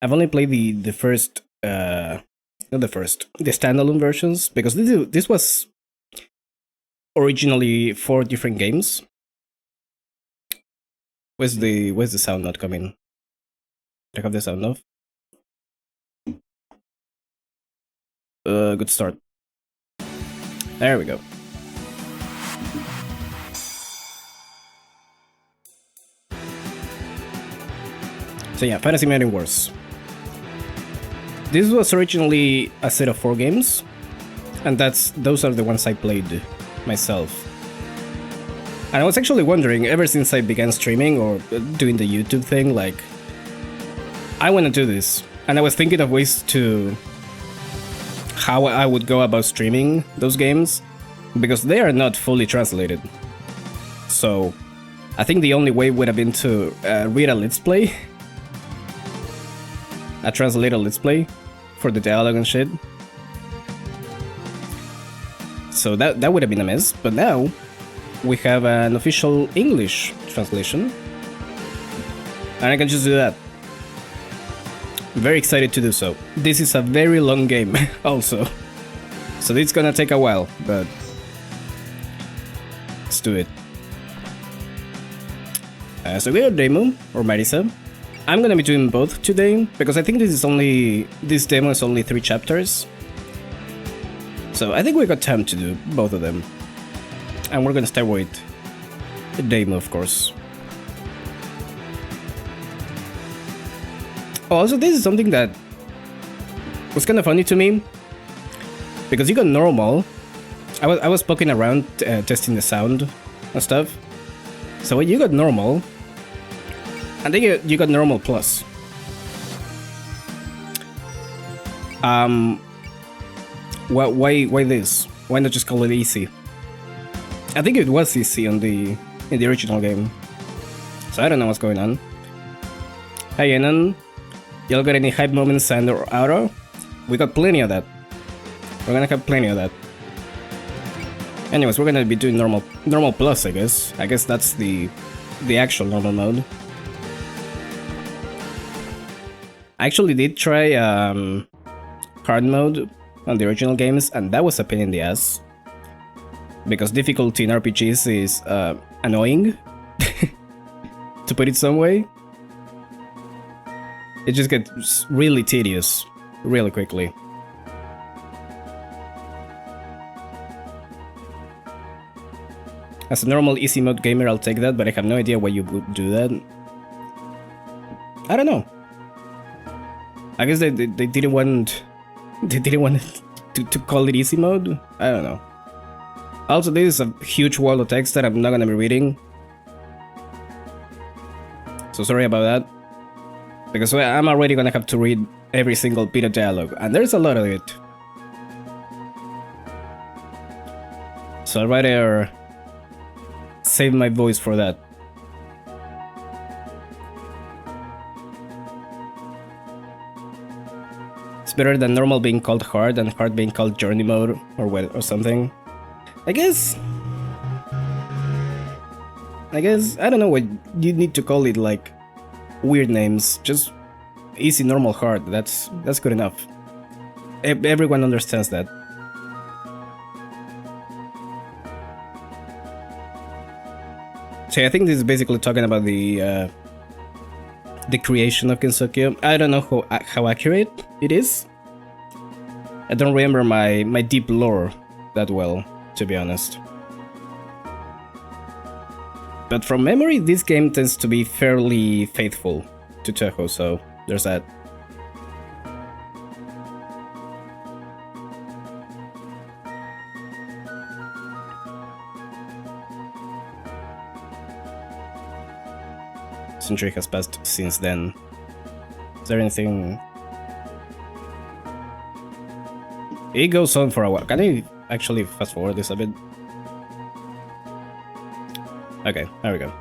I've only played the first, not the first, the standalone versions, because this was originally 4 different games. Where's the sound not coming? Do I have the sound off? Good start. There we go. So yeah, Fantasy Maiden Wars. This was originally a set of 4 games, and those are the ones I played myself. And I was actually wondering, ever since I began streaming or doing the YouTube thing, like, I want to do this. And I was thinking of ways to how I would go about streaming those games, because they are not fully translated. So I think the only way would have been to read a Let's Play, a translated Let's Play for the dialogue and shit. So that would have been a mess, but now we have an official English translation, and I can just do that. Very excited to do so. This is a very long game also, so it's gonna take a while, but let's do it. So we are demo, or Marisa. I'm gonna be doing both today, because I think this demo is only 3 chapters. So I think we got time to do both of them. And we're gonna start with the demo, of course. Oh, also, this is something that was kind of funny to me, because you got normal. I was poking around testing the sound and stuff. So when you got normal, and then you got normal plus. Why this? Why not just call it easy? I think it was easy in the original game, so I don't know what's going on. Hey Enon, y'all got any hype moments and or aura? We got plenty of that. We're gonna have plenty of that. Anyways, we're gonna be doing normal plus, I guess. I guess that's the actual normal mode. I actually did try hard mode on the original games, and that was a pain in the ass. Because difficulty in RPGs is annoying, to put it some way. It just gets really tedious, really quickly. As a normal easy mode gamer, I'll take that, but I have no idea why you would do that. I don't know. I guess they didn't want to call it easy mode. I don't know. Also, this is a huge wall of text that I'm not gonna be reading, so sorry about that, because I'm already gonna have to read every single bit of dialogue, and there's a lot of it. So I'd rather save my voice for that. It's better than normal being called hard and hard being called journey mode or something. I guess, I don't know what you need to call it, like weird names. Just easy, normal, hard. That's good enough. Everyone understands that. So I think this is basically talking about the creation of Kensokyo. I don't know how accurate it is. I don't remember my deep lore that well, to be honest. But from memory, this game tends to be fairly faithful to Toho, so there's that. Century has passed since then. Is there anything? It goes on for a while. Can I actually fast forward this a bit? Okay, there we go.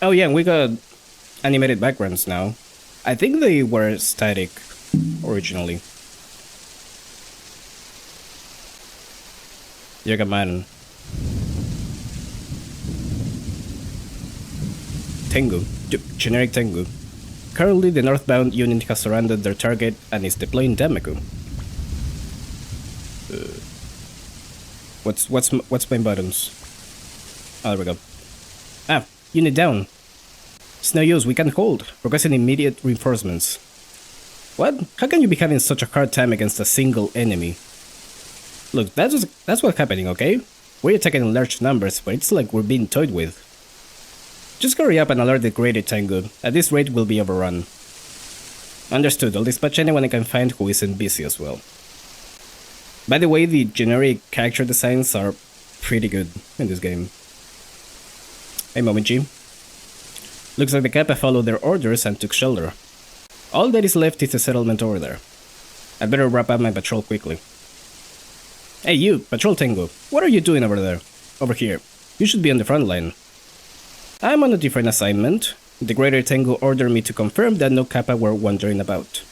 Oh yeah, we got animated backgrounds now. I think they were static originally. You got Maiden. Tengu. Generic Tengu. Currently, the northbound unit has surrounded their target and is deploying Damaku. What's my buttons? Oh, there we go. Ah, unit down. It's no use, we can't hold. Requesting immediate reinforcements. What? How can you be having such a hard time against a single enemy? Look, that's what's happening, okay? We're attacking in large numbers, but it's like we're being toyed with. Just hurry up and alert the graded Tengu. At this rate, we'll be overrun. Understood, I'll dispatch anyone I can find who isn't busy as well. By the way, the generic character designs are pretty good in this game. Hey, Momiji. Looks like the Kappa followed their orders and took shelter. All that is left is the settlement over there. I'd better wrap up my patrol quickly. Hey you, Patrol Tengu, what are you doing over there? Over here. You should be on the front line. I'm on a different assignment. The Greater Tengu ordered me to confirm that no Kappa were wandering about.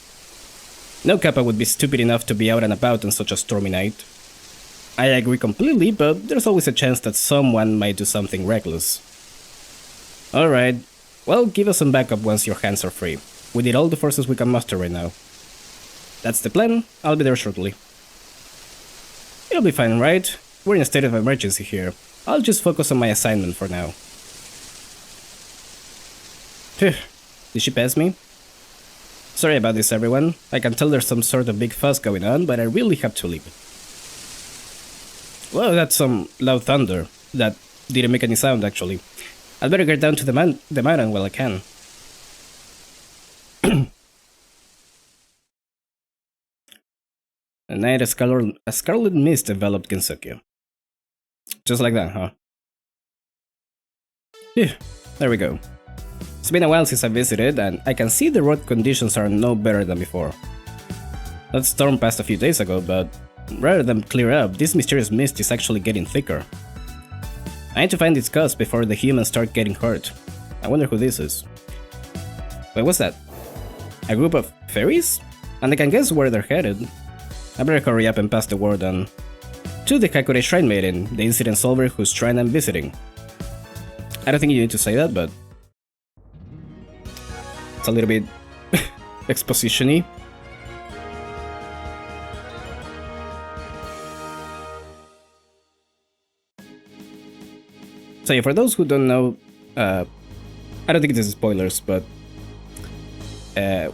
No Kappa would be stupid enough to be out and about on such a stormy night. I agree completely, but there's always a chance that someone might do something reckless. Alright, well, give us some backup once your hands are free. We need all the forces we can muster right now. That's the plan, I'll be there shortly. It'll be fine, right? We're in a state of emergency here. I'll just focus on my assignment for now. Phew, did she pass me? Sorry about this, everyone. I can tell there's some sort of big fuss going on, but I really have to leave. Well, that's some loud thunder. That didn't make any sound, actually. I'd better get down to the mountain while I can. At night, a scarlet mist enveloped Ginsuke. Just like that, huh? Phew, there we go. It's been a while since I visited, and I can see the road conditions are no better than before. That storm passed a few days ago, but rather than clear up, this mysterious mist is actually getting thicker. I need to find its cause before the humans start getting hurt. I wonder who this is. Wait, what's that? A group of fairies? And I can guess where they're headed. I better hurry up and pass the word on. To the Kakure Shrine Maiden, the incident solver whose shrine I'm visiting. I don't think you need to say that, but... it's a little bit... exposition-y. So yeah, for those who don't know, I don't think this is spoilers, but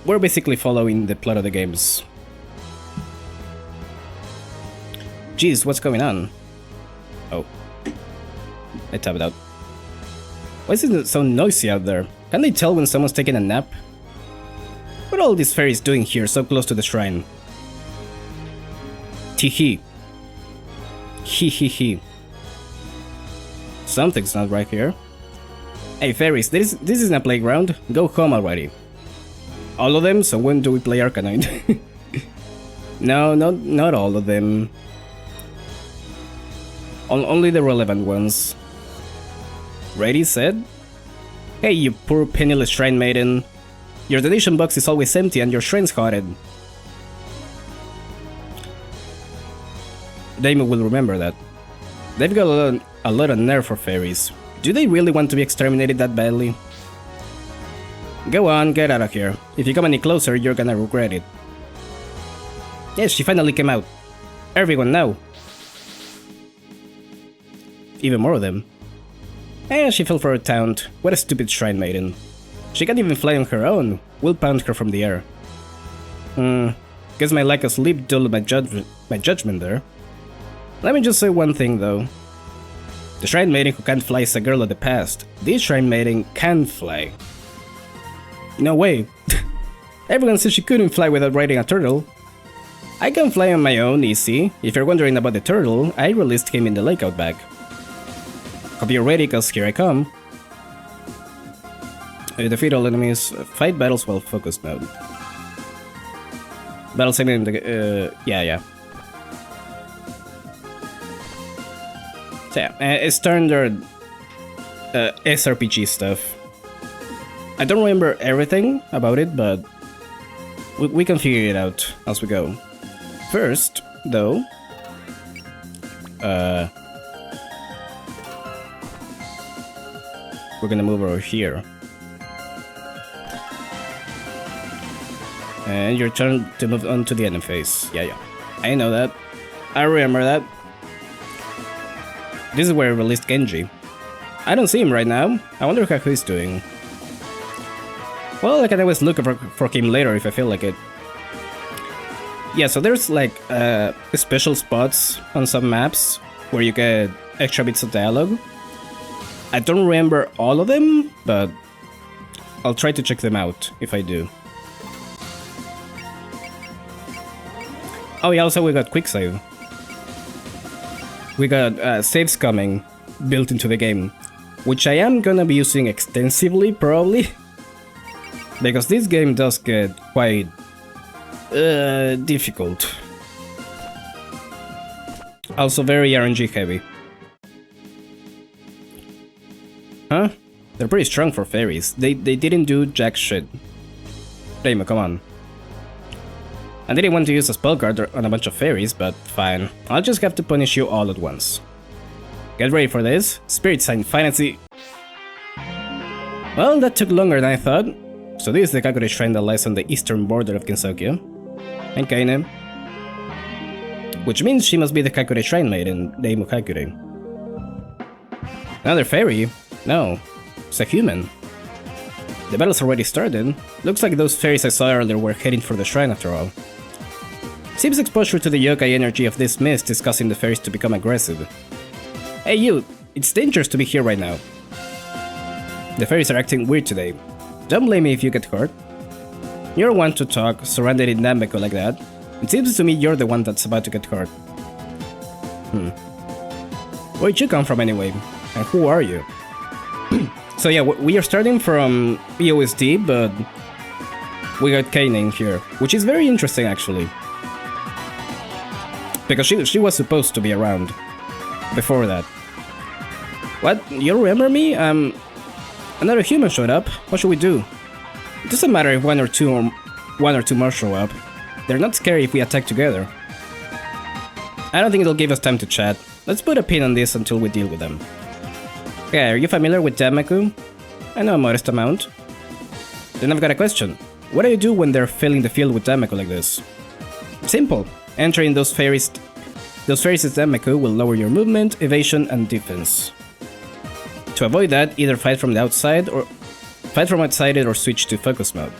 we're basically following the plot of the games. Jeez, what's going on? Oh. I tapped out. Why is it so noisy out there? Can't they tell when someone's taking a nap? What are all these fairies doing here so close to the shrine? Tee-hee. Hee-hee-hee. Something's not right here. Hey fairies, this isn't a playground. Go home already. All of them? So when do we play Arcanine? No, not all of them. Only the relevant ones. Ready, said? Hey, you poor penniless shrine maiden. Your donation box is always empty and your shrine's haunted. Damon will remember that. They've got a lot of nerve for fairies. Do they really want to be exterminated that badly? Go on, get out of here. If you come any closer, you're gonna regret it. Yes, she finally came out. Everyone now. Even more of them. Eh, she fell for a taunt. What a stupid shrine maiden. She can't even fly on her own. We'll pound her from the air. Guess my lack of sleep dulled my judgment there. Let me just say one thing though. The shrine maiden who can't fly is a girl of the past. This shrine maiden can fly. No way. Everyone said she couldn't fly without riding a turtle. I can fly on my own, easy. If you're wondering about the turtle, I released him in the lake out back. Hope you're ready, cause here I come. Defeat all enemies, fight battles while focus mode. Battle segment in the... yeah. So yeah, it's standard SRPG stuff. I don't remember everything about it, but we can figure it out as we go. First, though, we're gonna move over here. And your turn to move on to the enemy phase. Yeah. I know that. I remember that. This is where I released Genji. I don't see him right now. I wonder how he's doing. Well, I can always look for him later if I feel like it. Yeah, so there's like special spots on some maps where you get extra bits of dialogue. I don't remember all of them, but I'll try to check them out if I do. Oh yeah, also we got quick save. We got saves coming built into the game, which I am gonna be using extensively probably, because this game does get quite difficult. Also very RNG heavy. Huh? They're pretty strong for fairies. They didn't do jack shit. Damn, come on. I didn't want to use a spell card on a bunch of fairies, but fine. I'll just have to punish you all at once. Get ready for this. Spirit Sign Fantasy. Well, that took longer than I thought. So this is the Kakure Shrine that lies on the eastern border of Gensokyo. And Kaine. Which means she must be the Kakure Shrine Maiden, Deimu Kakure. Another fairy? No, it's a human. The battle's already started. Looks like those fairies I saw earlier were heading for the shrine after all. Seems exposure to the yokai energy of this mist is causing the fairies to become aggressive. Hey you, it's dangerous to be here right now. The fairies are acting weird today. Don't blame me if you get hurt. You're one to talk, surrounded in Nameko like that. It seems to me you're the one that's about to get hurt. Where'd you come from anyway? And who are you? So yeah, we are starting from EOSD, but we got Kaine here, which is very interesting actually. Because she was supposed to be around before that. What? You remember me? Another human showed up. What should we do? It doesn't matter if one or two more show up. They're not scary if we attack together. I don't think it'll give us time to chat. Let's put a pin on this until we deal with them. Okay, are you familiar with Damaku? I know a modest amount. Then I've got a question. What do you do when they're filling the field with Damaku like this? Simple. Entering those fairies' Damaku will lower your movement, evasion, and defense. To avoid that, either fight from outside it or switch to focus mode.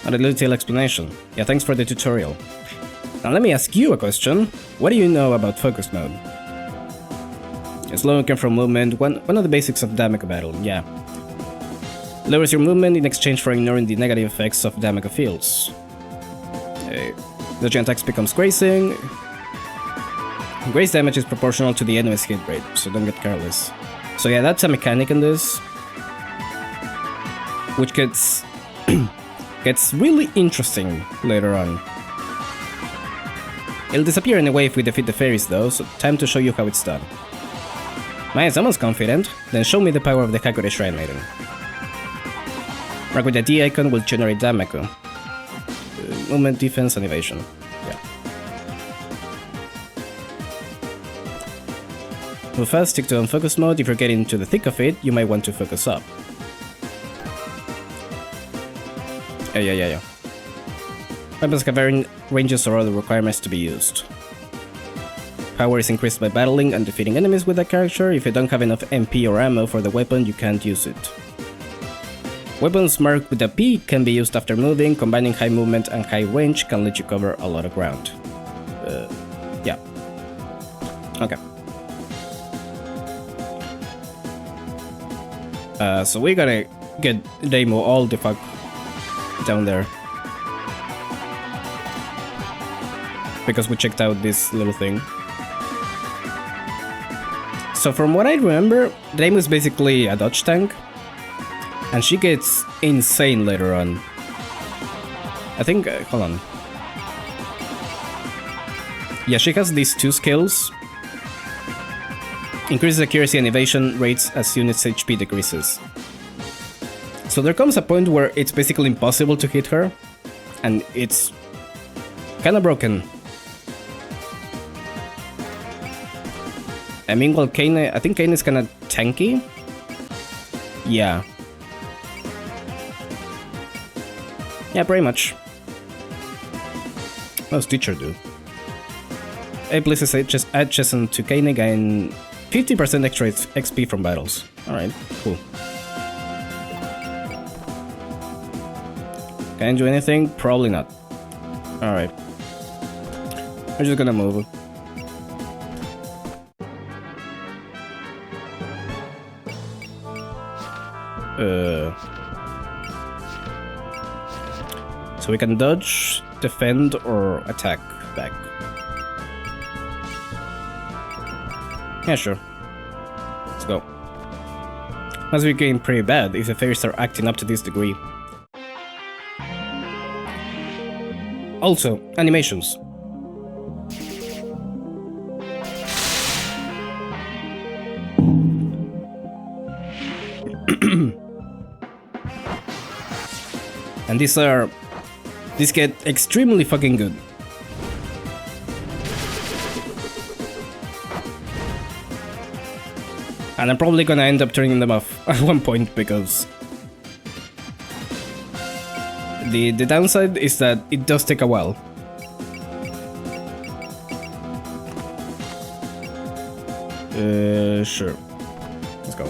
Not a detailed explanation. Yeah, thanks for the tutorial. Now let me ask you a question. What do you know about focus mode? Slow and control movement, one of the basics of Damaku battle, yeah. Lowers your movement in exchange for ignoring the negative effects of Damaku fields. Dodging attacks becomes grazing. Graze damage is proportional to the enemy's hit rate, so don't get careless. So yeah, that's a mechanic in this, which gets really interesting later on. It'll disappear anyway if we defeat the fairies though, so time to show you how it's done. Man, someone's confident. Then show me the power of the Kakure Shrine Maiden. Mark with the D icon will generate Damaku. Movement, defense, and evasion. Yeah. Move fast, stick to unfocus mode. If you're getting into the thick of it, you might want to focus up. Yeah. Weapons have varying ranges or other requirements to be used. Power is increased by battling and defeating enemies with that character. If you don't have enough MP or ammo for the weapon, you can't use it. Weapons marked with a P can be used after moving. Combining high movement and high range can let you cover a lot of ground. Yeah. Okay. So we gotta get Deimu all the fuck down there. Because we checked out this little thing. So from what I remember, Deimu is basically a dodge tank. And she gets insane later on. I think, hold on. Yeah, she has these two skills. Increases accuracy and evasion rates as units' HP decreases. So there comes a point where it's basically impossible to hit her. And it's kinda broken. I mean, well, I think Kaine is kinda tanky. Yeah. Yeah, pretty much. What does teacher do? A places adjacent to Kane gain 50% extra XP from battles. Alright, cool. Can I do anything? Probably not. Alright. We're just gonna move. So we can dodge, defend, or attack back. Yeah, sure. Let's go. Must be getting pretty bad if the fairies are acting up to this degree. Also, animations. And these get extremely fucking good. And I'm probably gonna end up turning them off at one point because the downside is that it does take a while. Sure. Let's go.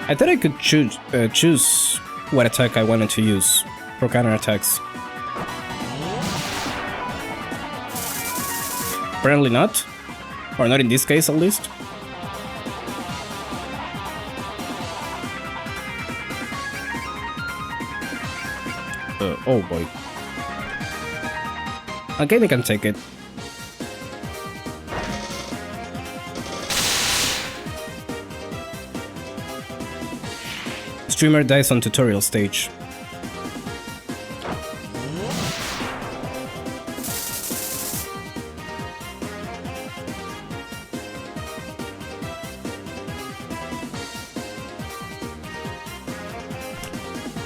I thought I could choose what attack I wanted to use for counterattacks. Apparently not. Or not in this case, at least. Oh boy. Okay, they can take it. Streamer dies on tutorial stage.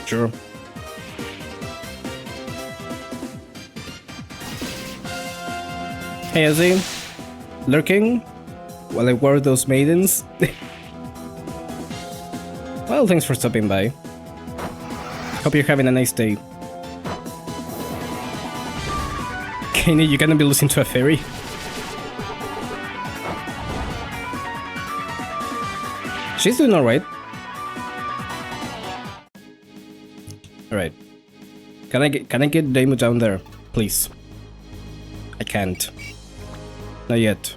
Sure. Hey Ozzy, lurking while I wore those maidens. Well, thanks for stopping by. Hope you're having a nice day. Kenny, you're gonna be losing to a fairy? She's doing alright. Alright. Can I get Daimu down there, please? I can't. Not yet.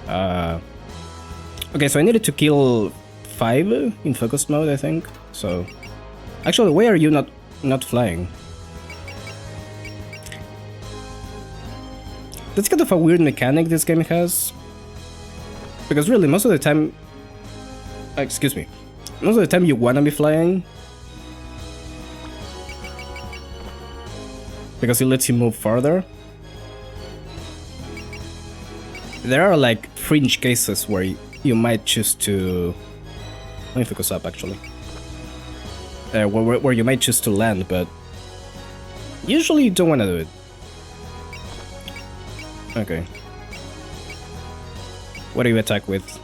Okay, so I needed to kill 5 in focus mode, I think. So, actually, why are you not flying? That's kind of a weird mechanic this game has. Because really, most of the time, excuse me, most of the time you wanna be flying. Because it lets you move farther. There are like fringe cases where you might choose to... Let me focus up actually. Where you might choose to land, but usually you don't want to do it. Okay. What do you attack with?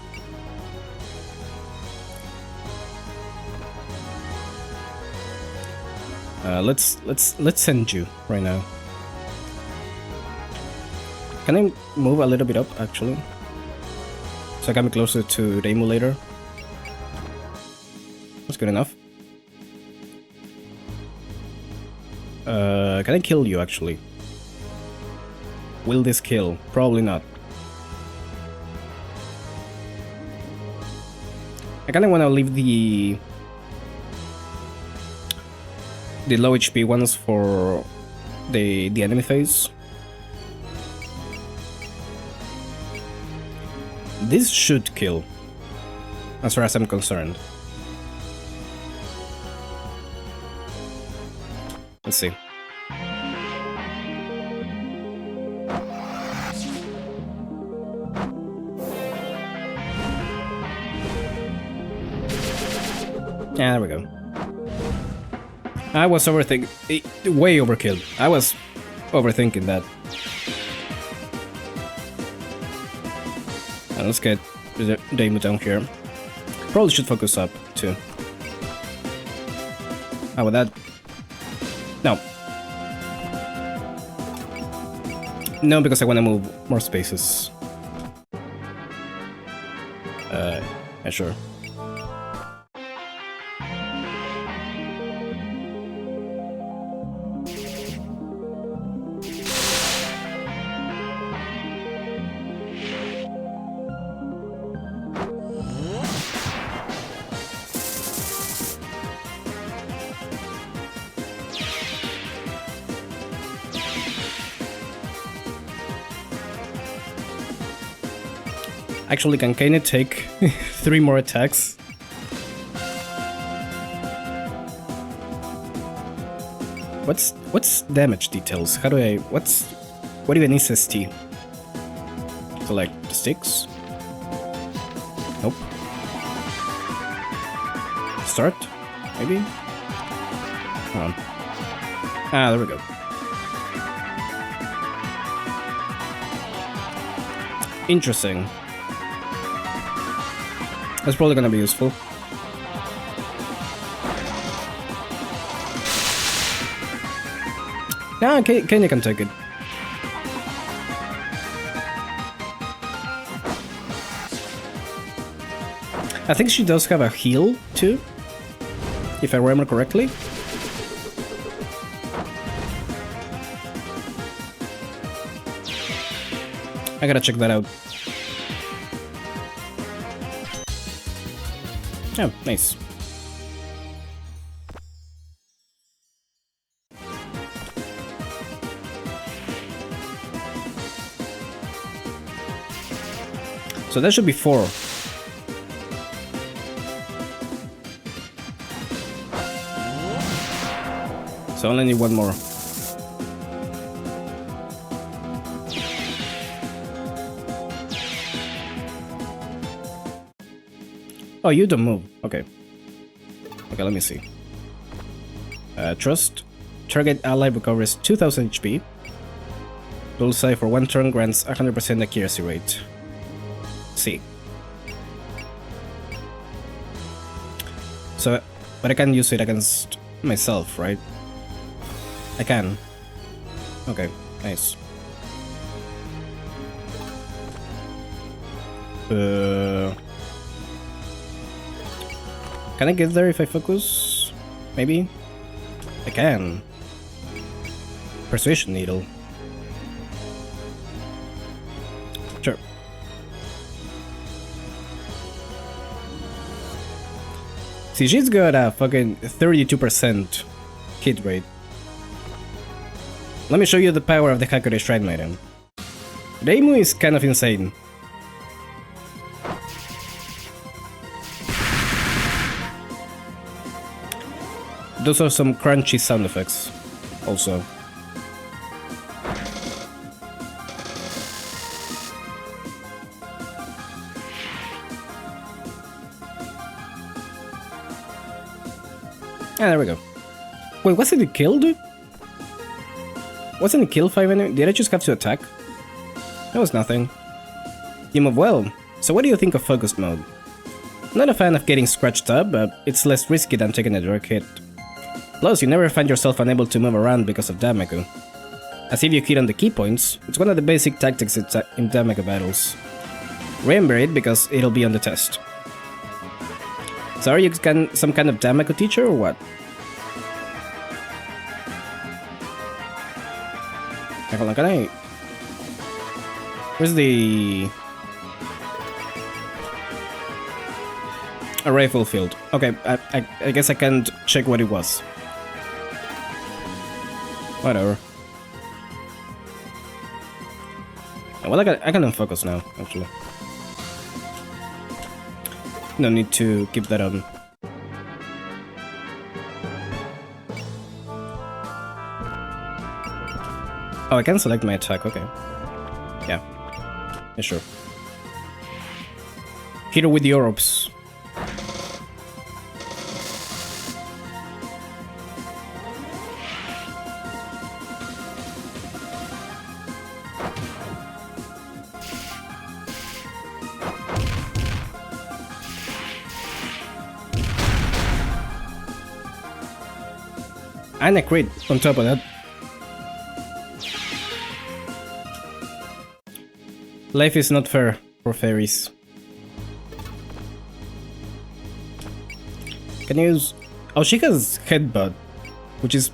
Let's send you right now. Can I move a little bit up actually? So I can be closer to the emulator. That's good enough. Can I kill you actually? Will this kill? Probably not. I kinda wanna leave the low HP ones for the enemy phase. This should kill, as far as I'm concerned. Let's see. Yeah, there we go. I was overthinking, way overkill. I was overthinking that. And let's get Daimu down here. Probably should focus up too. How about that? No. No, because I want to move more spaces. Yeah, sure. Actually, can Kaine take 3 more attacks? What's damage details? How do I what even is ST? So like the sticks? Nope. Start? Maybe? Come on. Ah, there we go. Interesting. That's probably gonna be useful. Nah, Kaine can take it. I think she does have a heal too, if I remember correctly. I gotta check that out. Oh, nice. So that should be 4. So I only need 1 more. Oh, you don't move. Okay. Okay, let me see. Trust. Target ally recovers 2000 HP. Bullseye for 1 turn grants 100% accuracy rate. See. So, but I can use it against myself, right? I can. Okay, nice. Can I get there if I focus? Maybe? I can. Persuasion needle. Sure. See, she's got a fucking 32% hit rate. Let me show you the power of the Hakure Shrine Maiden. Reimu is kind of insane. Those are some crunchy sound effects, also. Ah, there we go. Wait, wasn't it killed? Wasn't it kill 5 anyway? Did I just have to attack? That was nothing. You move well. So what do you think of focused mode? Not a fan of getting scratched up, but it's less risky than taking a direct hit. Plus, you never find yourself unable to move around because of Damaku. As if you hit on the key points, it's one of the basic tactics in Damaku battles. Remember it because it'll be on the test. So are you some kind of Damaku teacher or what? Hold on, can I... Where's the... A rifle field. Okay, I guess I can't check what it was. Whatever. Well, I can unfocus now, actually. No need to keep that on. Oh, I can select my attack, okay. Yeah. Yeah, sure. Hit her with the orbs. And a crit on top of that. Life is not fair for fairies. Can you use... Oh, she has headbutt, which is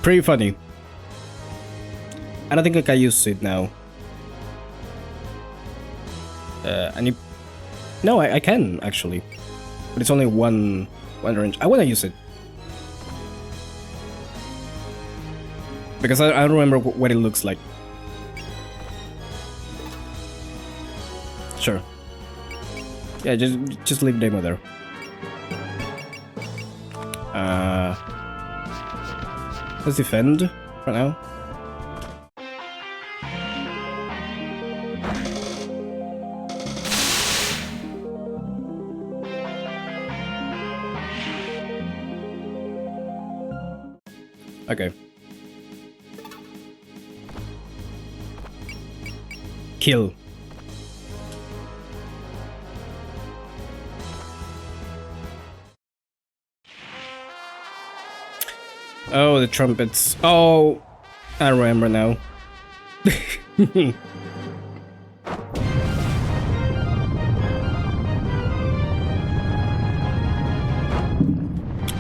pretty funny. I don't think I can use it now. No, I can actually, but it's only one range. I want to use it because I don't remember what it looks like. Sure. Yeah, just leave Demo there. Let's defend for now. Okay. Kill. Oh, the trumpets. Oh, I remember now.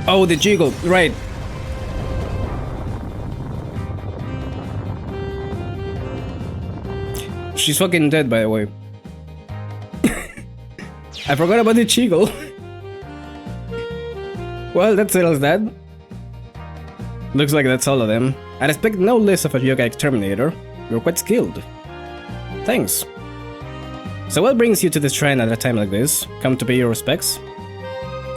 Oh, the jiggle, right. She's fucking dead, by the way. I forgot about the jiggle. Well, that settles that. Looks like that's all of them. I'd expect no less of a yoga exterminator. You're quite skilled. Thanks. So what brings you to this shrine at a time like this? Come to pay your respects?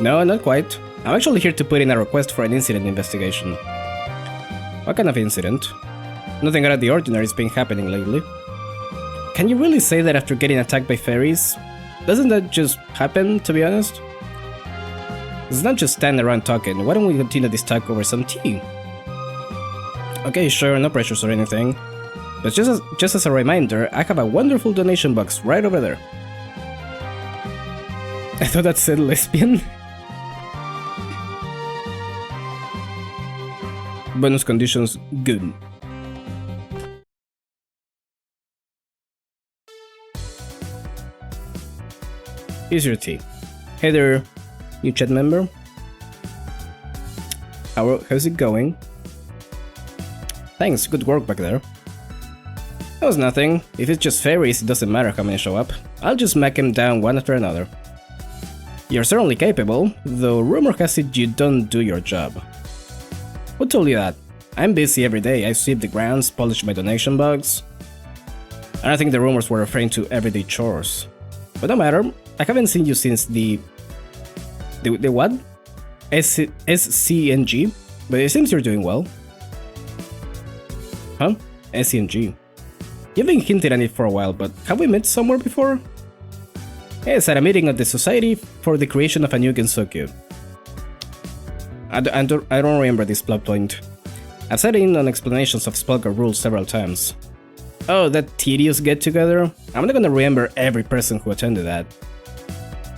No, not quite. I'm actually here to put in a request for an incident investigation. What kind of incident? Nothing out of the ordinary has been happening lately. Can you really say that after getting attacked by fairies? Doesn't that just happen, to be honest? Let's not just stand around talking. Why don't we continue this talk over some tea? Okay, sure, no pressures or anything. But just as a reminder, I have a wonderful donation box right over there. I thought that said lesbian. Bonus conditions, good. Here's your tea. Hey there, new chat member. How's it going? Thanks, good work back there. That was nothing. If it's just fairies, it doesn't matter how many show up. I'll just smack them down one after another. You're certainly capable, though rumor has it you don't do your job. Who told you that? I'm busy every day. I sweep the grounds, polish my donation box. I don't think the rumors were referring to everyday chores. But no matter, I haven't seen you since the what? SCNG? But it seems you're doing well. Huh? SCNG. You've been hinting at it for a while, but have we met somewhere before? Yes, at a meeting of the Society for the Creation of a New Gensokyo. I don't remember this plot point. I've sat in on explanations of Spellguard rules several times. Oh, that tedious get-together? I'm not gonna remember every person who attended that.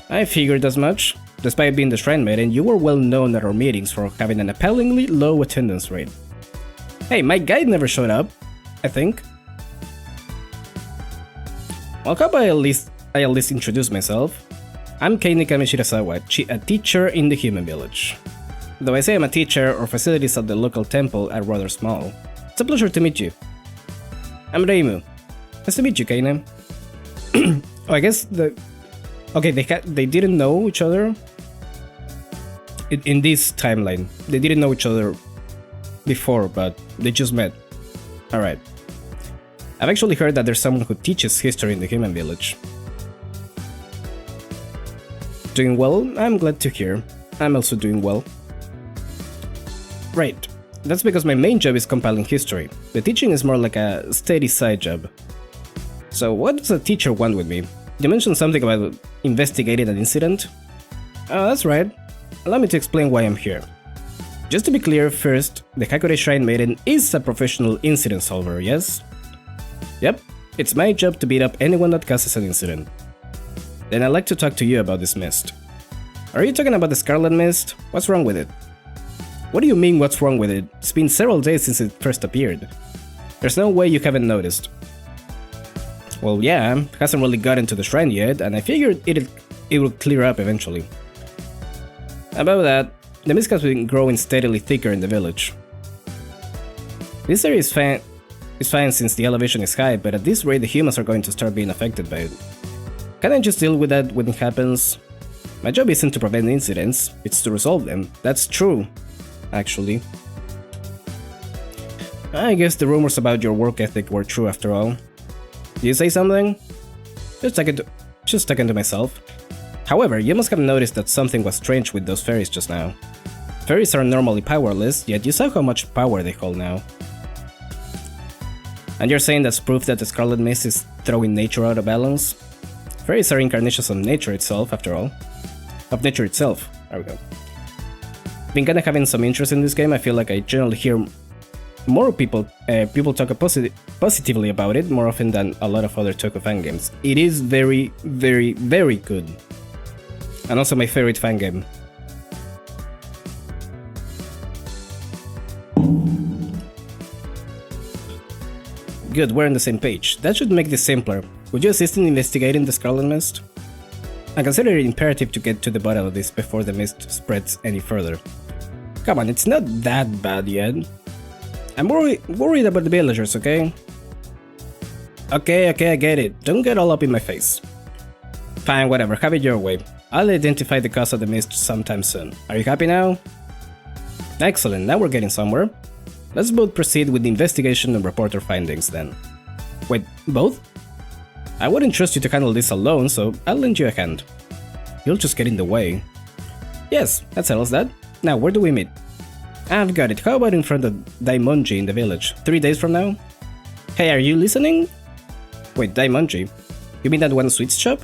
I figured as much. Despite being the Shrine Maiden, you were well known at our meetings for having an appallingly low attendance rate. Hey, my guide never showed up, I think. Well, how about I at least introduce myself? I'm Kei Nikami Shirasawa, a teacher in the Human Village. Though I say I'm a teacher, our facilities at the local temple are rather small. It's a pleasure to meet you. I'm Reimu. Nice to meet you, Kaine. Oh, I guess okay, they didn't know each other in this timeline. They didn't know each other before, but they just met. Alright. I've actually heard that there's someone who teaches history in the Human Village. Doing well? I'm glad to hear. I'm also doing well. Right. That's because my main job is compiling history. The teaching is more like a steady side job. So what does a teacher want with me? You mentioned something about investigating an incident? Oh, that's right. Allow me to explain why I'm here. Just to be clear, first, the Hakure Shrine Maiden is a professional incident solver, yes? Yep, it's my job to beat up anyone that causes an incident. Then I'd like to talk to you about this mist. Are you talking about the Scarlet Mist? What's wrong with it? What do you mean what's wrong with it? It's been several days since it first appeared. There's no way you haven't noticed. Well, yeah, it hasn't really gotten to the shrine yet, and I figured it will clear up eventually. About that, the mist has been growing steadily thicker in the village. This area is fine since the elevation is high, but at this rate the humans are going to start being affected by it. Can I just deal with that when it happens? My job isn't to prevent incidents, it's to resolve them. That's true, actually. I guess the rumors about your work ethic were true after all. Did you say something? Just talking to myself. However, you must have noticed that something was strange with those fairies just now. Fairies are normally powerless, yet you saw how much power they hold now. And you're saying that's proof that the Scarlet Mist is throwing nature out of balance? Fairies are incarnations of nature itself, after all. Of nature itself. There we go. Been kinda having some interest in this game. I feel like I generally hear more people talk positively about it more often than a lot of other Toko fan games. It is very, very, very good. And also my favorite fan game. Good, we're on the same page. That should make this simpler. Would you assist in investigating the Scarlet Mist? I consider it imperative to get to the bottom of this before the mist spreads any further. Come on, it's not that bad yet. I'm worried about the villagers, okay? Okay, I get it. Don't get all up in my face. Fine, whatever, have it your way. I'll identify the cause of the mist sometime soon. Are you happy now? Excellent, now we're getting somewhere. Let's both proceed with the investigation and report our findings then. Wait, both? I wouldn't trust you to handle this alone, so I'll lend you a hand. You'll just get in the way. Yes, that settles that. Now, where do we meet? I've got it. How about in front of Daimonji in the village? 3 days from now? Hey, are you listening? Wait, Daimonji? You mean that one sweets shop?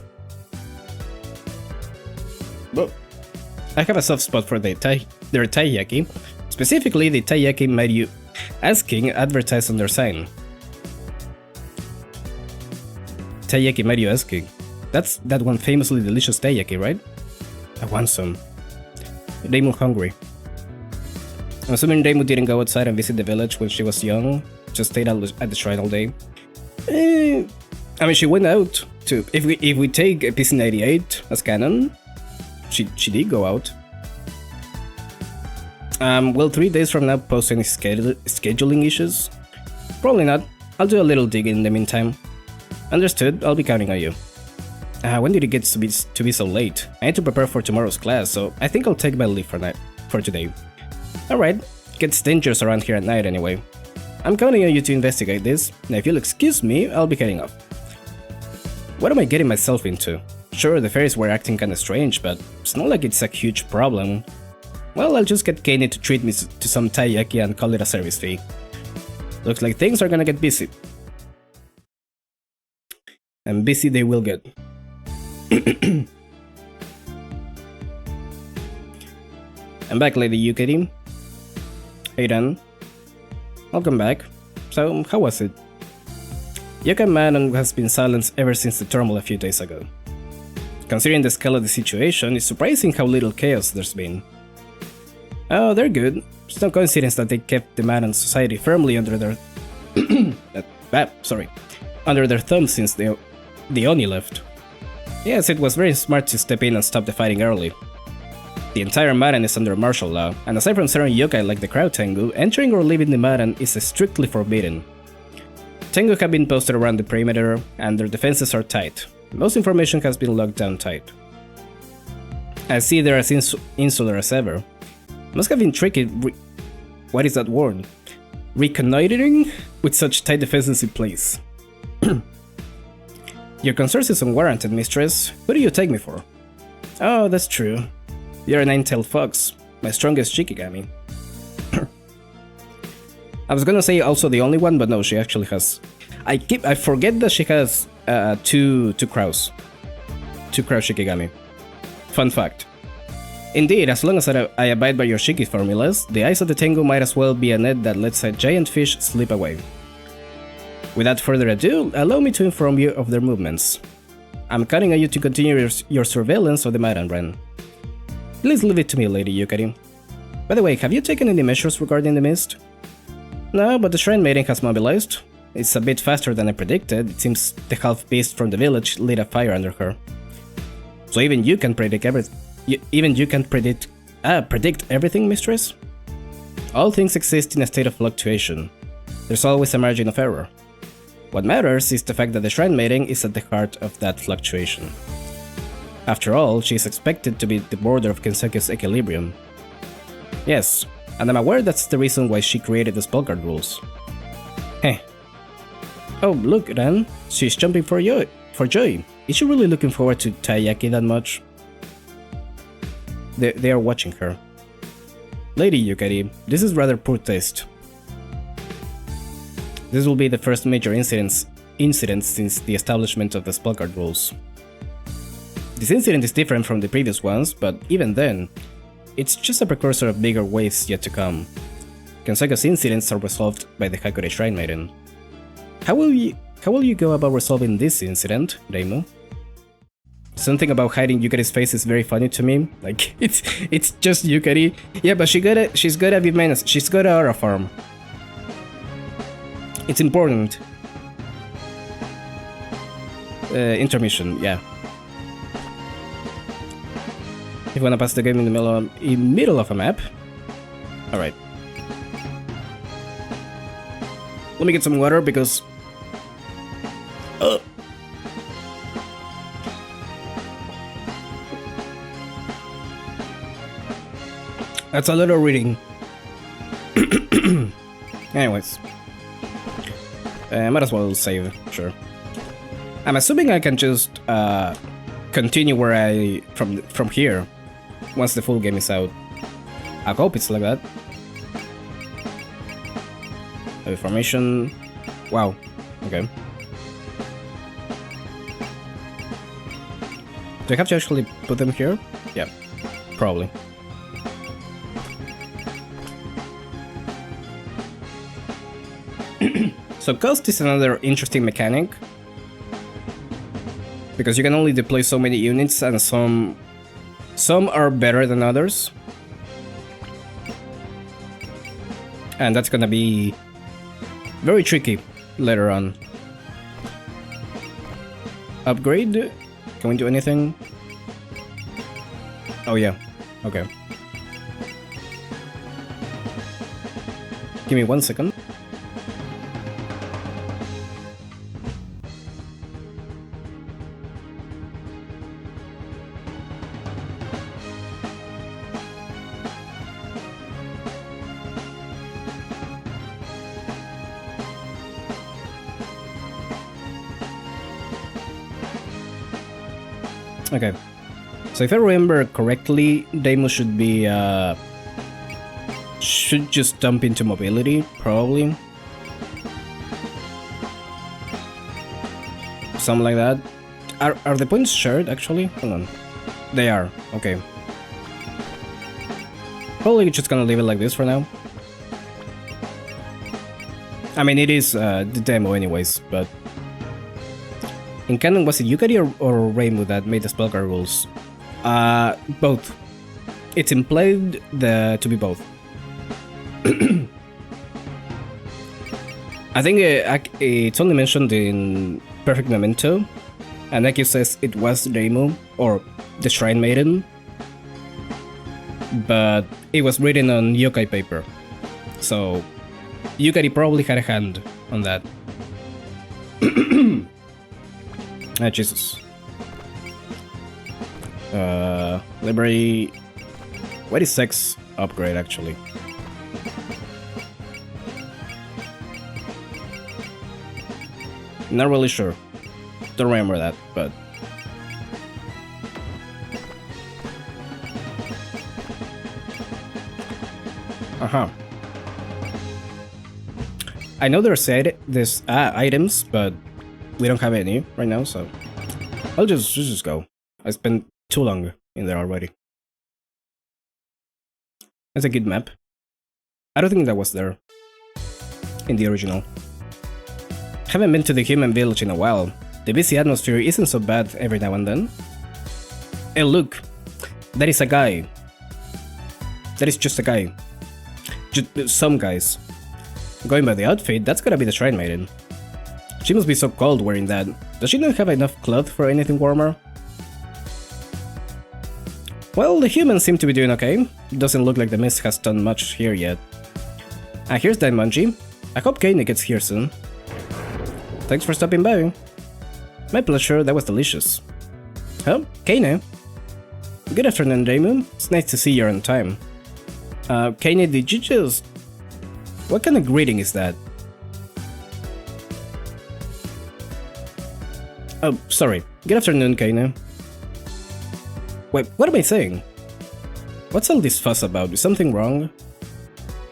Well, I have a soft spot for their taiyaki. Specifically, the taiyaki made you asking advertised on their sign. Taiyaki made you asking. That's that one famously delicious taiyaki, right? I want some. Reimu hungry. I'm assuming Reimu didn't go outside and visit the village when she was young, just stayed at the shrine all day. I mean, she went out to. If we take PC98 as canon, she did go out. Will 3 days from now pose any scheduling issues? Probably not. I'll do a little digging in the meantime. Understood, I'll be counting on you. When did it get to be so late? I need to prepare for tomorrow's class, so I think I'll take my leave for today. Alright, gets dangerous around here at night anyway. I'm counting on you to investigate this, and if you'll excuse me, I'll be heading off. What am I getting myself into? Sure, the fairies were acting kinda strange, but it's not like it's a huge problem. Well, I'll just get Kenny to treat me to some taiyaki and call it a service fee. Looks like things are gonna get busy. And busy they will get. I'm back, Lady Yukari. Hey Dan. Welcome back. So, how was it? Yokai Maiden has been silenced ever since the turmoil a few days ago. Considering the scale of the situation, it's surprising how little chaos there's been. Oh, they're good. It's no coincidence that they kept the Maiden society firmly under their under their thumb since the Oni left. Yes, it was very smart to step in and stop the fighting early. The entire Maiden is under martial law, and aside from certain yokai like the Crowd Tengu, entering or leaving the Maiden is strictly forbidden. Tengu have been posted around the perimeter, and their defenses are tight. Most information has been locked down tight. I see they're as insular as ever. Must have been tricky what is that word? Reconnoitering with such tight defenses in place. Your concerns is unwarranted, mistress. Who do you take me for? Oh, that's true. You're a nine-tailed fox, my strongest Shikigami. I was gonna say also the only one, but no, she actually has. I forget that she has two crows. Two crow Shikigami. Fun fact. Indeed, as long as I abide by your Shiki formulas, the eyes of the Tengu might as well be a net that lets a giant fish slip away. Without further ado, allow me to inform you of their movements. I'm counting on you to continue your surveillance of the Maiden Ren. Please leave it to me, Lady Yukari. By the way, have you taken any measures regarding the mist? No, but the Shrine Maiden has mobilized. It's a bit faster than I predicted. It seems the half-beast from the village lit a fire under her. So even you can predict predict everything, mistress? All things exist in a state of fluctuation. There's always a margin of error. What matters is the fact that the Shrine Maiden is at the heart of that fluctuation. After all, she is expected to be the border of Kensaku's equilibrium. Yes, and I'm aware that's the reason why she created the spellcard rules. Heh. Oh, look, Ran. She's jumping for joy. Is she really looking forward to taiyaki that much? They are watching her. Lady Yukari, this is rather poor taste. This will be the first major incident since the establishment of the spellcard rules. This incident is different from the previous ones, but even then, it's just a precursor of bigger waves yet to come. Kensaku's incidents are resolved by the Hakure Shrine Maiden. How will you go about resolving this incident, Reimu? Something about hiding Yukari's face is very funny to me. Like, it's just Yukari. Yeah, but she's gotta be menace. She's gotta aura farm. It's important. Intermission, yeah. If you wanna pass the game in the middle of a map. Alright. Let me get some water because... That's a lot of reading. Anyways. Might as well save, sure. I'm assuming I can just continue where from here once the full game is out. I hope it's like that. Formation. Wow. Okay. Do I have to actually put them here? Yeah, probably. So cost is another interesting mechanic, because you can only deploy so many units and some are better than others. And that's gonna be very tricky later on. Upgrade? Can we do anything? Oh yeah, okay. Give me 1 second. Okay, so if I remember correctly, Deimos should be should just dump into mobility, probably. Something like that. Are the points shared actually? Hold on. They are, okay. Probably just gonna leave it like this for now. I mean, it is the demo anyways, but... In canon, was it Yukari or Reimu that made the spellcard rules? Both. It's implied to be both. I think it's only mentioned in Perfect Memento, and Aki says it was Reimu, or the Shrine Maiden, but it was written on yokai paper, so Yukari probably had a hand on that. Ah, Jesus. Library... What is sex upgrade, actually? Not really sure. Don't remember that, but... Uh-huh. I know there's items, but we don't have any right now, so I'll just go. I spent too long in there already. That's a good map. I don't think that was there in the original. Haven't been to the human village in a while. The busy atmosphere isn't so bad every now and then. Hey look, that is a guy. That is just a guy. Just some guys. Going by the outfit, that's gotta be the Shrine Maiden. She must be so cold wearing that. Does she not have enough cloth for anything warmer? Well, the humans seem to be doing okay. Doesn't look like the mist has done much here yet. Ah, here's Daimonji. I hope Kaine gets here soon. Thanks for stopping by. My pleasure, that was delicious. Oh, Kaine. Good afternoon, Reimu. It's nice to see you're on time. Kaine, did you just... What kind of greeting is that? Oh, sorry. Good afternoon, Kaine. Wait, what am I saying? What's all this fuss about? Is something wrong?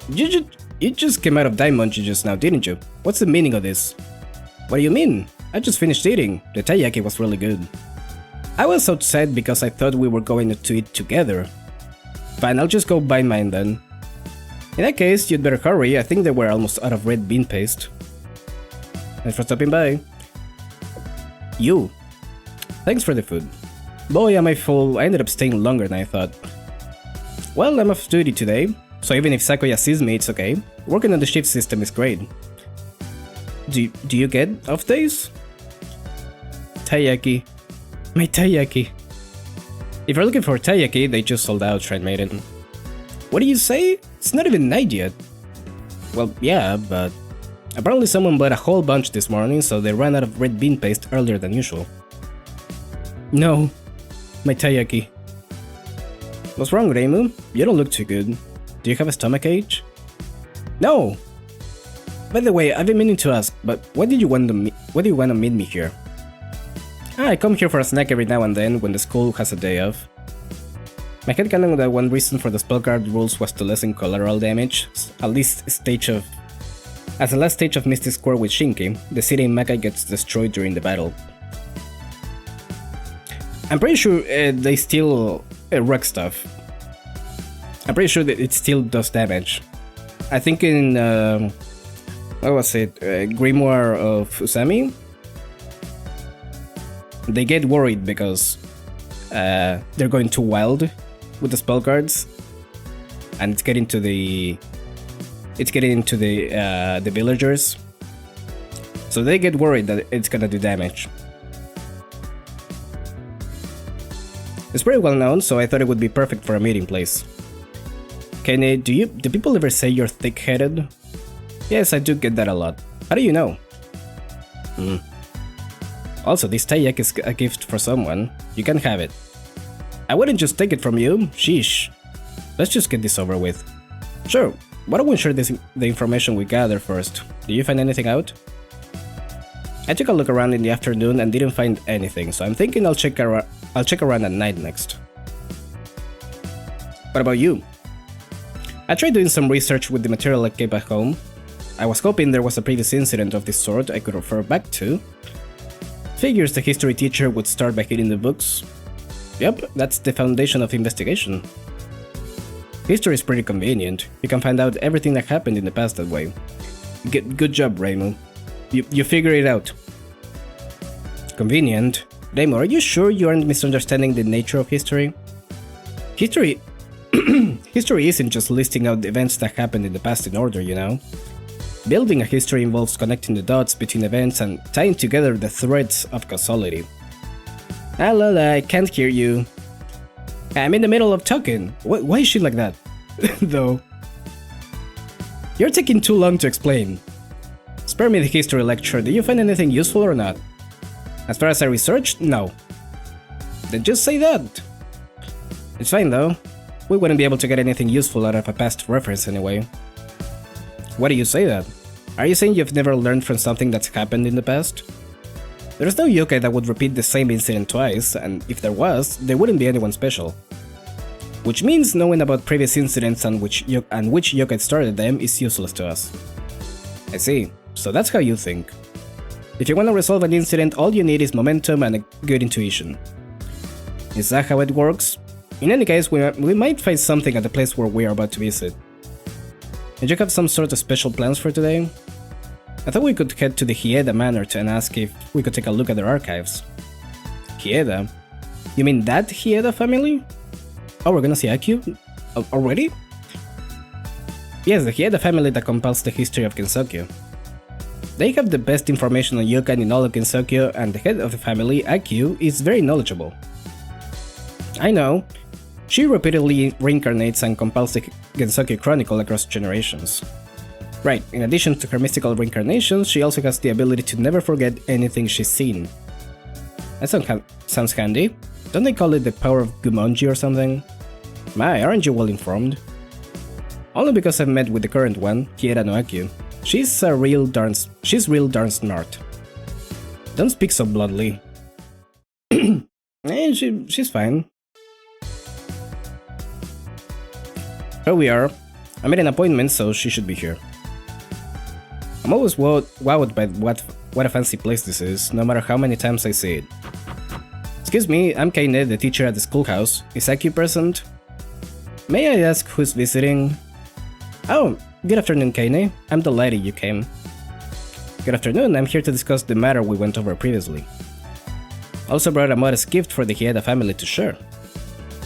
You just came out of Daimonji just now, didn't you? What's the meaning of this? What do you mean? I just finished eating. The taiyaki was really good. I was outside because I thought we were going to eat together. Fine, I'll just go buy mine then. In that case, you'd better hurry. I think they were almost out of red bean paste. Thanks for stopping by. You. Thanks for the food. Boy, am I full. I ended up staying longer than I thought. Well, I'm off duty today, so even if Sakuya sees me, it's okay. Working on the shift system is great. Do you get off days? Taiyaki. My taiyaki. If you're looking for taiyaki, they just sold out, Shrine Maiden. What do you say? It's not even night yet. Well, yeah, but... Apparently someone bought a whole bunch this morning, so they ran out of red bean paste earlier than usual. No. My taiyaki. What's wrong, Reimu? You don't look too good. Do you have a stomachache? No! By the way, I've been meaning to ask, but why do you want to meet me here? I come here for a snack every now and then when the school has a day off. My headcanon that one reason for the spellguard rules was to lessen collateral damage, as the last stage of Mystic Square with Shinki, the city in Makai gets destroyed during the battle. I'm pretty sure they still wreck stuff. I'm pretty sure that it still does damage. I think in what was it? Grimoire of Usami? They get worried because they're going too wild with the spell cards, and it's getting to the villagers. So they get worried that it's gonna do damage. It's pretty well known, so I thought it would be perfect for a meeting place. Kaine, do people ever say you're thick-headed? Yes, I do get that a lot. How do you know? Also, this taiyaki is a gift for someone. You can have it. I wouldn't just take it from you. Sheesh. Let's just get this over with. Sure. Why don't we share the information we gather first? Did you find anything out? I took a look around in the afternoon and didn't find anything, so I'm thinking I'll check around at night next. What about you? I tried doing some research with the material I kept at home. I was hoping there was a previous incident of this sort I could refer back to. Figures the history teacher would start by hitting the books. Yep, that's the foundation of investigation. History is pretty convenient. You can find out everything that happened in the past that way. Good job, Reimu. You figure it out. Convenient? Reimu, are you sure you aren't misunderstanding the nature of history? History isn't just listing out the events that happened in the past in order, you know? Building a history involves connecting the dots between events and tying together the threads of causality. Lala, I can't hear you. I'm in the middle of talking. Why is she like that? Though. You're taking too long to explain. Spare me the history lecture. Did you find anything useful or not? As far as I researched, no. Then just say that. It's fine though. We wouldn't be able to get anything useful out of a past reference anyway. Why do you say that? Are you saying you've never learned from something that's happened in the past? There's no yokai that would repeat the same incident twice, and if there was, there wouldn't be anyone special. Which means knowing about previous incidents and which yokai started them is useless to us. I see, so that's how you think. If you want to resolve an incident, all you need is momentum and a good intuition. Is that how it works? In any case, we might find something at the place where we are about to visit. Did you have some sort of special plans for today? I thought we could head to the Hieda Manor and ask if we could take a look at their archives. Hieda? You mean that Hieda family? Oh, we're gonna see Akio? Already? Yes, the Hieda family that compiles the history of Gensokyo. They have the best information on yokai in all of Gensokyo, and the head of the family, Akio, is very knowledgeable. I know. She repeatedly reincarnates and compiles the Gensokyo Chronicle across generations. Right, in addition to her mystical reincarnations, she also has the ability to never forget anything she's seen. That sounds handy. Don't they call it the power of Gumonji or something? My, aren't you well informed? Only because I've met with the current one, Hieda no Akio. She's real darn smart. Don't speak so bluntly. She's fine. Here we are. I made an appointment, so she should be here. I'm always wowed by what a fancy place this is, no matter how many times I see it. Excuse me, I'm Kaine, the teacher at the schoolhouse. Is Aki present? May I ask who's visiting? Oh, good afternoon, Kaine. I'm delighted you came. Good afternoon, I'm here to discuss the matter we went over previously. Also brought a modest gift for the Hieda family to share.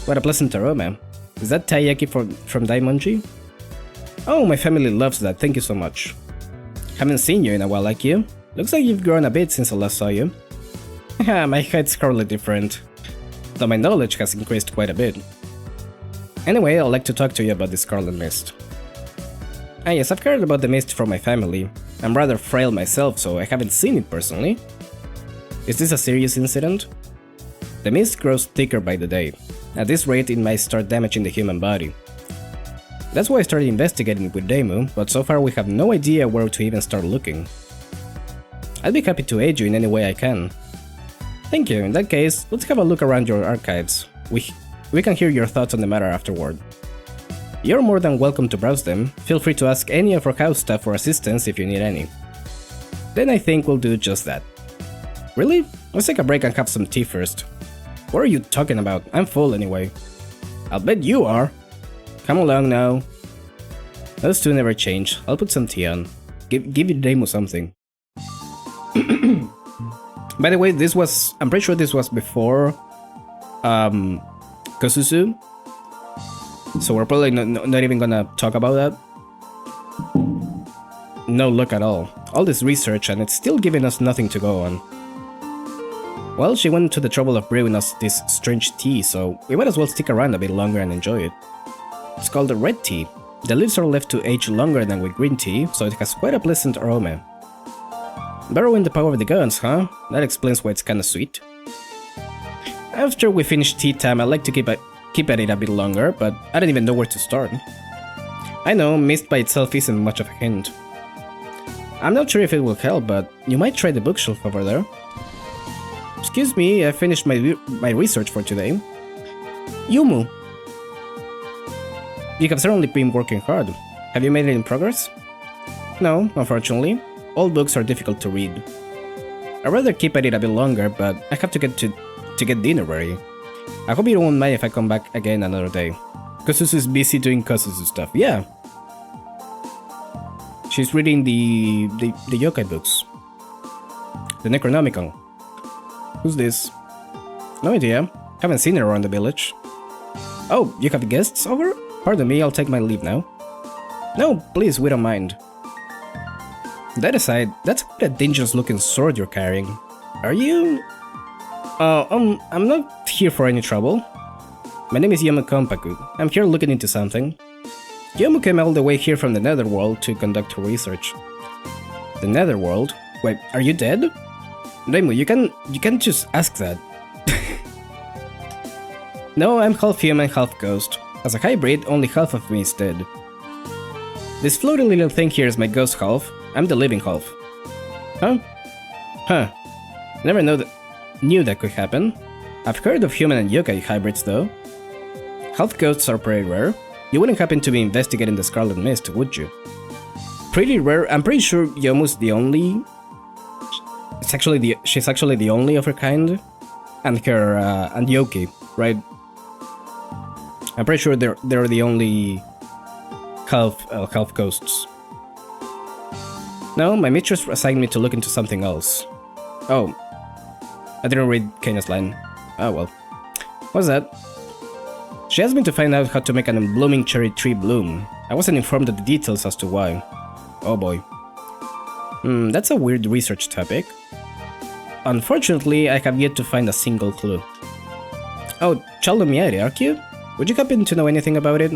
What a pleasant aroma. Is that taiyaki from Daimonji? Oh, my family loves that, thank you so much. Haven't seen you in a while, like you. Looks like you've grown a bit since I last saw you. Haha, my height's currently different, though my knowledge has increased quite a bit. Anyway, I'd like to talk to you about the Scarlet Mist. Ah yes, I've heard about the mist from my family. I'm rather frail myself, so I haven't seen it personally. Is this a serious incident? The mist grows thicker by the day. At this rate, it might start damaging the human body. That's why I started investigating with Demu, but so far we have no idea where to even start looking. I'd be happy to aid you in any way I can. Thank you, in that case, let's have a look around your archives. We can hear your thoughts on the matter afterward. You're more than welcome to browse them, feel free to ask any of our house staff for assistance if you need any. Then I think we'll do just that. Really? Let's take a break and have some tea first. What are you talking about? I'm full anyway. I'll bet you are! Come along now. Those two never change. I'll put some tea on. Give Demu something. By the way, I'm pretty sure this was before Kosusu. So we're probably not even gonna talk about that. No luck at all. All this research and it's still giving us nothing to go on. Well, she went to the trouble of brewing us this strange tea, so we might as well stick around a bit longer and enjoy it. It's called a red tea. The leaves are left to age longer than with green tea, so it has quite a pleasant aroma. Borrowing the power of the gods, huh? That explains why it's kinda sweet. After we finish tea time, I like to keep at it a bit longer, but I don't even know where to start. I know, mist by itself isn't much of a hint. I'm not sure if it will help, but you might try the bookshelf over there. Excuse me, I finished my research for today. Yumu! You have certainly been working hard. Have you made any progress? No, unfortunately. All books are difficult to read. I'd rather keep at it a bit longer, but I have to get dinner ready. I hope you won't mind if I come back again another day. Kosusu is busy doing Kosusu stuff, yeah. She's reading the yokai books. The Necronomicon. Who's this? No idea. Haven't seen her around the village. Oh, you have guests over? Pardon me, I'll take my leave now. No, please, we don't mind. That aside, that's quite a dangerous looking sword you're carrying. Are you... I'm not here for any trouble. My name is Yomu Kompaku. I'm here looking into something. Yomu came all the way here from the Netherworld to conduct her research. The Netherworld? Wait, are you dead? Reimu, you can't just ask that. No, I'm half human, half ghost. As a hybrid, only half of me is dead. This floaty little thing here is my ghost half. I'm the living half. Huh? Huh. Never knew that could happen. I've heard of human and yokai hybrids though. Half ghosts are pretty rare. You wouldn't happen to be investigating the Scarlet Mist, would you? Pretty rare. I'm pretty sure Yomu's the only... She's actually the only of her kind. And her, and Yoki, right? I'm pretty sure they're the only half ghosts. No, my mistress assigned me to look into something else. Oh. I didn't read Kaina's line. Oh well. What's that? She asked me to find out how to make an unblooming cherry tree bloom. I wasn't informed of the details as to why. Oh boy. That's a weird research topic. Unfortunately, I have yet to find a single clue. Oh, child of Miari, are you? Would you happen to know anything about it?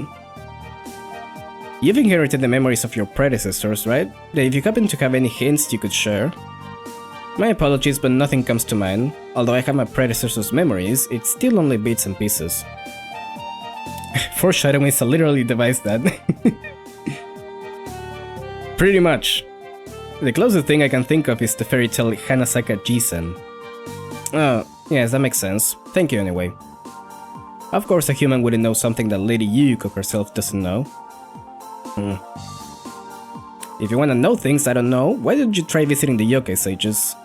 You've inherited the memories of your predecessors, right? If you happen to have any hints you could share. My apologies, but nothing comes to mind. Although I have my predecessor's memories, it's still only bits and pieces. Foreshadowing is a literally device that. Pretty much. The closest thing I can think of is the fairy tale Hanasaka Jisen. Oh, yes, that makes sense. Thank you anyway. Of course a human wouldn't know something that Lady Yuko herself doesn't know. If you wanna know things I don't know, why don't you try visiting the yokai sages?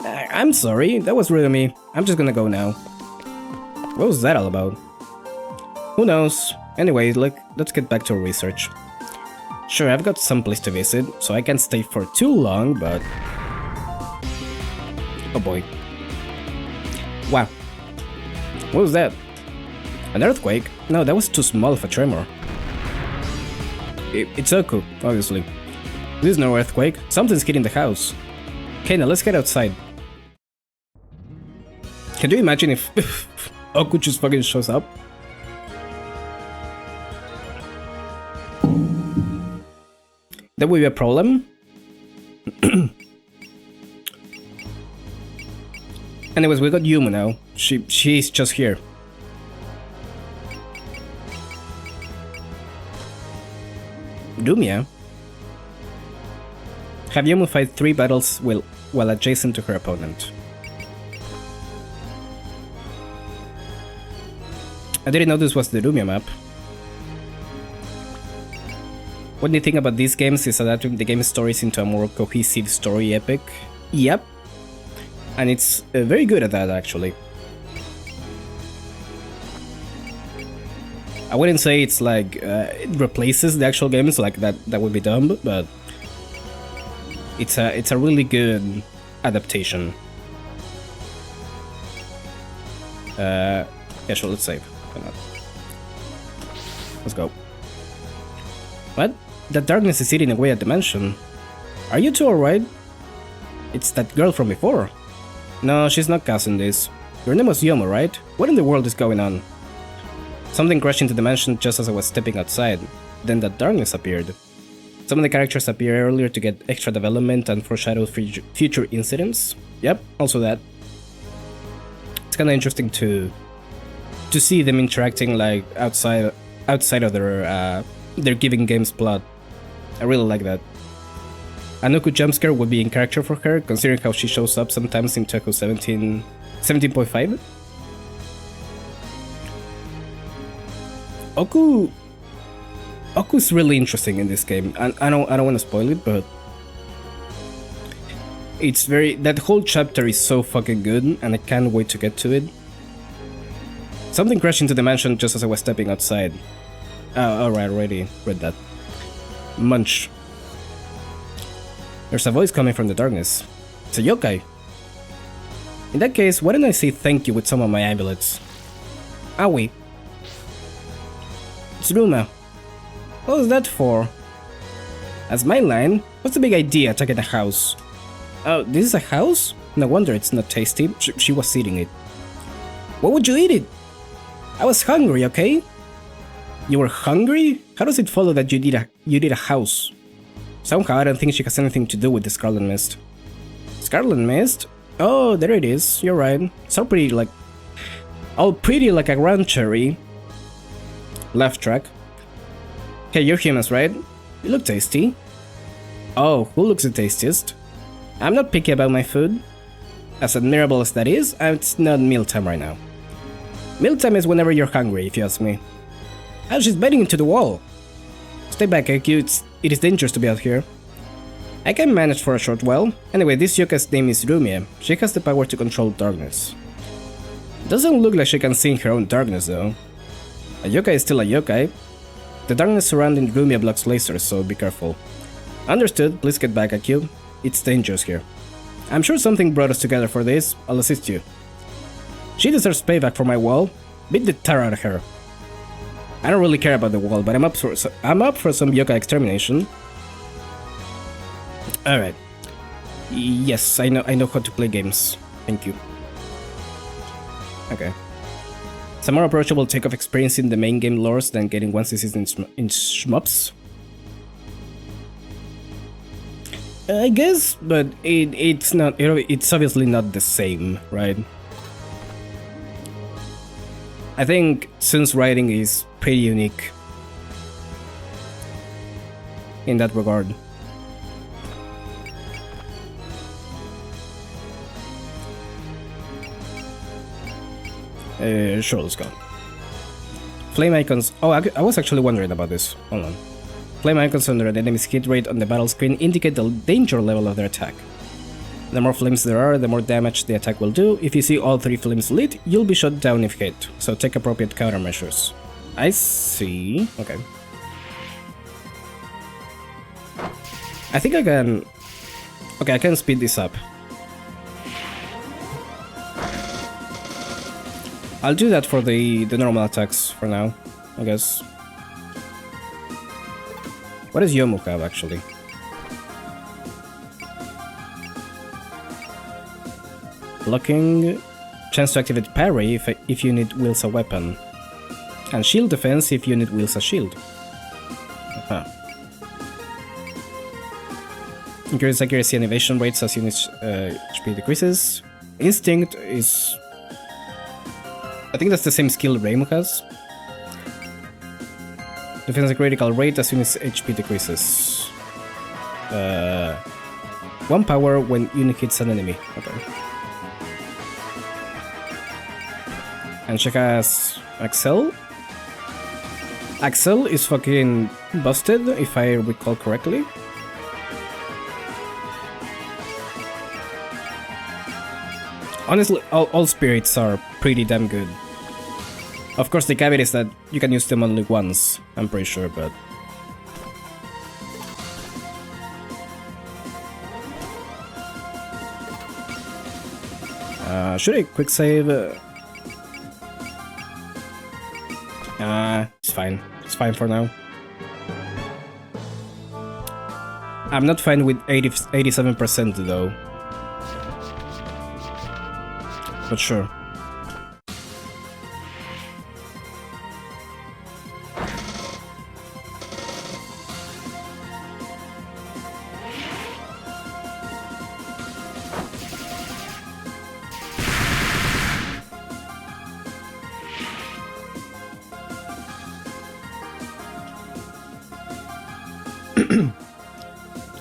I'm sorry, that was rude of me. I'm just gonna go now. What was that all about? Who knows? Anyway, let's get back to our research. Sure, I've got some place to visit, so I can't stay for too long, but... Oh boy. Wow. What was that? An earthquake? No, that was too small of a tremor. It's Oku, obviously. This is no earthquake. Something's hitting the house. Okay, now let's get outside. Can you imagine if Oku just fucking shows up? That would be a problem. Anyways, we got Yumu now. She's just here. Dumia? Have Yumu fight 3 battles while adjacent to her opponent. I didn't know this was the Dumia map. What do you think about these games is adapting the game stories into a more cohesive story epic? Yep. And it's very good at that, actually. I wouldn't say it's like it replaces the actual games, like that would be dumb, but it's a really good adaptation. Yeah, sure, let's save. Why not? Let's go. What? That darkness is eating away at the mansion. Are you two alright? It's that girl from before. No, she's not causing this. Your name was Yomo, right? What in the world is going on? Something crashed into the mansion just as I was stepping outside. Then that darkness appeared. Some of the characters appear earlier to get extra development and foreshadow future incidents. Yep, also that. It's kinda interesting to see them interacting like outside of their given game's plot. I really like that. Anoku jumpscare would be in character for her, considering how she shows up sometimes in Tekken 17.5. Oku's really interesting in this game, and I don't want to spoil it, but it's that whole chapter is so fucking good, and I can't wait to get to it. Something crashed into the mansion just as I was stepping outside. Oh, alright, already read that. Munch. There's a voice coming from the darkness. It's a yokai. In that case, why don't I say thank you with some of my amulets? Owie. It's Ruma. What was that for? As my line, what's the big idea attacking a house? Oh, this is a house? No wonder it's not tasty. She was eating it. What would you eat it? I was hungry, okay? You were hungry? How does it follow that you did a house? Somehow I don't think she has anything to do with the Scarlet Mist. Scarlet Mist? Oh, there it is. You're right. It's all pretty like a round cherry. Left track. Hey, you're humans, right? You look tasty. Oh, who looks the tastiest? I'm not picky about my food. As admirable as that is, it's not mealtime right now. Mealtime is whenever you're hungry, if you ask me. Oh, she's biting into the wall. Stay back, AQ. It is dangerous to be out here. I can manage for a short while. Anyway, this yokai's name is Rumia. She has the power to control darkness. Doesn't look like she can see in her own darkness, though. A yokai is still a yokai. The darkness surrounding Rumia blocks lasers, so be careful. Understood, please get back, AQ. It's dangerous here. I'm sure something brought us together for this. I'll assist you. She deserves payback for my wall. Beat the tar out of her. I don't really care about the wall, but I'm up for some yokai extermination. All right. Yes, I know how to play games. Thank you. Okay. It's a more approachable take of experiencing the main game lores than getting 1cc in shmups. I guess, but it's not. It's obviously not the same, right? I think Sun's writing is pretty unique in that regard. Sure, let's go. Flame icons. Oh, I was actually wondering about this. Hold on. Flame icons under an enemy's hit rate on the battle screen indicate the danger level of their attack. The more flames there are, the more damage the attack will do. If you see all 3 flames lit, you'll be shot down if hit, so take appropriate countermeasures. I see. Okay. I think I can... Okay, I can speed this up. I'll do that for the normal attacks for now, I guess. What does Yomu have, actually? Blocking, chance to activate parry if unit wields a weapon, and shield defense if unit wields a shield. Huh. Increases accuracy and evasion rates as unit's HP decreases. Instinct is... I think that's the same skill Reimu has. Defense a critical rate as unit's HP decreases. 1 power when unit hits an enemy. Okay. And she has Axel. Axel is fucking busted, if I recall correctly. Honestly, all spirits are pretty damn good. Of course, the caveat is that you can use them only once, I'm pretty sure, but... should I quick save? It's fine. It's fine for now. I'm not fine with 87% though. But sure.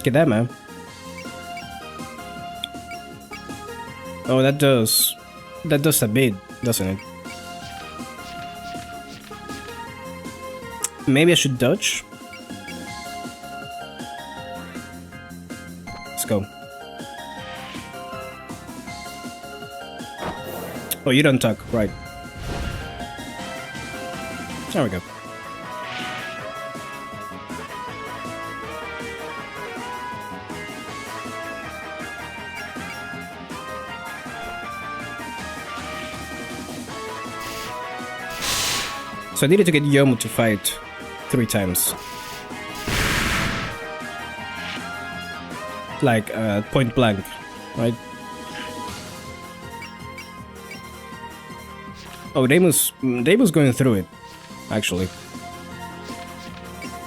Get that, man. Oh, that does a bit, doesn't it? Maybe I should dodge. Let's go. Oh, you don't talk, right? There we go. So I needed to get Yomu to fight 3 times. Like, point blank, right? Oh, Reimu's going through it, actually.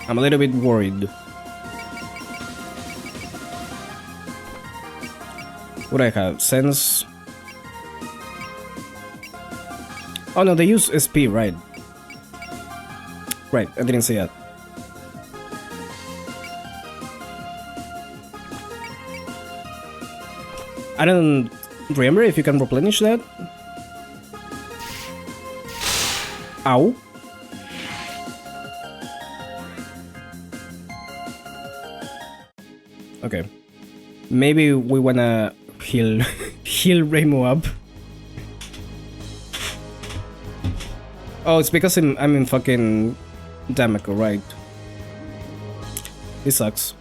I'm a little bit worried. What do I have? Sense? Oh no, they use SP, right? Right, I didn't see that. I don't remember if you can replenish that. Ow. Okay. Maybe we wanna heal Reimu up. Oh, it's because I'm in fucking Damako, right? This sucks.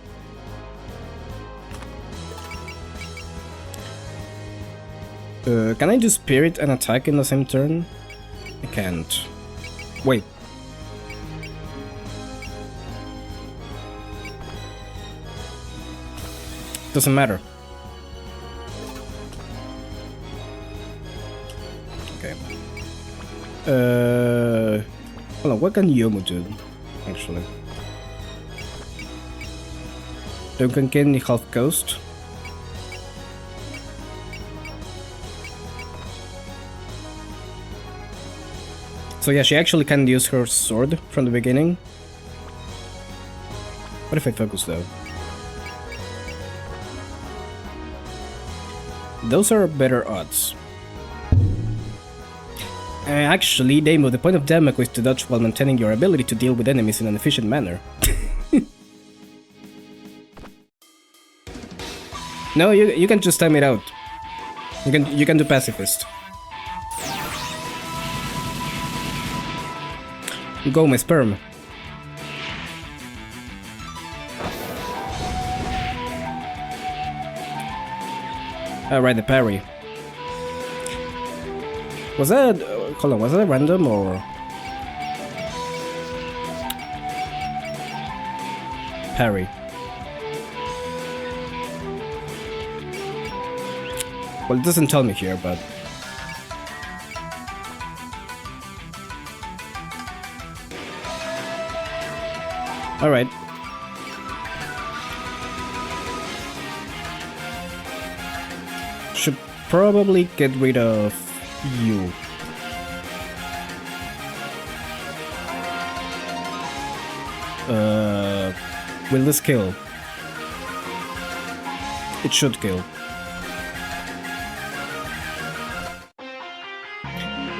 Can I do Spirit and attack in the same turn? I can't. Wait. Doesn't matter. Okay. Hold on, what can Yomu do, actually? Duncan can half ghost. So yeah, she actually can use her sword from the beginning. What if I focus though? Those are better odds. Actually, Damo, the point of Damaku is to dodge while maintaining your ability to deal with enemies in an efficient manner. No, you can just time it out. You can do pacifist. Go, my sperm. Right, the parry. Was that... hold on, was that random or... parry? Well, it doesn't tell me here, but... alright. Should probably get rid of you. Will this kill? It should kill.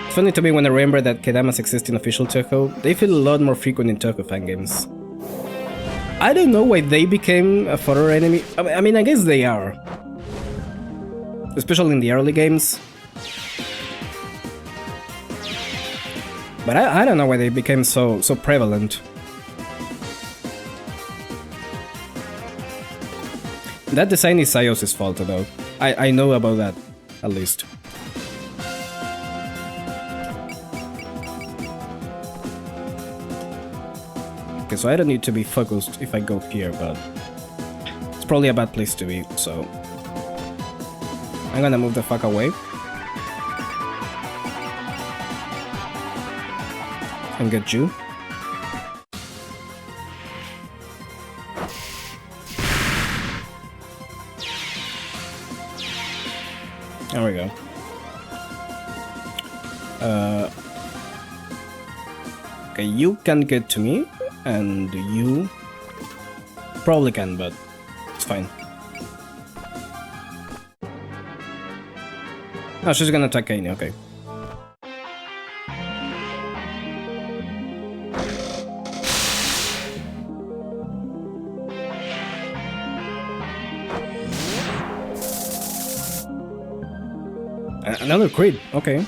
It's funny to me when I remember that Kedamas exist in official Toho. They feel a lot more frequent in Toho fan games. I don't know why they became a fodder enemy. I mean, I guess they are. Especially in the early games. But I don't know why they became so prevalent. That design is Sayos' fault though. I know about that, at least. Okay, so I don't need to be focused if I go here, but it's probably a bad place to be, so I'm gonna move the fuck away. And get you. There we go. Okay, you can get to me, and you probably can, but it's fine. Oh, she's gonna attack Kaini, okay. Another crit, okay.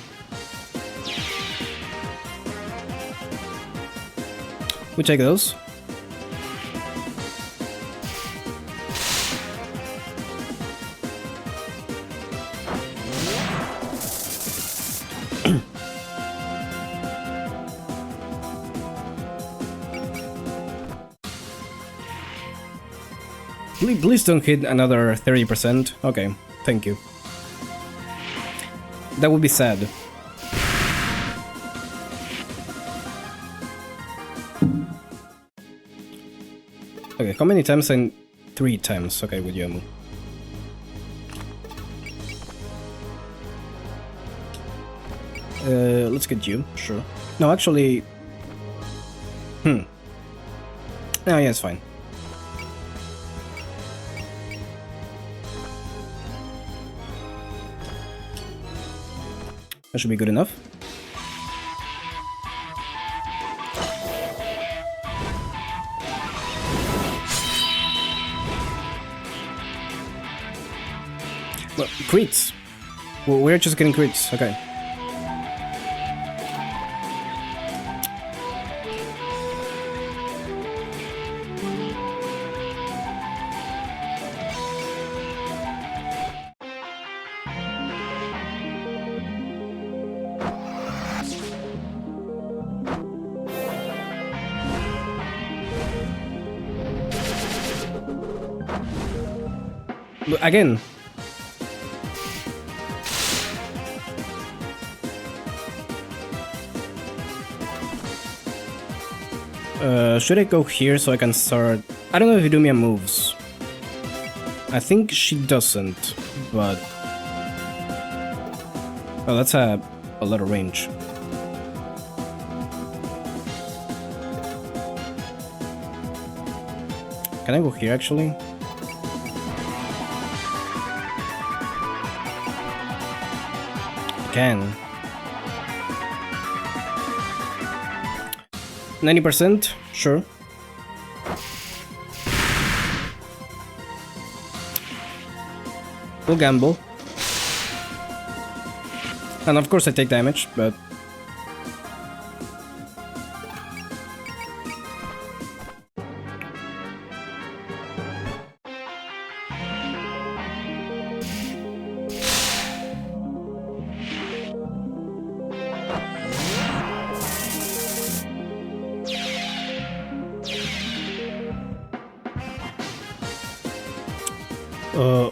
We take those. Please don't hit another 30%. Okay, thank you. That would be sad. Okay, how many times? And 3 times. Okay, with Yomu. Let's get you, sure. No, actually... No, yeah, it's fine. That should be good enough. Well, crits. Well, we're just getting crits, okay. Again. Should I go here so I can start? I don't know if Idumia moves. I think she doesn't, but... Oh, that's a lot of range. Can I go here, actually? Can. 90%? Sure. We'll gamble. And of course I take damage, but...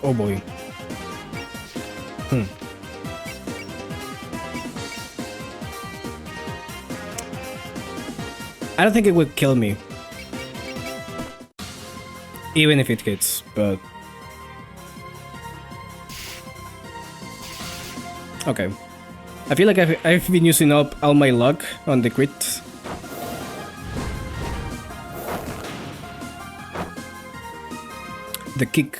oh boy. I don't think it would kill me. Even if it hits, but... Okay. I feel like I've been using up all my luck on the crit. The kick.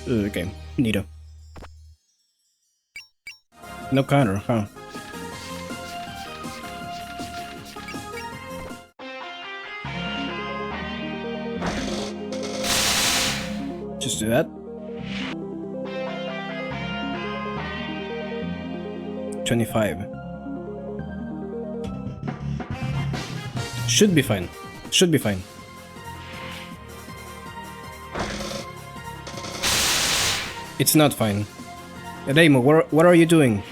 Okay, neato. No counter, huh? Just do that. $25. Should be fine. Should be fine. It's not fine. Reimo, what are you doing?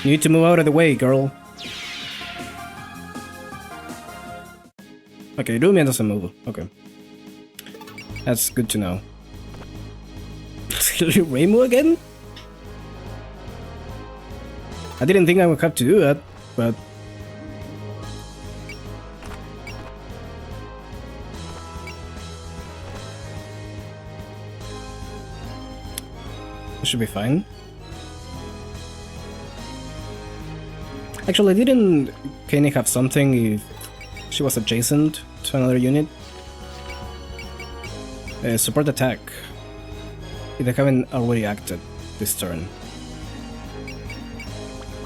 You need to move out of the way, girl. Okay, Lumia doesn't move. Okay. That's good to know. Reimo again? I didn't think I would have to do that, but... Should be fine. Actually, didn't Kenny have something if she was adjacent to another unit? Support attack. If they haven't already acted this turn.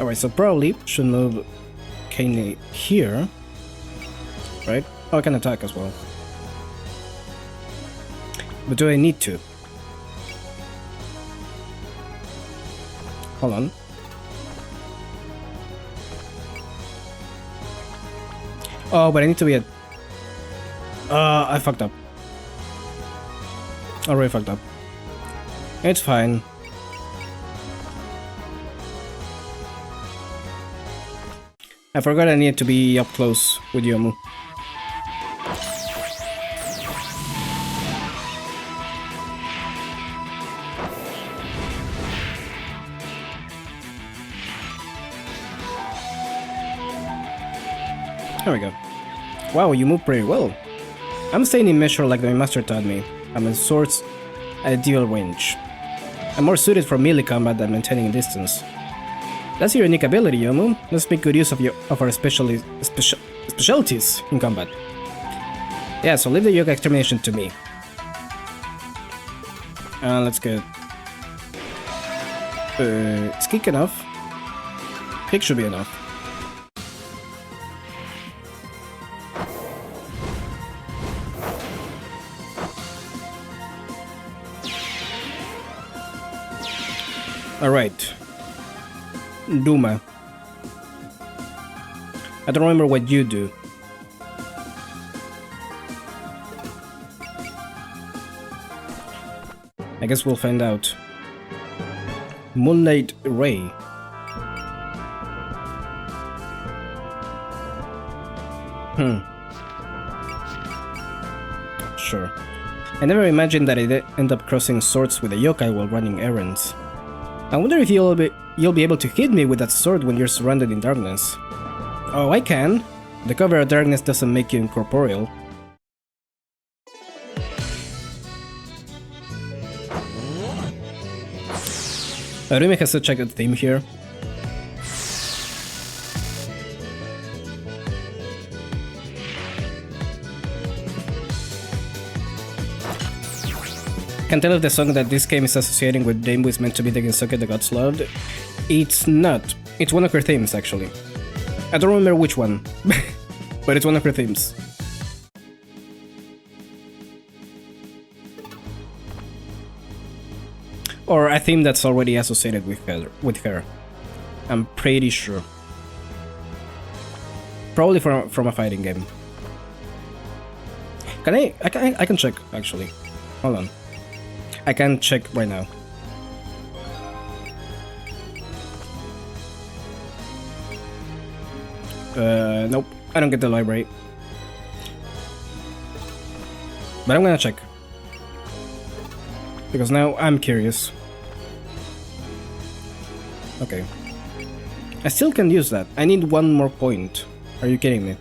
Alright, so probably should move Kenny here. Right? Oh, I can attack as well. But do I need to? Hold on. Oh, but I need to be at... I fucked up. I already fucked up. It's fine. I forgot I needed to be up close with Yomu. There we go. Wow, you move pretty well. I'm staying in measure like my master taught me. I'm in swords at dual range. I'm more suited for melee combat than maintaining distance. That's your unique ability, Yomu. Let's make good use of our specialties in combat. Yeah, so leave the yoga extermination to me. Let's get... it's kick enough. Kick should be enough. Alright. Duma. I don't remember what you do. I guess we'll find out. Moonlight Ray. Sure. I never imagined that I'd end up crossing swords with a yokai while running errands. I wonder if you'll be able to hit me with that sword when you're surrounded in darkness. Oh, I can. The cover of darkness doesn't make you incorporeal. Arumi has such a good theme here. Can tell if the song that this game is associating with Daimbu is meant to be the Gensoke the Gods Loved. It's not. It's one of her themes, actually. I don't remember which one, but it's one of her themes. Or a theme that's already associated with her. I'm pretty sure. Probably from a fighting game. I can check, actually. Hold on. I can check right now. Nope. I don't get the library. But I'm gonna check. Because now I'm curious. Okay. I still can use that. I need one more point. Are you kidding me?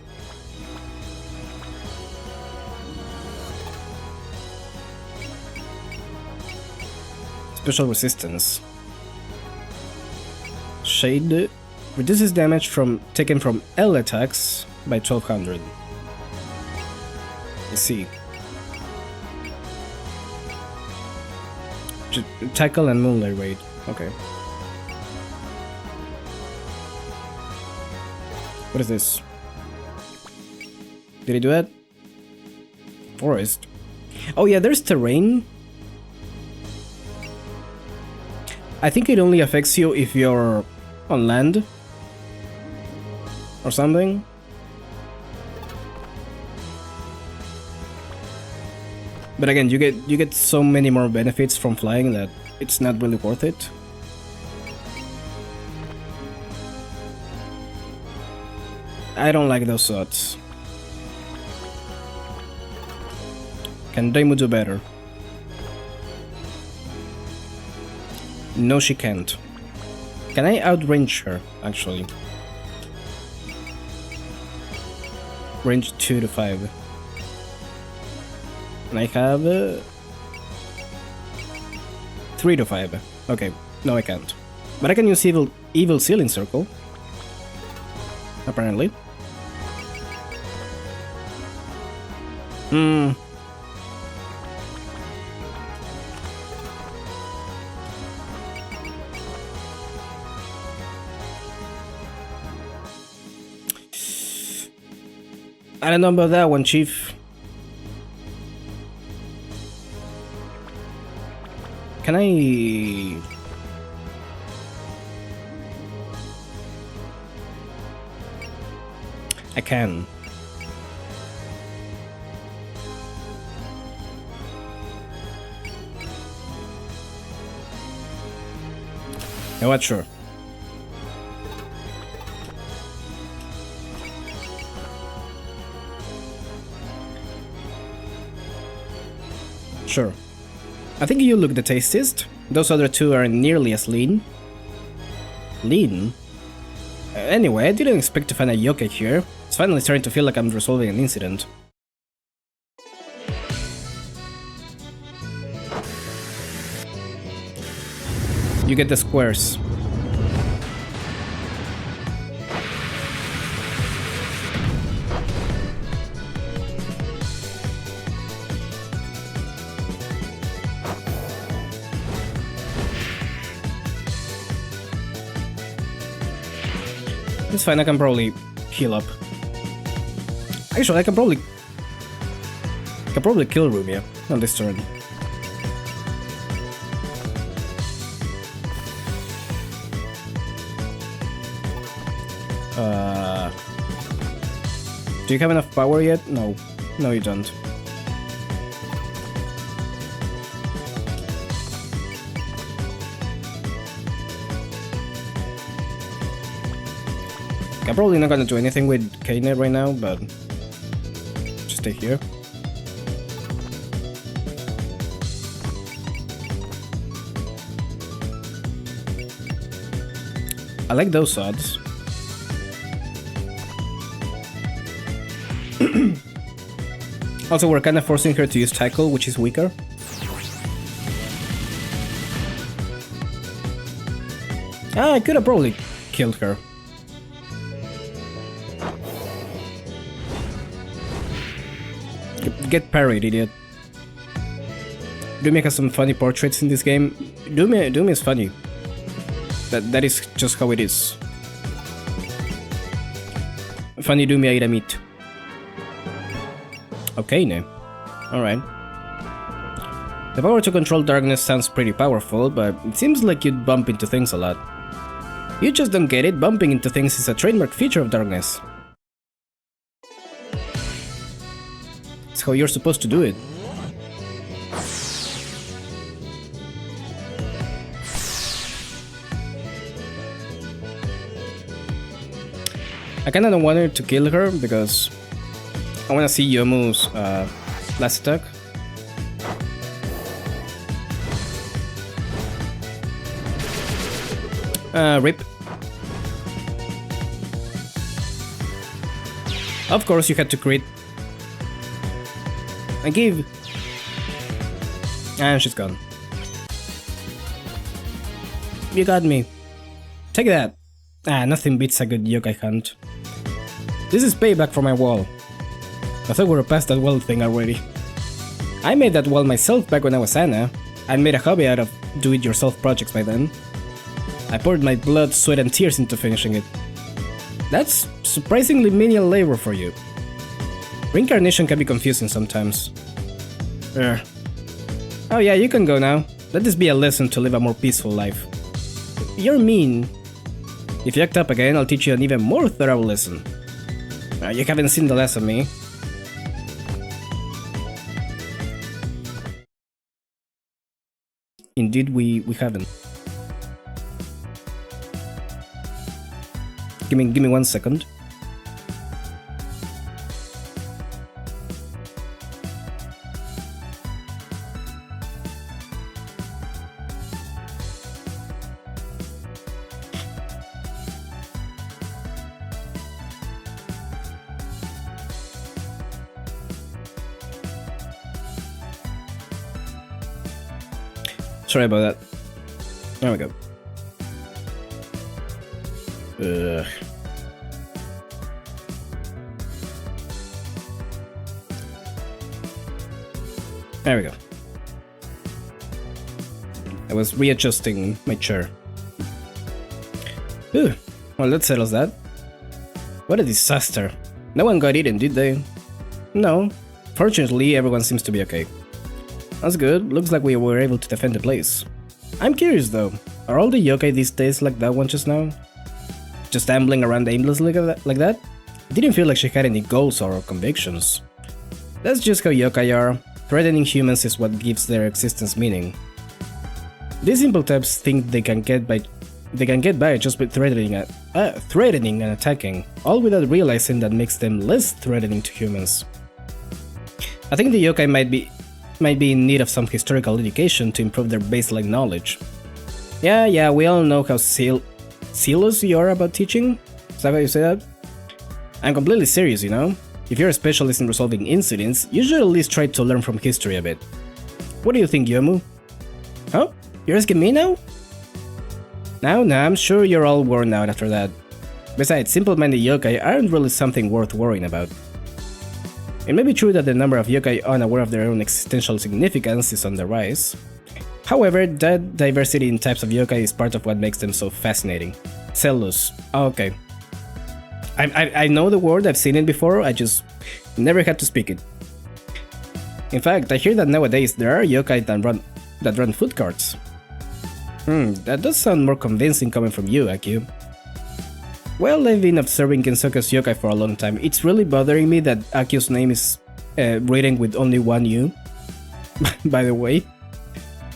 Special resistance. Shade reduces damage taken from L attacks by 1200. I see. Tackle and Moonlight Raid. Okay. What is this? Did he do that? Forest. Oh yeah, there's terrain. I think it only affects you if you're on land or something. But again, you get so many more benefits from flying that it's not really worth it. I don't like those shots. Can Daimu do better? No, she can't. Can I outrange her, actually? Range 2 to 5. And I have 3 to 5. Okay, no I can't. But I can use evil Sealing Circle. Apparently. I don't know about that one, Chief. Can I... I can. You know what? Sure. Sure. I think you look the tastiest. Those other two aren't nearly as lean. Lean? Anyway, I didn't expect to find a yokai here. It's finally starting to feel like I'm resolving an incident. You get the squares. It's fine, I can probably heal up. Actually, I can probably kill Rumia on this turn. Do you have enough power yet? No. No, you don't. I'm probably not gonna do anything with Kane right now, but just stay here. I like those odds. Also, we're kind of forcing her to use tackle, which is weaker. I could have probably killed her. Get parried, idiot. Dumi has some funny portraits in this game. Dumi is funny. That is just how it is. Funny Dumi ate a meat. Okay, no. Alright. The power to control darkness sounds pretty powerful, but it seems like you'd bump into things a lot. You just don't get it, bumping into things is a trademark feature of darkness. It's how you're supposed to do it. I kinda don't want her to kill her because I wanna see Yomu's last attack. Rip. Of course you had to crit. I give. And she's gone. You got me. Take that. Nothing beats a good yokai hunt. This is payback for my wall. I thought we were past that wall thing already. I made that wall myself back when I was Anna. I made a hobby out of do-it-yourself projects by then. I poured my blood, sweat and tears into finishing it. That's surprisingly menial labor for you. Reincarnation can be confusing sometimes. Oh yeah, you can go now. Let this be a lesson to live a more peaceful life. You're mean. If you act up again, I'll teach you an even more thorough lesson. You haven't seen the last of me. Indeed, we haven't. Give me 1 second. Sorry about that. There we go. There we go. I was readjusting my chair. Well, that settles that. What a disaster. No one got eaten, did they? No. Fortunately, everyone seems to be okay. That's good. Looks like we were able to defend the place. I'm curious though. Are all the yokai these days like that one just now? Just ambling around aimlessly like that? It didn't feel like she had any goals or convictions. That's just how yokai are. Threatening humans is what gives their existence meaning. These simple types think they can get by just with threatening and attacking, all without realizing that makes them less threatening to humans. I think the yokai might be in need of some historical education to improve their baseline knowledge. Yeah, we all know how zealous you are about teaching. Is that how you say that? I'm completely serious, you know? If you're a specialist in resolving incidents, you should at least try to learn from history a bit. What do you think, Yomu? Huh? You're asking me now? No, I'm sure you're all worn out after that. Besides, simple-minded yokai aren't really something worth worrying about. It may be true that the number of yokai unaware of their own existential significance is on the rise. However, that diversity in types of yokai is part of what makes them so fascinating. Zealous. Oh, okay. I know the word, I've seen it before, I just never had to speak it. In fact, I hear that nowadays there are yokai that run food carts. That does sound more convincing coming from you, Akio. Well, I've been observing Kensoka's yokai for a long time. It's really bothering me that Akio's name is written with only one U. By the way.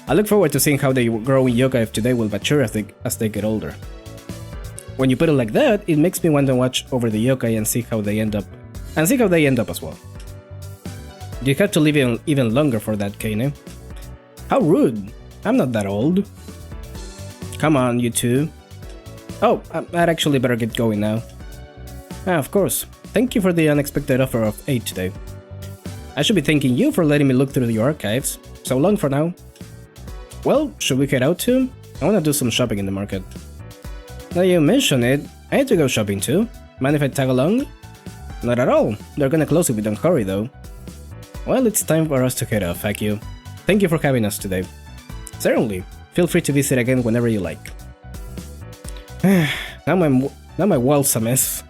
I look forward to seeing how the growing yokai of today will mature as they get older. When you put it like that, it makes me want to watch over the yokai and see how they end up. And see how they end up as well. You have to live even longer for that, Kane. How rude. I'm not that old. Come on, you two. Oh, I'd actually better get going now. Ah, of course. Thank you for the unexpected offer of aid today. I should be thanking you for letting me look through your archives. So long for now. Well, should we head out too? I wanna do some shopping in the market. Now you mention it, I need to go shopping too. Mind if I tag along? Not at all. They're gonna close if we don't hurry though. Well, it's time for us to head off, Akio. Thank you for having us today. Certainly. Feel free to visit again whenever you like. now my world's a mess.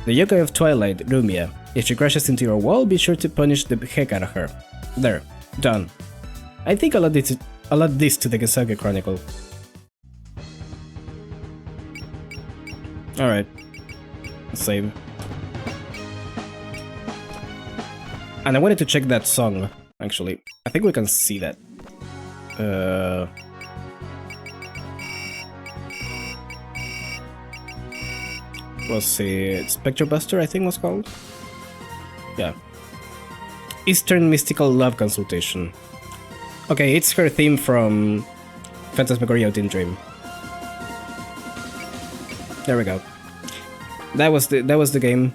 The yokai of Twilight, Rumia. If she crashes into your wall, be sure to punish the heck out of her. There. Done. I think I'll add this to the Gesage Chronicle. Alright. Save. And I wanted to check that song, actually. I think we can see that. Was it Spectre Buster, I think was called? Yeah. Eastern Mystical Love Consultation. Okay, it's her theme from Phantasmagoria Teen Dream. There we go. That was the game.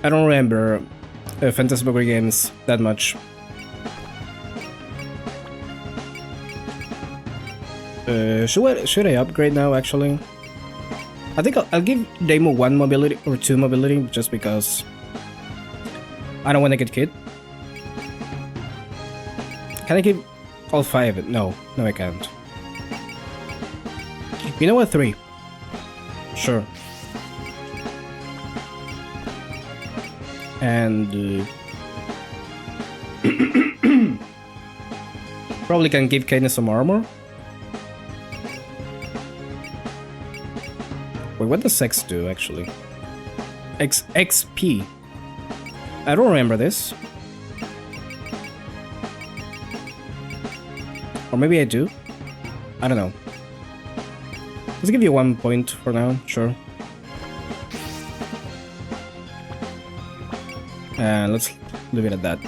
I don't remember Phantasmagoria games that much. Should I upgrade now, actually? I think I'll give Demo 1 mobility or 2 mobility just because I don't want to get killed. Can I give all 5? No, I can't. You know what? 3. Sure. And probably can give Cadence some armor. Wait, what does X do actually? XP. I don't remember this. Or maybe I do. I don't know. Let's give you 1 point for now, sure. And let's leave it at that.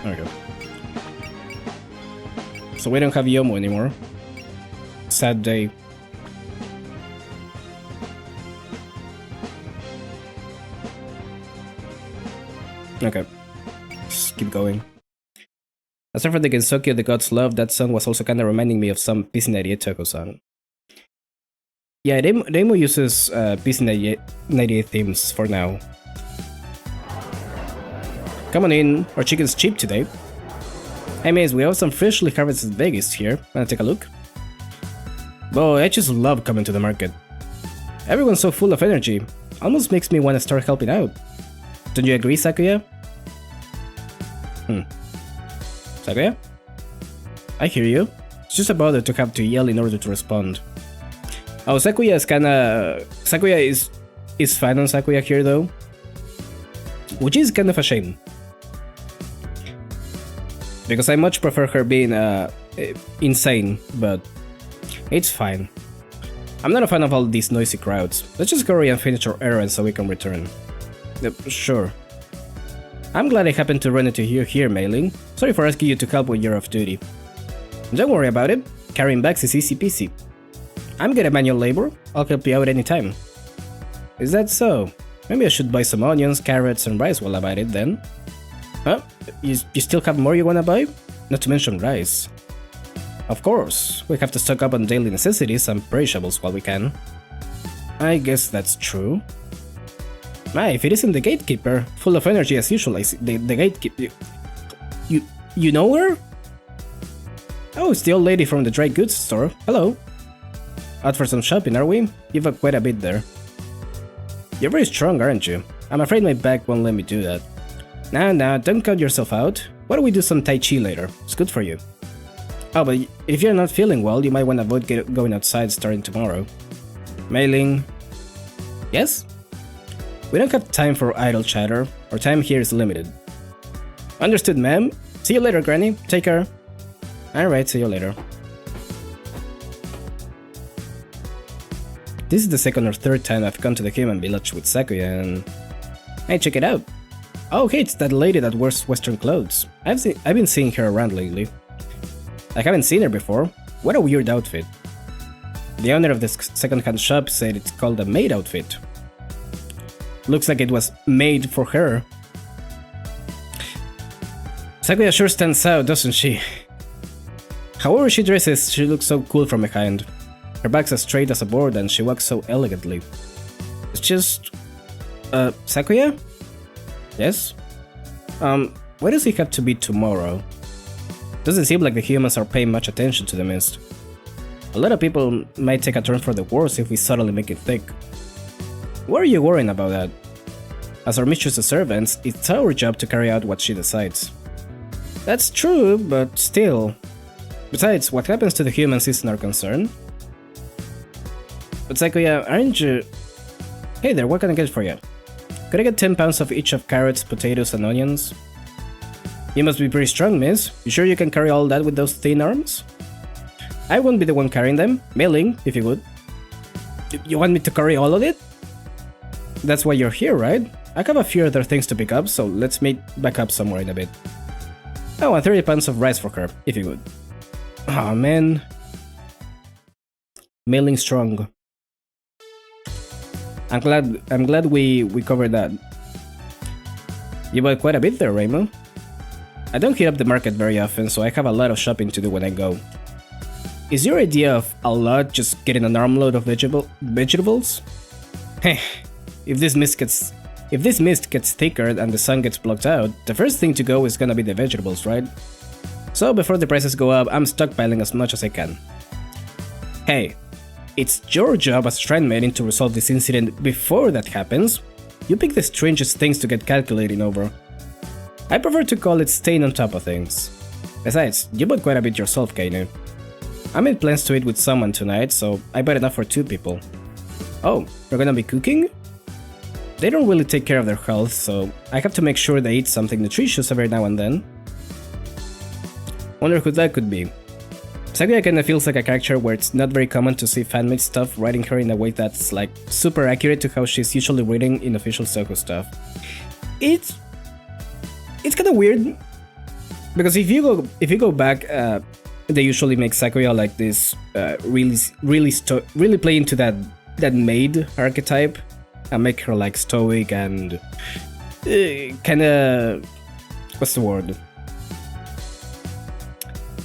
There we go. So we don't have Yomo anymore. Sad day. Okay. Just keep going. Aside from the Gensoki of the Gods Love, that song was also kinda reminding me of some PC98 Toko song. Yeah, Demo uses PC98 themes for now. Come on in, our chicken's cheap today. Hey mates, we have some freshly harvested veggies here. Wanna take a look? Boy, I just love coming to the market. Everyone's so full of energy. Almost makes me wanna start helping out. Don't you agree, Sakuya? Sakuya? I hear you. It's just a bother to have to yell in order to respond. Oh, Sakuya is kinda... Sakuya is fine on Sakuya here though. Which is kind of a shame. Because I much prefer her being insane, but it's fine. I'm not a fan of all these noisy crowds. Let's just hurry and finish our errand so we can return. Sure. I'm glad I happened to run into you here, Mailing. Sorry for asking you to help when you're off duty. Don't worry about it. Carrying bags is easy peasy. I'm good at manual labor. I'll help you out anytime. Is that so? Maybe I should buy some onions, carrots, and rice while I'm at it then. Huh? You still have more you wanna buy? Not to mention rice. Of course, we have to stock up on daily necessities and perishables while we can. I guess that's true. If it isn't the gatekeeper, full of energy as usual, I see the gatekeeper. You know her? Oh, it's the old lady from the dry goods store. Hello. Out for some shopping, are we? You've got quite a bit there. You're very strong, aren't you? I'm afraid my back won't let me do that. Nah, don't count yourself out. Why don't we do some Tai Chi later? It's good for you. Oh, but if you're not feeling well, you might want to avoid going outside starting tomorrow. Mailing. Yes? We don't have time for idle chatter. Our time here is limited. Understood, ma'am. See you later, Granny. Take care. Alright, see you later. This is the second or third time I've gone to the human village with Sakuya and... Hey, check it out! Oh, hey, it's that lady that wears western clothes. I've been seeing her around lately. I haven't seen her before. What a weird outfit. The owner of this second-hand shop said it's called a maid outfit. Looks like it was made for her. Sakuya sure stands out, doesn't she? However she dresses, she looks so cool from behind. Her back's as straight as a board and she walks so elegantly. It's just... Sakuya? Yes? Why does he have to be tomorrow? Doesn't seem like the humans are paying much attention to the mist. A lot of people might take a turn for the worse if we suddenly make it thick. Why are you worrying about that? As our mistress's servants, it's our job to carry out what she decides. That's true, but still. Besides, what happens to the humans isn't our concern. But Sakuya, aren't you... Hey there, what can I get for you? Could I get 10 pounds of each of carrots, potatoes, and onions? You must be pretty strong, miss. You sure you can carry all that with those thin arms? I won't be the one carrying them. Mailing, if you would. You want me to carry all of it? That's why you're here, right? I have a few other things to pick up, so let's meet back up somewhere in a bit. Oh, and 30 pounds of rice for her, if you would. Aw, man. Mailing strong. I'm glad we covered that. You bought quite a bit there, Raymond. I don't hit up the market very often, so I have a lot of shopping to do when I go. Is your idea of a lot just getting an armload of vegetables? Heh, if this mist gets thicker and the sun gets blocked out, the first thing to go is gonna be the vegetables, right? So before the prices go up, I'm stockpiling as much as I can. Hey, it's your job as shrine maiden to resolve this incident before that happens. You pick the strangest things to get calculating over. I prefer to call it staying on top of things. Besides, you bought quite a bit yourself, Kainu. I made plans to eat with someone tonight, so I bought enough for 2 people. Oh, you're gonna be cooking? They don't really take care of their health, so I have to make sure they eat something nutritious every now and then. Wonder who that could be. Sakuya kinda feels like a character where it's not very common to see fan-made stuff writing her in a way that's like super accurate to how she's usually written in official Soho stuff. It's kinda weird, because if you go back, they usually make Sakuya like this, really play into that maid archetype, and make her like stoic and kinda, what's the word?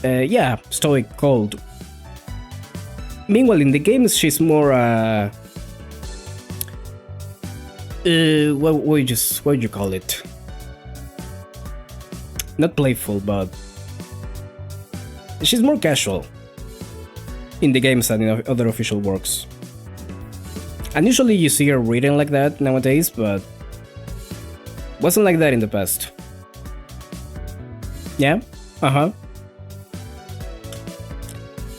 Yeah, stoic, cold. Meanwhile, in the games, she's more what would you call it? Not playful, but she's more casual in the games than in other official works. And usually you see her reading like that nowadays, but wasn't like that in the past. Yeah? Uh-huh.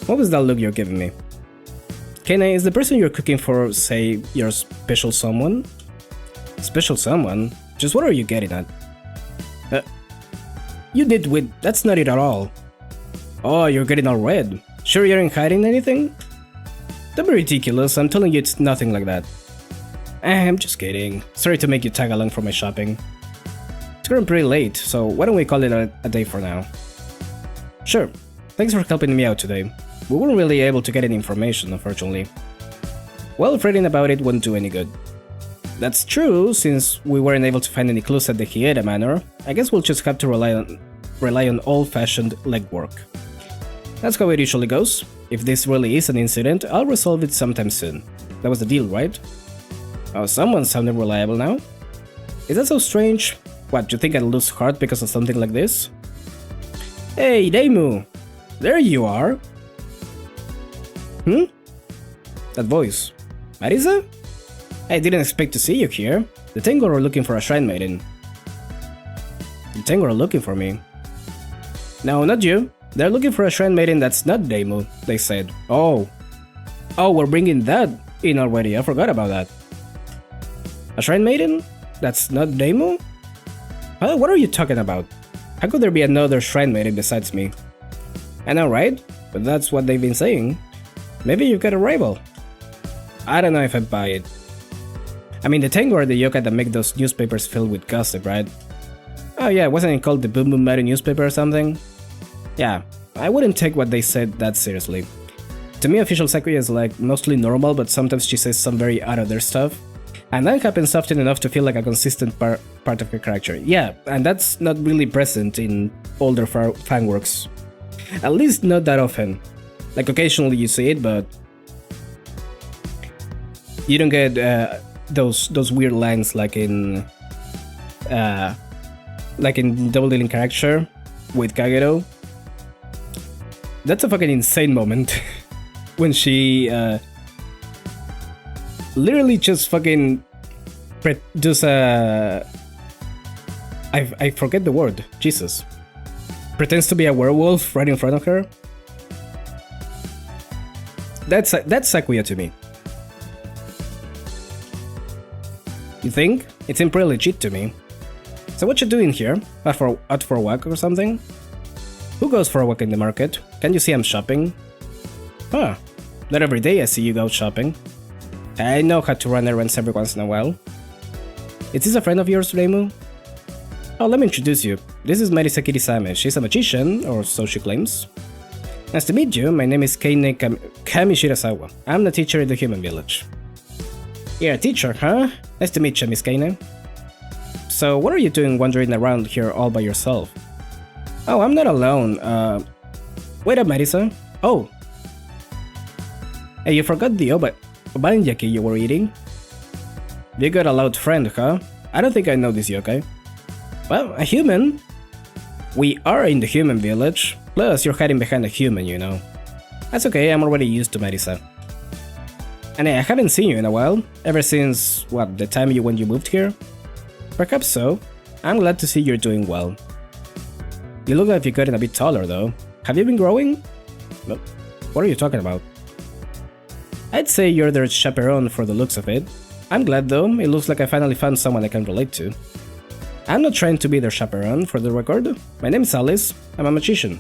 What was that look you're giving me? Kena, is the person you're cooking for, say, your special someone? Special someone? Just what are you getting at? You did with... That's not it at all. Oh, you're getting all red. Sure you aren't hiding anything? Don't be ridiculous, I'm telling you it's nothing like that. I'm just kidding. Sorry to make you tag along for my shopping. It's getting pretty late, so why don't we call it a day for now? Sure. Thanks for helping me out today. We weren't really able to get any information, unfortunately. Well, fretting about it won't do any good. That's true, since we weren't able to find any clues at the Hieda Manor. I guess we'll just have to rely on old-fashioned legwork. That's how it usually goes. If this really is an incident, I'll resolve it sometime soon. That was the deal, right? Oh, someone's sounding reliable now? Is that so strange? What, you think I'd lose heart because of something like this? Hey, Daimu! There you are! That voice. Marisa? I didn't expect to see you here. The Tengu are looking for a shrine maiden. The Tengu are looking for me. No, not you. They're looking for a shrine maiden that's not Daimu, they said. Oh, we're bringing that in already. I forgot about that. A shrine maiden? That's not Daimu? What are you talking about? How could there be another shrine maiden besides me? I know, right? But that's what they've been saying. Maybe you've got a rival. I don't know if I buy it. I mean, the Tengu are the yokai that make those newspapers filled with gossip, right? Oh yeah, wasn't it called the Boom Boom Maiden newspaper or something? Yeah, I wouldn't take what they said that seriously. To me, official Sakuya is like mostly normal, but sometimes she says some very out of their stuff. And that happens often enough to feel like a consistent part of her character. Yeah, and that's not really present in older fan works. At least not that often. Like occasionally you see it, but you don't get those weird lines like in Double Dealing Character with Kagero. That's a fucking insane moment when she literally just fucking does a... I forget the word. Jesus. Pretends to be a werewolf right in front of her. That's Sakuya to me. You think? It seemed pretty legit to me. So what you doing here? Out for a walk or something? Who goes for a walk in the market? Can you see I'm shopping? Huh. Not every day I see you go shopping. I know how to run errands every once in a while. Is this a friend of yours, Reimu? Oh, let me introduce you. This is Marisa Kirisame. She's a magician, or so she claims. Nice to meet you. My name is Kame Shirasawa. I'm the teacher in the human village. You're a teacher, huh? Nice to meet you, Miss Kane. So, what are you doing wandering around here all by yourself? Oh, I'm not alone. Wait up, Marisa. Oh. Hey, you forgot the obanjaki you were eating? You got a loud friend, huh? I don't think I know this yokai. Well, a human? We are in the human village. Plus, you're hiding behind a human, you know. That's okay, I'm already used to Marisa. And I haven't seen you in a while, ever since, what, the time when you moved here? Perhaps so. I'm glad to see you're doing well. You look like you've gotten a bit taller, though. Have you been growing? No. What are you talking about? I'd say you're their chaperone for the looks of it. I'm glad, though. It looks like I finally found someone I can relate to. I'm not trying to be their chaperone, for the record. My name is Alice. I'm a magician.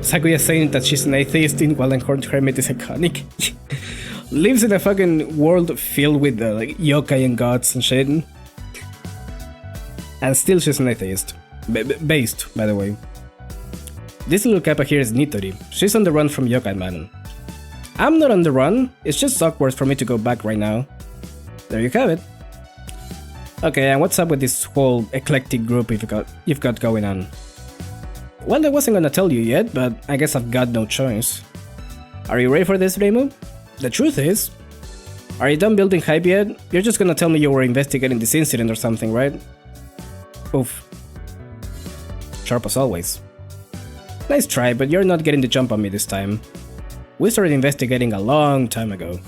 Sakuya saying that she's an atheist in Wallenhorn Hermit is iconic. Lives in a fucking world filled with like yokai and gods and shit. And still she's an atheist. Based, by the way. This little kappa here is Nitori. She's on the run from Yokai Man. I'm not on the run. It's just awkward for me to go back right now. There you have it. Okay, and what's up with this whole eclectic group you've got going on? Well, I wasn't gonna tell you yet, but I guess I've got no choice. Are you ready for this, Reimu? The truth is... Are you done building hype yet? You're just gonna tell me you were investigating this incident or something, right? Oof. Sharp as always. Nice try, but you're not getting the jump on me this time. We started investigating a long time ago.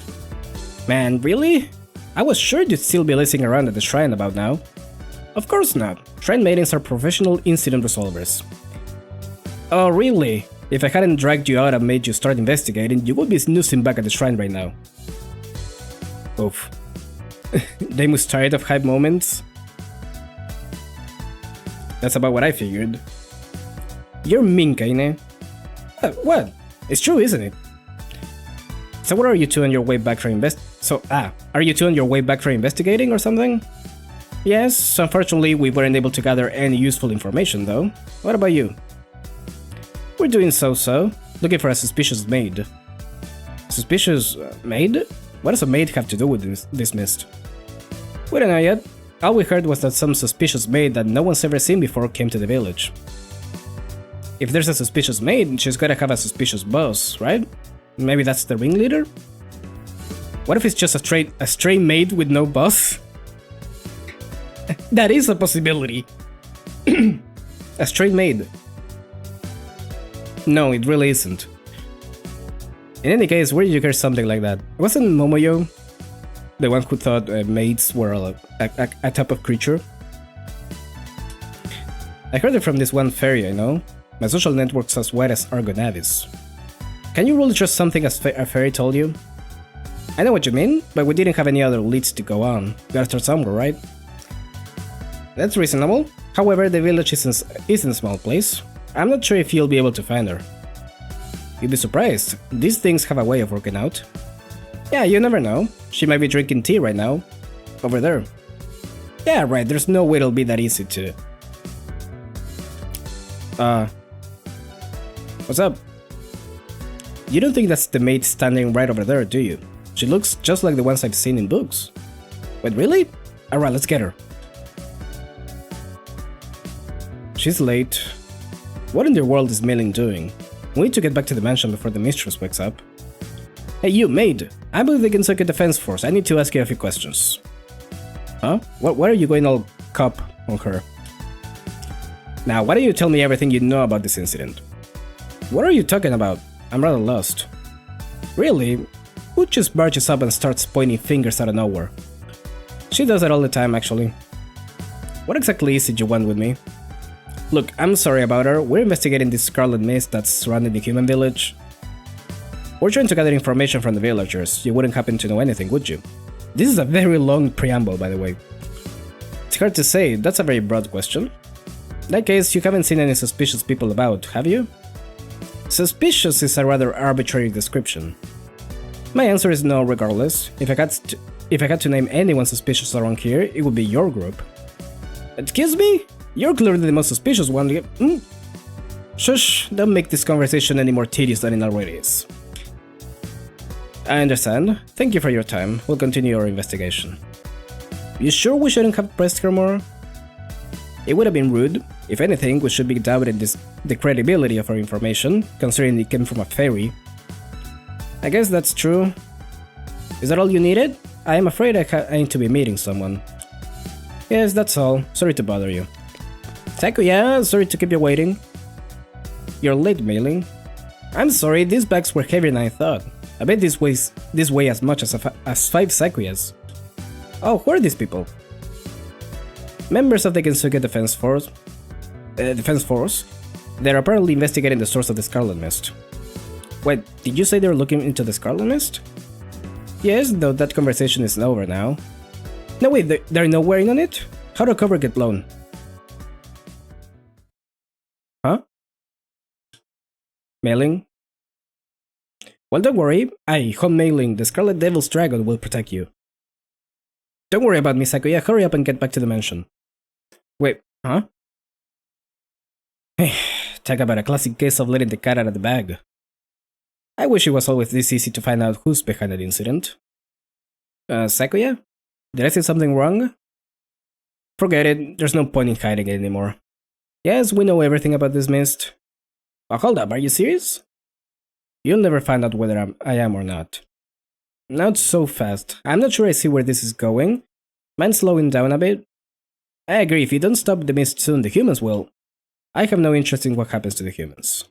Man, really? I was sure you'd still be listening around at the shrine about now. Of course not. Shrine maidens are professional incident resolvers. Oh really? If I hadn't dragged you out and made you start investigating, you would be snoozing back at the shrine right now. Oof. They must tired of hype moments? That's about what I figured. You're mean, Kaine. What? It's true, isn't it? So what are you two on your way back from are you two on your way back from investigating or something? Yes, unfortunately we weren't able to gather any useful information though. What about you? We're doing so-so, looking for a suspicious maid. Suspicious maid? What does a maid have to do with this mist? We don't know yet. All we heard was that some suspicious maid that no one's ever seen before came to the village. If there's a suspicious maid, she's gotta have a suspicious boss, right? Maybe that's the ringleader? What if it's just a stray maid with no boss? That is a possibility. A stray maid. No, it really isn't. In any case, where did you hear something like that? Wasn't Momoyo the one who thought maids were a type of creature? I heard it from this one fairy I know. My social network's as wide as Argonavis. Can you really trust something a fairy told you? I know what you mean, but we didn't have any other leads to go on. Gotta start somewhere, right? That's reasonable. However, the village isn't a small place. I'm not sure if you'll be able to find her. You'd be surprised. These things have a way of working out. Yeah, you never know. She might be drinking tea right now. Over there. Yeah, right, there's no way it'll be that easy to... What's up? You don't think that's the maid standing right over there, do you? She looks just like the ones I've seen in books. Wait, really? Alright, let's get her. She's late. What in the world is Mailing doing? We need to get back to the mansion before the mistress wakes up. Hey you, maid! I believe the Gensoke Defense Force. I need to ask you a few questions. Huh? Why are you going all cop on her? Now, why don't you tell me everything you know about this incident? What are you talking about? I'm rather lost. Really? Who just barges up and starts pointing fingers out of nowhere? She does that all the time, actually. What exactly is it you want with me? Look, I'm sorry about her. We're investigating this scarlet mist that's surrounding the human village. We're trying to gather information from the villagers. You wouldn't happen to know anything, would you? This is a very long preamble, by the way. It's hard to say. That's a very broad question. In that case, you haven't seen any suspicious people about, have you? Suspicious is a rather arbitrary description. My answer is no, regardless. If I had to name anyone suspicious around here, it would be your group. Excuse me? You're clearly the most suspicious one. Shush, don't make this conversation any more tedious than it already is. I understand. Thank you for your time. We'll continue our investigation. You sure we shouldn't have pressed her more? It would have been rude. If anything, we should be doubting the credibility of our information, considering it came from a fairy. I guess that's true. Is that all you needed? I am afraid I need to be meeting someone. Yes, that's all. Sorry to bother you. Sakuya, sorry to keep you waiting. You're late, Mailing. I'm sorry, these bags were heavier than I thought. I bet this weigh as much as 5 Sakuyas. Oh, who are these people? Members of the Gensoke Defense Force. They're apparently investigating the source of the Scarlet Mist. Wait, did you say they're looking into the Scarlet Mist? Yes, though that conversation is over now. No wait, they're not wearing on it? How did the cover get blown? Huh? Mailing? Well, don't worry. Home Mailing, the Scarlet Devil's Dragon will protect you. Don't worry about me, Sakuya. Hurry up and get back to the mansion. Wait, huh? Talk about a classic case of letting the cat out of the bag. I wish it was always this easy to find out who's behind that incident. Sakuya? Did I say something wrong? Forget it, there's no point in hiding it anymore. Yes, we know everything about this mist. Oh, hold up, are you serious? You'll never find out whether I am or not. Not so fast. I'm not sure I see where this is going. Mind slowing down a bit? I agree, if you don't stop the mist soon, the humans will. I have no interest in what happens to the humans.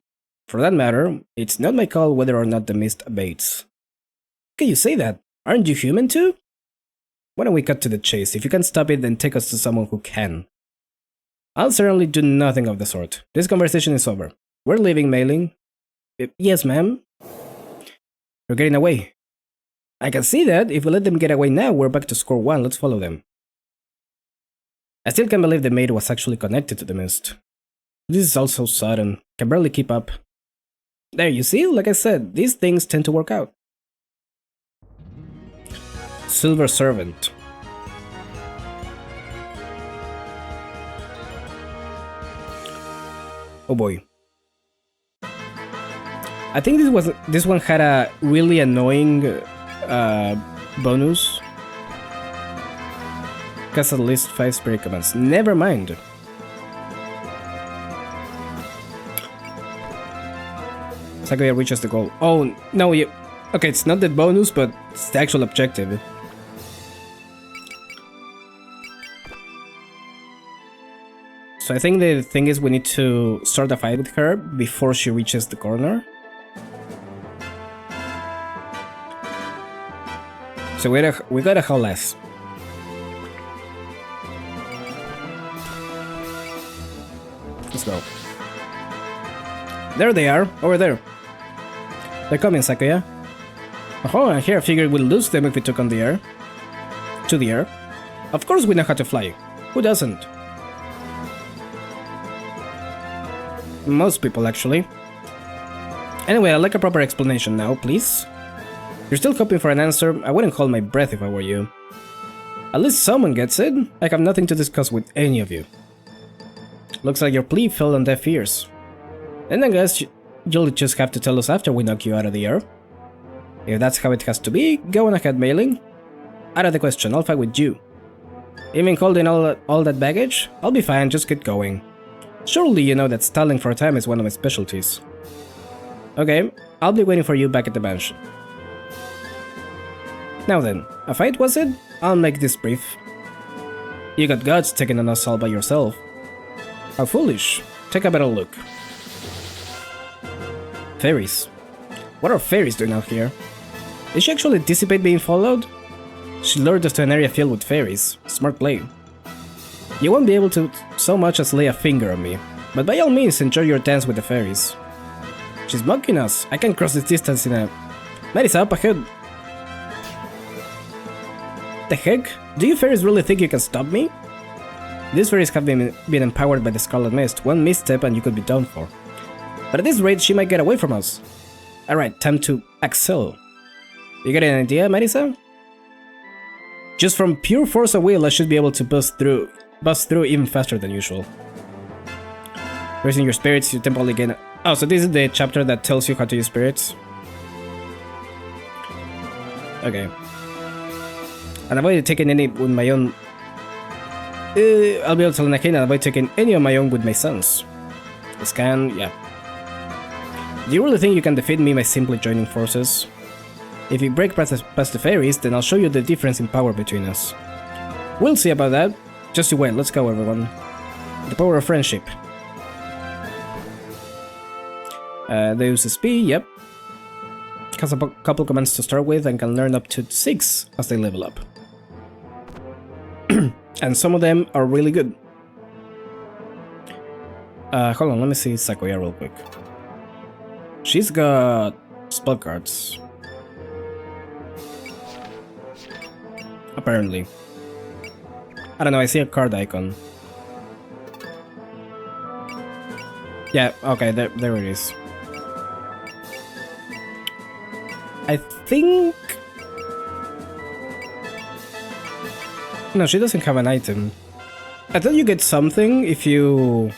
For that matter, it's not my call whether or not the mist abates. Can you say that? Aren't you human too? Why don't we cut to the chase? If you can't stop it, then take us to someone who can. I'll certainly do nothing of the sort. This conversation is over. We're leaving, Mailing. Yes, ma'am. You're getting away. I can see that. If we let them get away now, we're back to score one. Let's follow them. I still can't believe the maid was actually connected to the mist. This is all so sudden. Can barely keep up. There, you see? Like I said, these things tend to work out. Silver Servant. Oh boy. I think this one had a really annoying bonus. Cast at least 5 spirit commands. Never mind. Sakuya reaches the goal. Oh no, okay, it's not the bonus, but it's the actual objective. So I think the thing is we need to start a fight with her before she reaches the corner. So we got a whole less. Let's go. There they are, over there. They're coming, Sakuya. Oh, and here I figured we'd lose them if we took on the air. To the air. Of course we know how to fly. Who doesn't? Most people, actually. Anyway, I'd like a proper explanation now, please. You're still hoping for an answer? I wouldn't hold my breath if I were you. At least someone gets it. I have nothing to discuss with any of you. Looks like your plea fell on deaf ears. And I guess you'll just have to tell us after we knock you out of the air. If that's how it has to be, go on ahead, Mailing. Out of the question, I'll fight with you. Even holding all that baggage? I'll be fine, just get going. Surely you know that stalling for time is one of my specialties. Okay, I'll be waiting for you back at the bench. Now then, a fight was it? I'll make this brief. You got guts taking an assault by yourself. How foolish. Take a better look. Fairies. What are fairies doing out here? Did she actually anticipate being followed? She lured us to an area filled with fairies. Smart play. You won't be able to so much as lay a finger on me, but by all means enjoy your dance with the fairies. She's mocking us. I can't cross this distance in a... Marisa, up ahead. The heck? Do you fairies really think you can stop me? These fairies have been empowered by the Scarlet Mist. One misstep and you could be done for. But at this rate, she might get away from us. Alright, time to excel. You got an idea, Marisa? Just from pure force of will, I should be able to bust through even faster than usual. Raising your spirits, you temporarily gain... Oh, so this is the chapter that tells you how to use spirits. Okay. And avoid taking any with my own... I'll be able to tell Nakane and avoid taking any of my own with my sons. Scan, yeah. Do you really think you can defeat me by simply joining forces? If you break past the fairies, then I'll show you the difference in power between us. We'll see about that. Just you wait, let's go everyone. The power of friendship. They use SP, yep. Has a couple commands to start with and can learn up to 6 as they level up. And some of them are really good. Hold on, let me see Sakuya real quick. She's got spell cards. Apparently. I don't know, I see a card icon. Yeah, okay, there it is. I think... No, she doesn't have an item. I thought you get something if you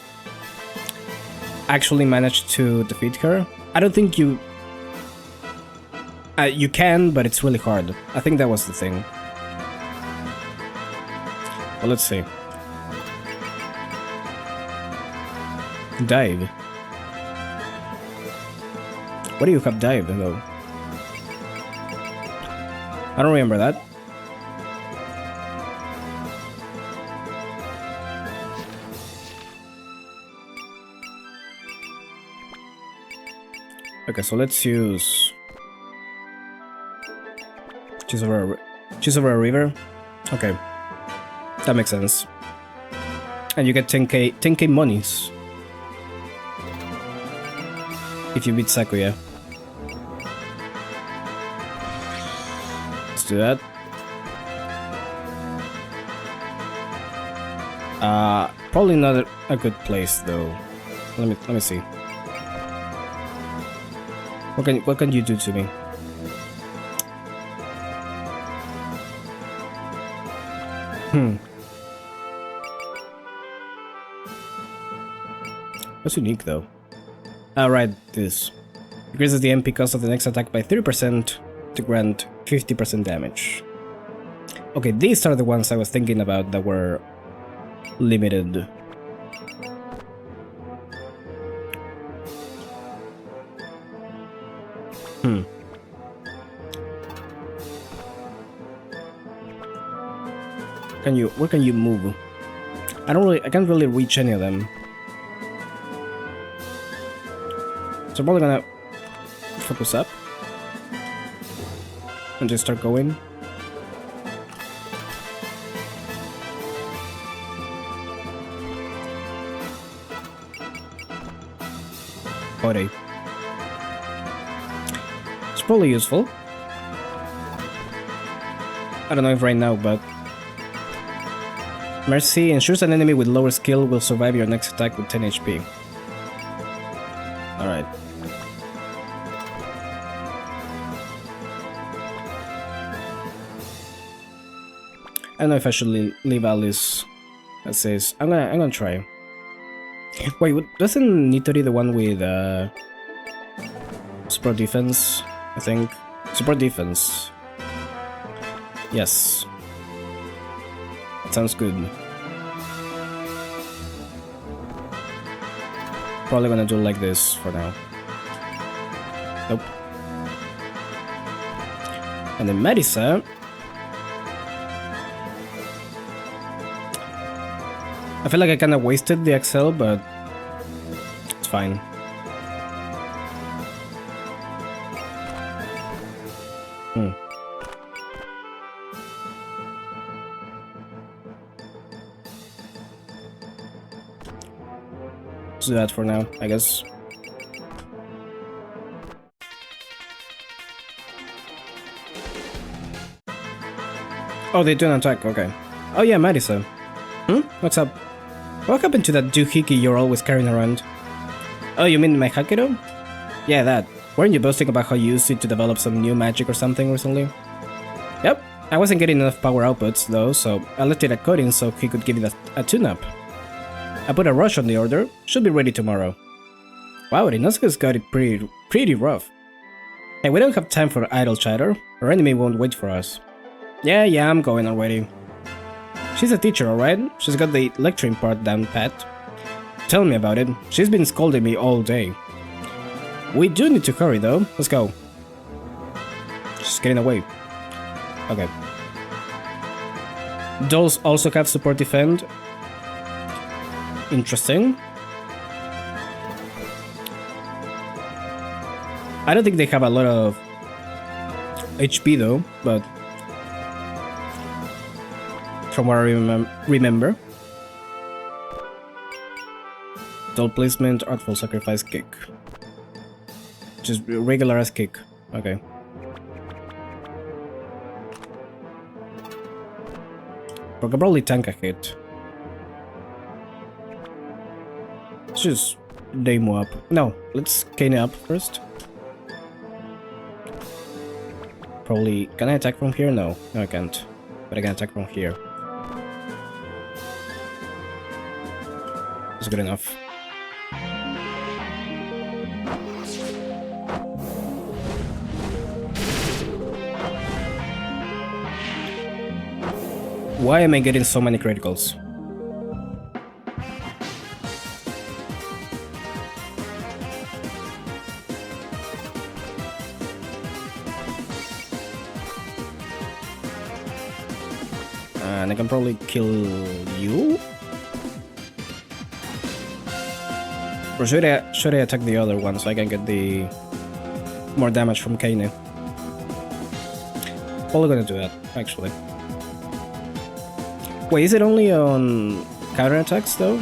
actually manage to defeat her. I don't think you... you can, but it's really hard. I think that was the thing. Well, let's see. Dive. What do you have dive, though? I don't remember that. Okay, so let's use... Choose over a river? Okay. That makes sense. And you get 10k monies. If you beat Sakuya. Let's do that. Probably not a good place though. Let me see. What can you do to me? That's unique though. Right, this. Increases the MP cost of the next attack by 30% to grant 50% damage. Okay, these are the ones I was thinking about that were limited. Where can you move? I can't really reach any of them. So I'm probably gonna focus up and just start going. Body. It's probably useful. I don't know if right now, but Mercy ensures an enemy with lower skill will survive your next attack with 10 HP. Alright. I don't know if I should leave Alice as is. I'm gonna try. Wait, doesn't Nitori the one with support defense? I think support defense. Yes, that sounds good. Probably gonna do like this for now. Nope. And then Marisa. I feel like I kinda wasted the Excel, but it's fine. Let's do that for now, I guess. Oh, they do an attack, okay. Oh yeah, Marisa. What's up? What happened to that doohickey you're always carrying around? Oh, you mean my Hakido? Yeah, that. Weren't you boasting about how you used it to develop some new magic or something recently? Yep. I wasn't getting enough power outputs though, so I left it at Coding so he could give it a tune-up. I put a rush on the order. Should be ready tomorrow. Wow, Inosuke's got it pretty rough. Hey, we don't have time for idle chatter. Our enemy won't wait for us. Yeah, I'm going already. She's a teacher, alright? She's got the lecturing part down pat. Tell me about it. She's been scolding me all day. We do need to hurry though. Let's go. She's getting away. Okay. Dolls also have support defend. Interesting. I don't think they have a lot of HP though, but from what I remember. Doll placement, artful sacrifice, kick. Just regular as kick. Okay. We can probably tank a hit. Let's just demo up. No, let's cane up first. Probably. Can I attack from here? No, I can't. But I can attack from here. That's good enough. Why am I getting so many criticals? And I can probably kill you? Or should I attack the other one so I can get the more damage from Kaine? Probably gonna do that, actually. Wait, is it only on counterattacks though?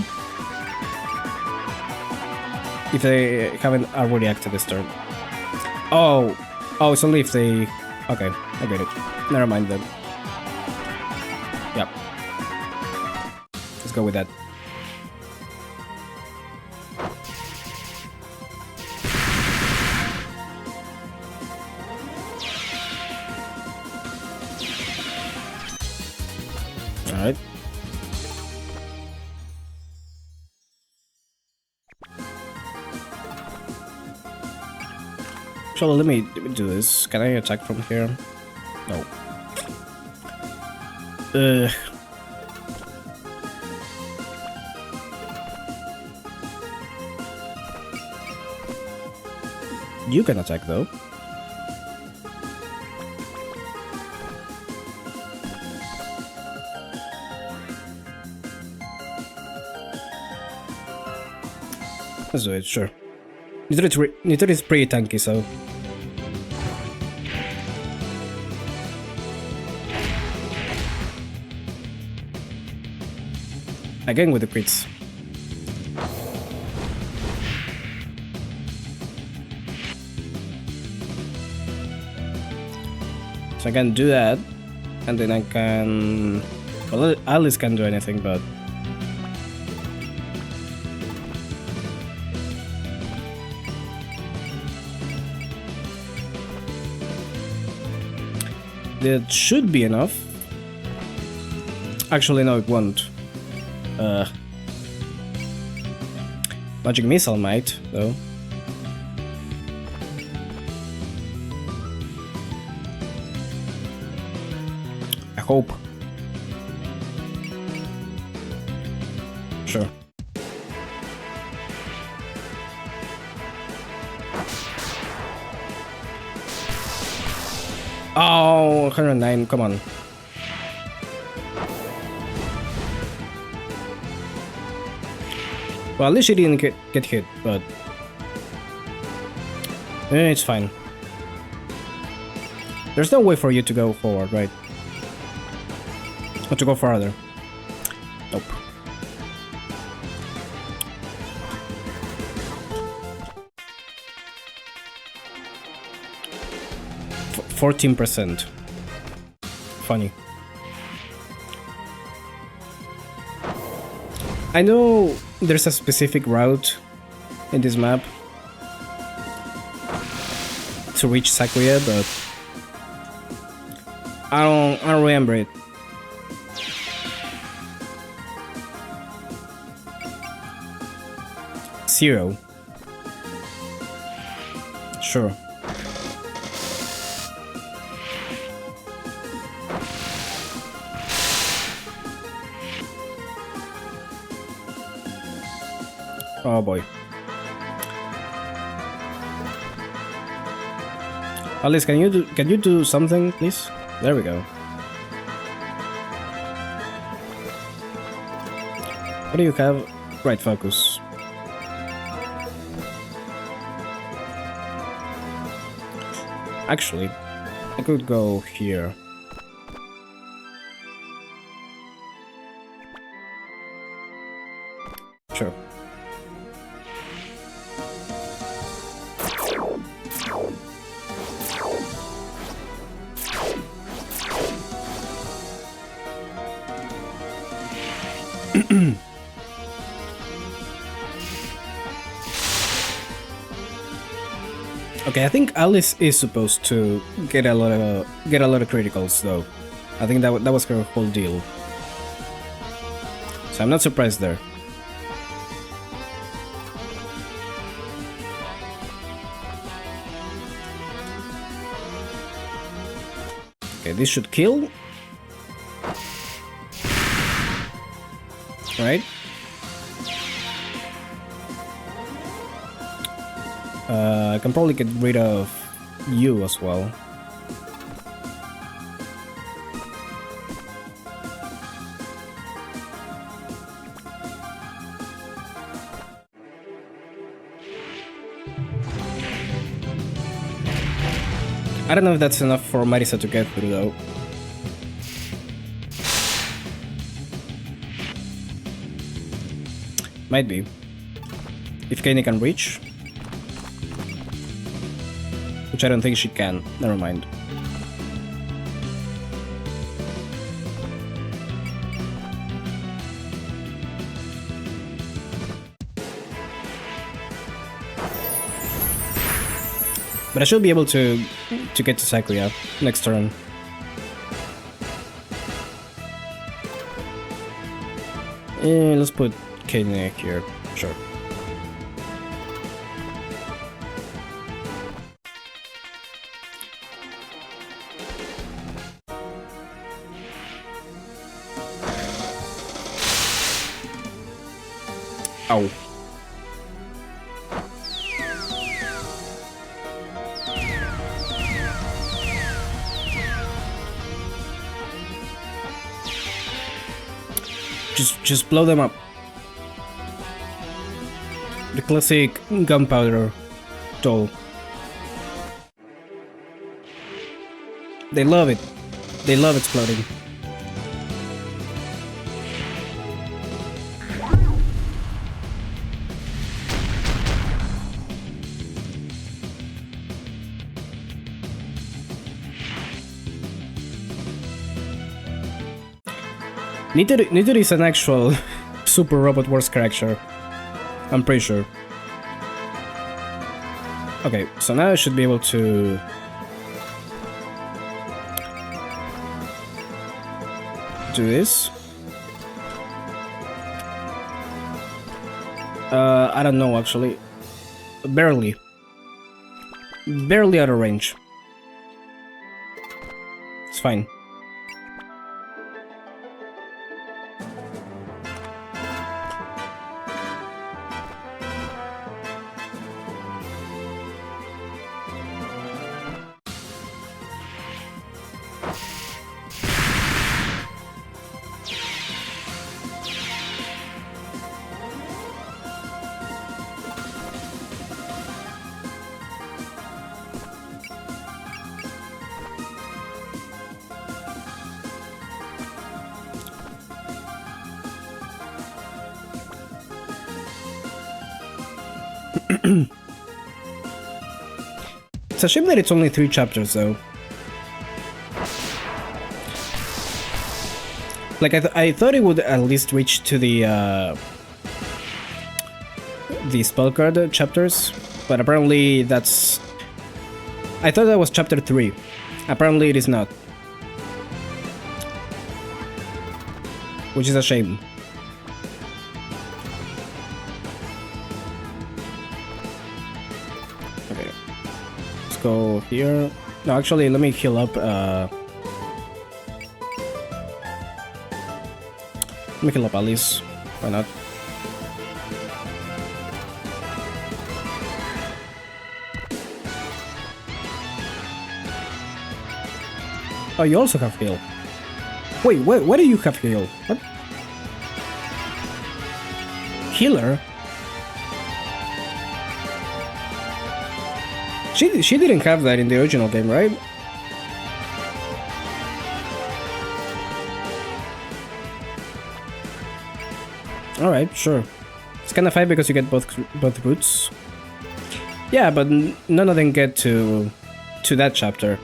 If they haven't already acted this turn. Oh, it's only if they... Okay, I get it. Never mind then. Yep. Let's go with that. Alright. So let me do this. Can I attack from here? No. You can attack though. Let's do it, sure. Nitori is pretty tanky, so... Again with the crits. So I can do that, and then I can... Well, Alice can't do anything, but... That should be enough. Actually, no, it won't. Magic Missile might, though. I hope. Sure. Oh, 109, come on. Well, at least she didn't get hit, but... it's fine. There's no way for you to go forward, right? Or to go farther. Nope. 14%. Funny. I know there's a specific route in this map to reach Sakuya, but I don't remember it. Zero. Sure. Oh boy. Alice, can you do something, please? There we go. What do you have? Right, focus. Actually, I could go here. Sure. Okay, I think Alice is supposed to get a lot of criticals though. I think that was her whole deal. So I'm not surprised there. Okay, this should kill. Right? I can probably get rid of you as well. I don't know if that's enough for Marisa to get through though. Might be. If Kenny can reach. Which I don't think she can. Never mind. But I should be able to get to Sakuya next turn. Let's put Kenny here. Sure. Ow. Just blow them up. The classic gunpowder doll. They love it. They love exploding. Neither is an actual Super Robot Wars character. I'm pretty sure. Okay, so now I should be able to do this. I don't know actually. Barely. Barely out of range. It's fine. It's a shame that it's only 3 chapters, though. Like, I thought it would at least reach to the spell card chapters, but apparently that's... I thought that was chapter 3. Apparently it is not. Which is a shame. Go here. No, actually, let me heal up. Let me heal up Alice. Why not? Oh, you also have heal. Wait, why do you have heal? What? Healer? She didn't have that in the original game, right? Alright, sure. It's kinda fine because you get both roots. Yeah, but none of them get to that chapter.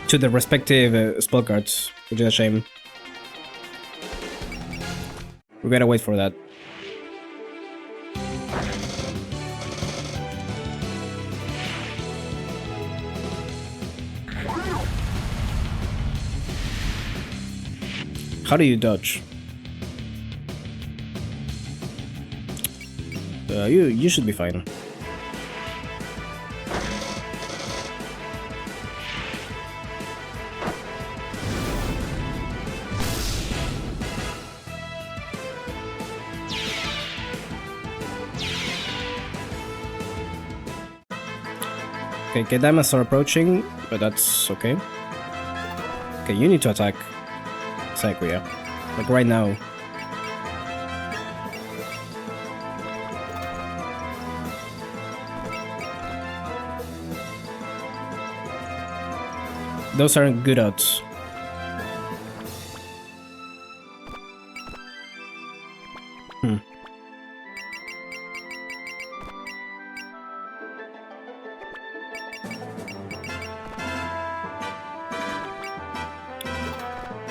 To the respective spell cards, which is a shame. We gotta wait for that. How do you dodge? You should be fine. Okay, Kedamas are approaching, but that's okay. Okay, you need to attack Sakuya. Like right now. Those aren't good odds.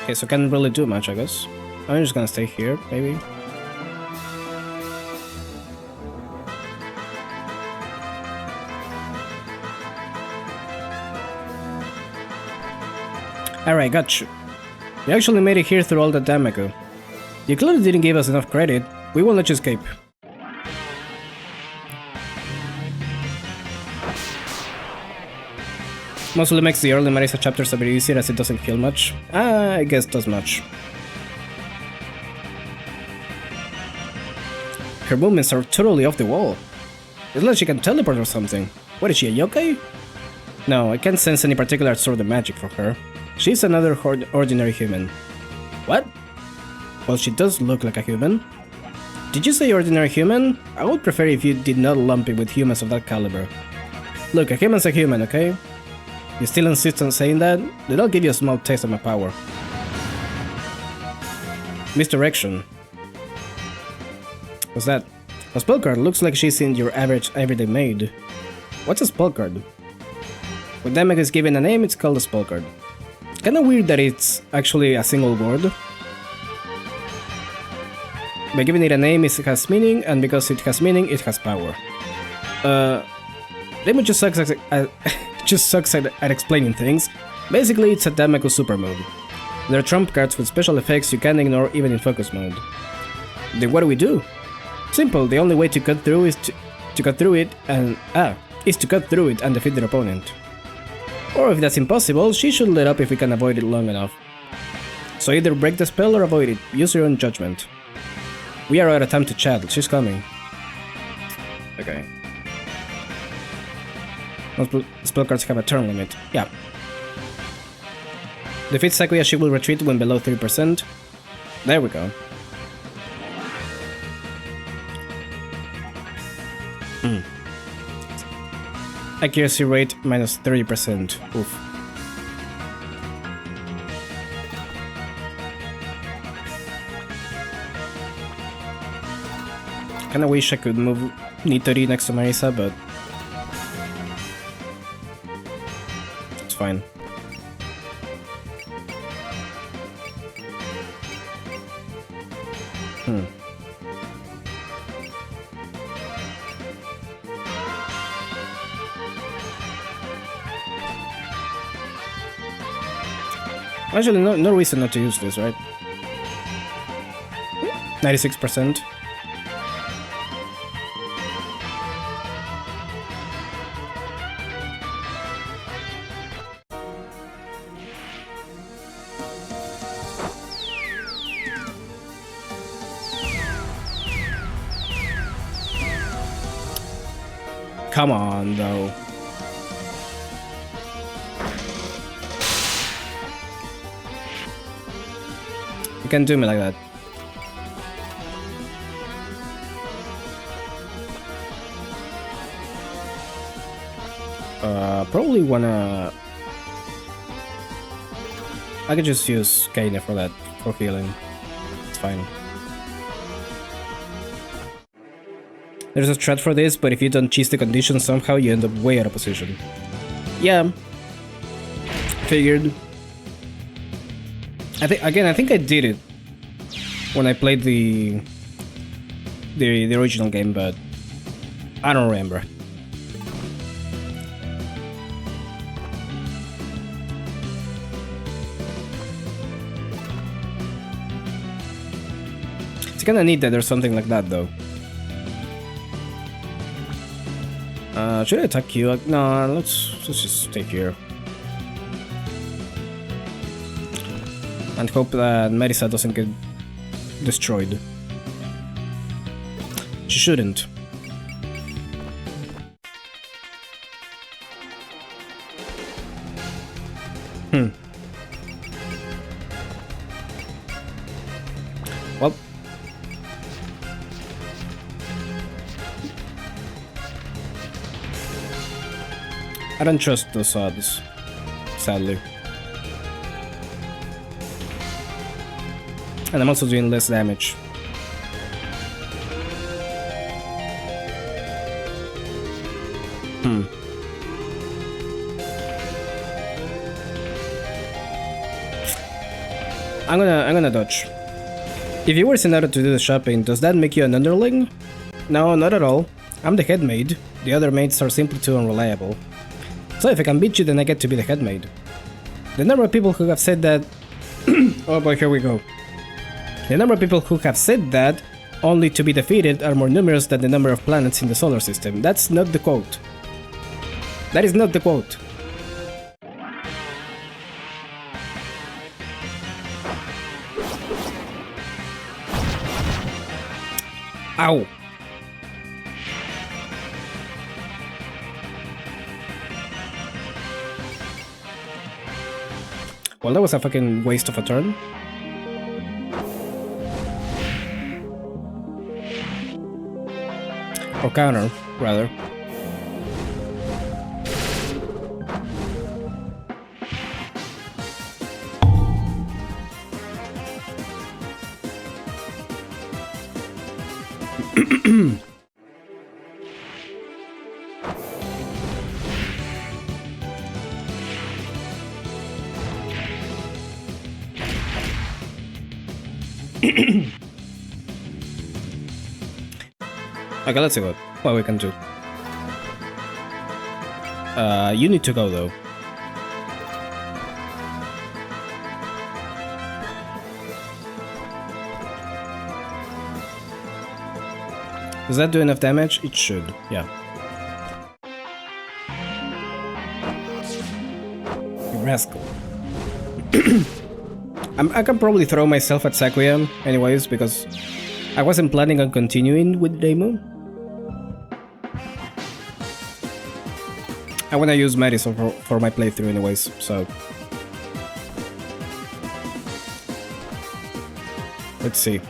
Okay, so can't really do much, I guess. I'm just gonna stay here, maybe. Alright, got you. You actually made it here through all that time ago. You clearly didn't give us enough credit. We won't let you escape. Mostly makes the early Marisa chapters a bit easier as it doesn't feel much. I guess does much. Her movements are totally off the wall. It's like she can teleport or something. What is she, a yokai? No, I can't sense any particular sort of magic for her. She's another ordinary human. What? Well, she does look like a human. Did you say ordinary human? I would prefer if you did not lump it with humans of that caliber. Look, a human's a human, okay? You still insist on saying that? Then I'll give you a small taste of my power. Misdirection. What's that? A spell card looks like she's in your average everyday maid. What's a spell card? When damage is given a name, it's called a spell card. Kinda weird that it's actually a single word. By giving it a name, it has meaning, and because it has meaning, it has power. Damage just sucks at explaining things. Basically, it's a Damaku super move. There are trump cards with special effects you can't ignore even in focus mode. Then what do we do? Simple, the only way to cut through is to cut through it and defeat their opponent. Or if that's impossible, she should let up if we can avoid it long enough. So either break the spell or avoid it, use your own judgment. We are out of time to chat, she's coming. Okay. Most spell cards have a turn limit, yeah. Defeat Sakuya, she will retreat when below 3%. There we go. Accuracy rate minus 30%. Oof. Kinda wish I could move Nitori next to Marisa, but it's fine. Actually, no reason not to use this, right? 96%. Come on, though. You can't do me like that. Probably wanna... I could just use Kaine for that, for healing. It's fine. There's a strat for this, but if you don't cheese the conditions somehow, you end up way out of position. Yeah. Figured. I think I did it when I played the original game, but I don't remember. It's kinda neat that there's something like that, though. Should I attack you? No, let's just stay here. And hope that Marisa doesn't get destroyed. She shouldn't. Well. I don't trust those odds, sadly. And I'm also doing less damage. I'm gonna dodge. If you were sent out to do the shopping, does that make you an underling? No, not at all. I'm the head maid. The other maids are simply too unreliable. So if I can beat you, then I get to be the head maid. The number of people who have said that... Oh boy, here we go. The number of people who have said that, only to be defeated, are more numerous than the number of planets in the solar system. That's not the quote. That is not the quote. Ow. Well, that was a fucking waste of a turn. Or counter, rather. Okay, let's see what we can do. You need to go though. Does that do enough damage? It should, yeah. You rascal. I can probably throw myself at Sakuya anyways, because I wasn't planning on continuing with Reimu. I wanna use Madison for my playthrough anyways, so... Let's see.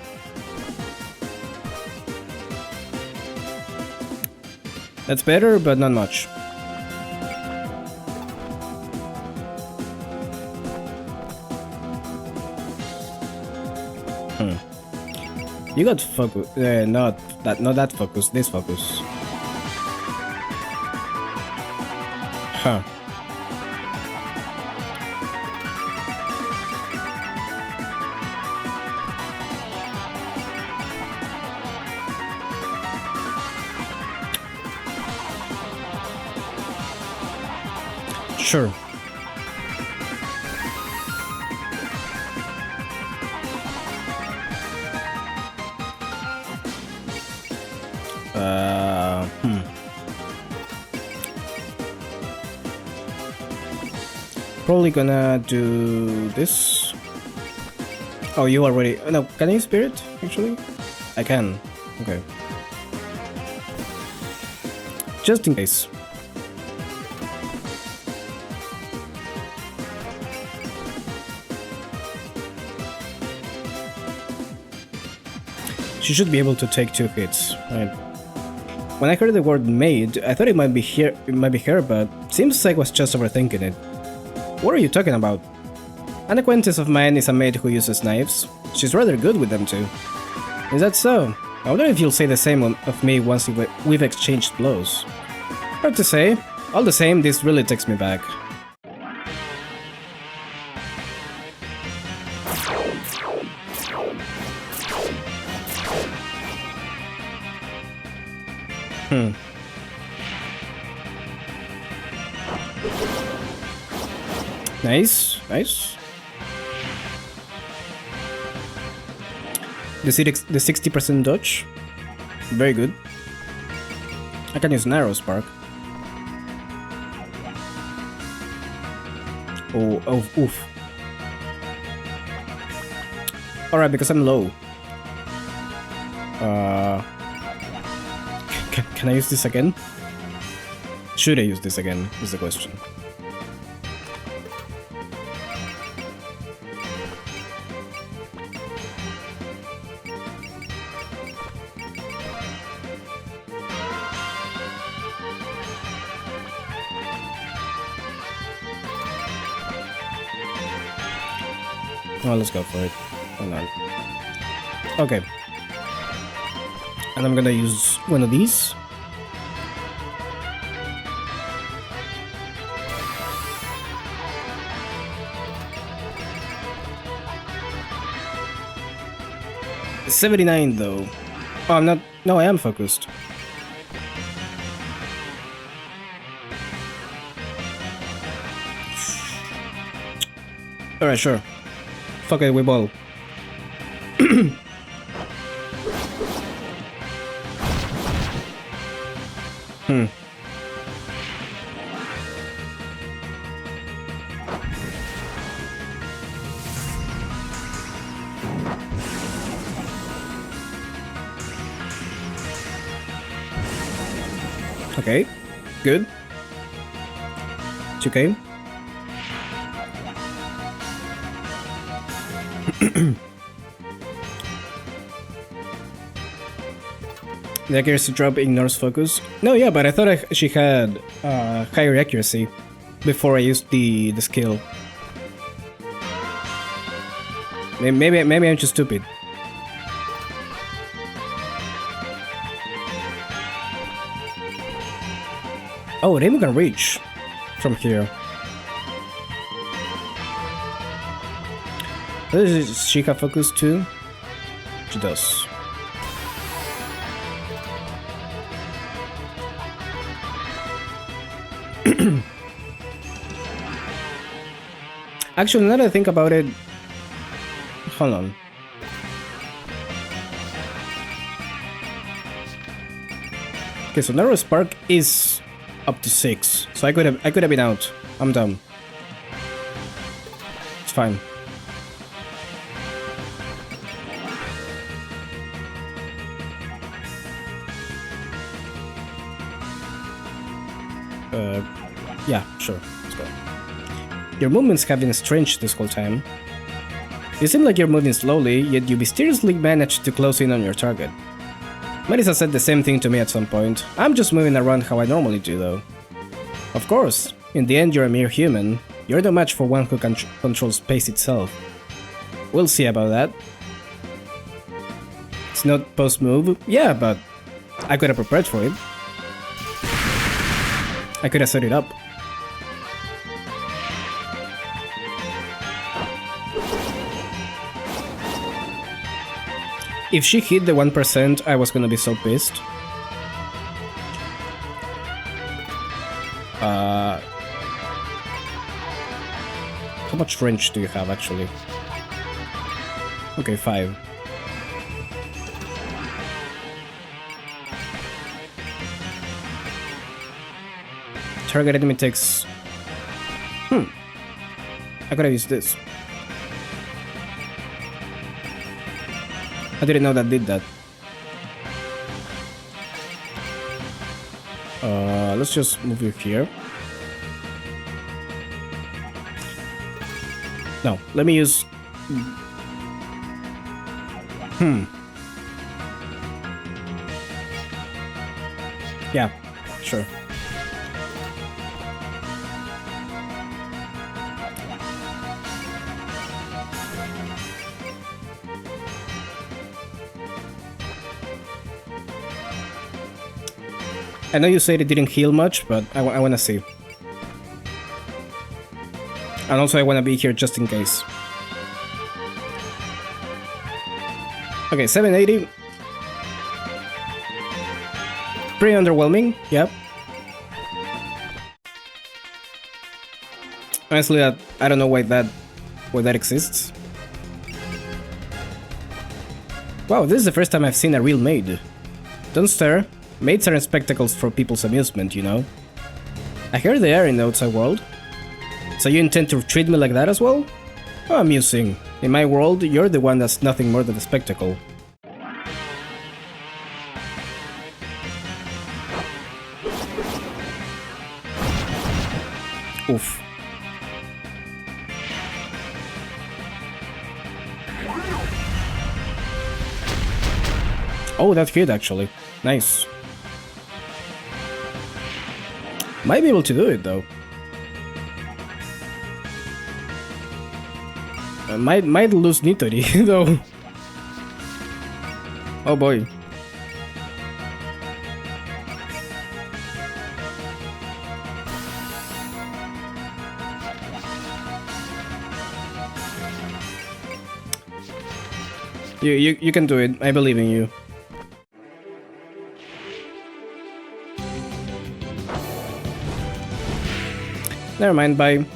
That's better, but not much. You got focus. Not that focus. This focus. Huh. Sure. Probably gonna do this. Oh, you already... No, can I spirit, actually? I can. Okay. Just in case. She should be able to take 2 hits, right? When I heard the word maid, I thought it might be her, but seems like I was just overthinking it. What are you talking about? An acquaintance of mine is a maid who uses knives. She's rather good with them too. Is that so? I wonder if you'll say the same of me once we've exchanged blows. Hard to say. All the same, this really takes me back. Nice, nice. The 60% dodge. Very good. I can use Narrow Spark. Oh, oof. Alright, because I'm low. Can I use this again? Should I use this again, is the question. Oh, let's go for it. Hold on. Okay. And I'm gonna use one of these. It's 79 though. Oh, I'm not. No, I am focused. Alright, sure. Fuck it, we ball. Okay, good. 2K. The accuracy drop ignores focus. No, yeah, but I thought she had higher accuracy before I used the skill. Maybe I'm just stupid. Oh, Reimu can reach from here. Does she have focus too? She does. Actually, now that I think about it, hold on. Okay, so narrow spark is up to 6, so I could have been out. I'm dumb. It's fine. Yeah, sure. Let's go. Your movements have been strange this whole time. You seem like you're moving slowly, yet you mysteriously managed to close in on your target. Marisa said the same thing to me at some point. I'm just moving around how I normally do, though. Of course, in the end you're a mere human. You're no match for one who controls space itself. We'll see about that. It's not post-move? Yeah, but I could have prepared for it. I could have set it up. If she hit the 1%, I was gonna be so pissed. How much range do you have, actually? Okay, 5. Target enemy takes... I could have used this. I didn't know that did that. Let's just move you here. No, let me use... Yeah, sure. I know you said it didn't heal much, but I wanna see. And also I wanna be here just in case. Okay, 780. Pretty underwhelming, yep. Honestly, I don't know why that exists. Wow, this is the first time I've seen a real maid. Don't stare. Maids aren't spectacles for people's amusement, you know. I hear they are in the outside world. So you intend to treat me like that as well? How amusing. In my world, you're the one that's nothing more than a spectacle. Oof. Oh, that hit actually. Nice. Might be able to do it though. Might lose Nitori though. Oh boy. You can do it. I believe in you. Never mind, bye.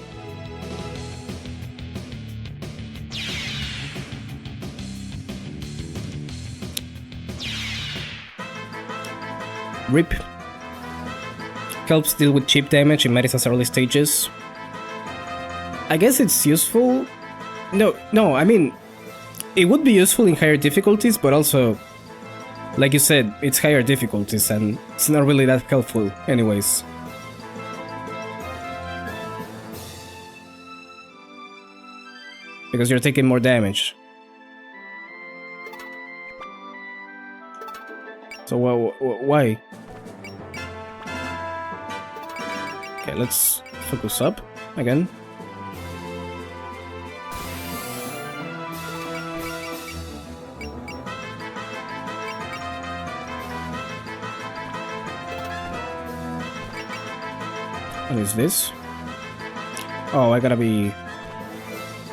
RIP. Helps deal with chip damage in Marisa's early stages. I guess it's useful. No, I mean, it would be useful in higher difficulties, but also, like you said, it's higher difficulties and it's not really that helpful anyways. Because you're taking more damage. So why? Okay, let's focus up again. What is this? Oh, I gotta be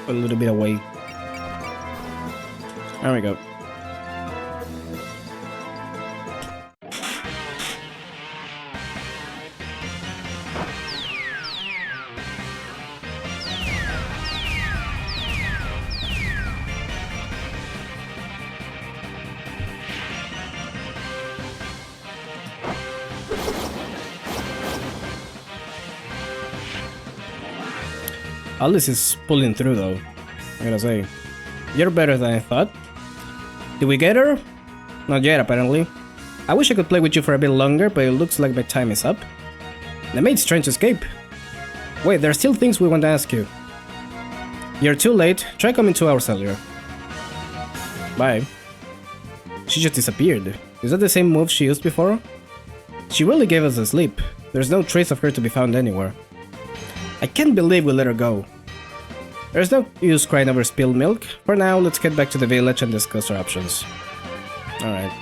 a little bit away. There we go. Alice is pulling through though, I gotta say. You're better than I thought. Did we get her? Not yet, apparently. I wish I could play with you for a bit longer, but it looks like my time is up. The maid's trying to escape. Wait, there are still things we want to ask you. You're too late. Try coming 2 hours earlier. Bye. She just disappeared. Is that the same move she used before? She really gave us a sleep. There's no trace of her to be found anywhere. I can't believe we let her go. There's no use crying over spilled milk. For now, let's get back to the village and discuss our options. Alright.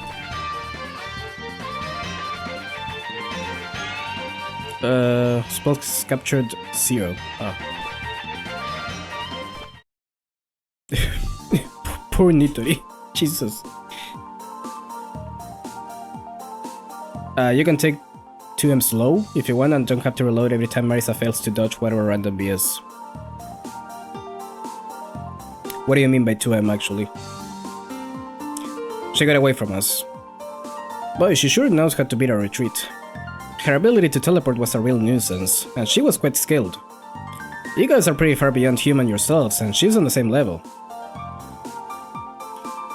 Spells captured 0. Oh. Poor Nitori. Jesus. You can take 2M slow if you want and don't have to reload every time Marisa fails to dodge whatever random BS. What do you mean by 2M actually? She got away from us. Boy, she sure knows how to beat a retreat. Her ability to teleport was a real nuisance, and she was quite skilled. You guys are pretty far beyond human yourselves, and she's on the same level.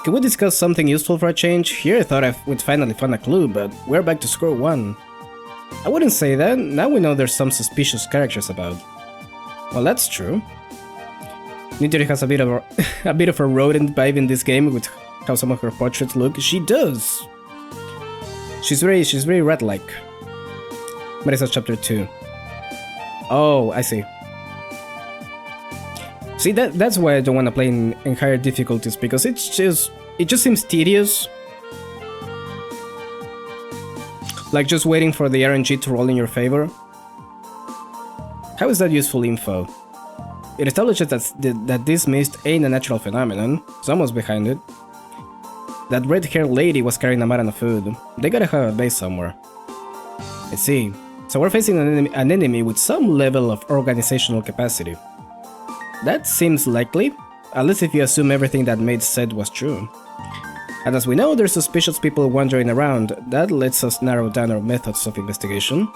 Can we discuss something useful for a change? Here I thought we'd finally find a clue, but we're back to square one. I wouldn't say that. Now we know there's some suspicious characters about. Well, that's true. Nitori has a bit of a rodent vibe in this game with how some of her portraits look. She does. She's very rat-like. Marisa chapter 2. Oh, I see. See, that's why I don't want to play in higher difficulties, because it just seems tedious. Like just waiting for the RNG to roll in your favor. How is that useful info? It establishes that this mist ain't a natural phenomenon. Someone's behind it. That red-haired lady was carrying a mountain of food. They gotta have a base somewhere. I see. So we're facing an enemy with some level of organizational capacity. That seems likely, at least if you assume everything that Maid said was true. And as we know, there's suspicious people wandering around. That lets us narrow down our methods of investigation.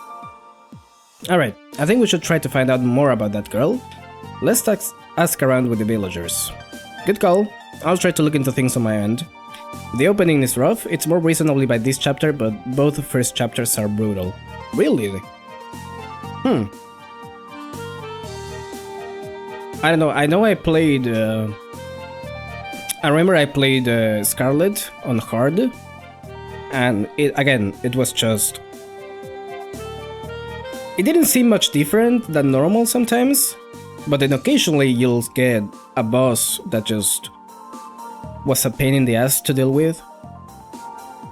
Alright, I think we should try to find out more about that girl. Let's ask around with the villagers. Good call. I'll try to look into things on my end. The opening is rough, it's more reasonably by this chapter, but both first chapters are brutal. Really? I don't know, I know I played... I remember I played Scarlet on hard, and it was just... It didn't seem much different than normal sometimes, but then occasionally you'll get a boss that just was a pain in the ass to deal with.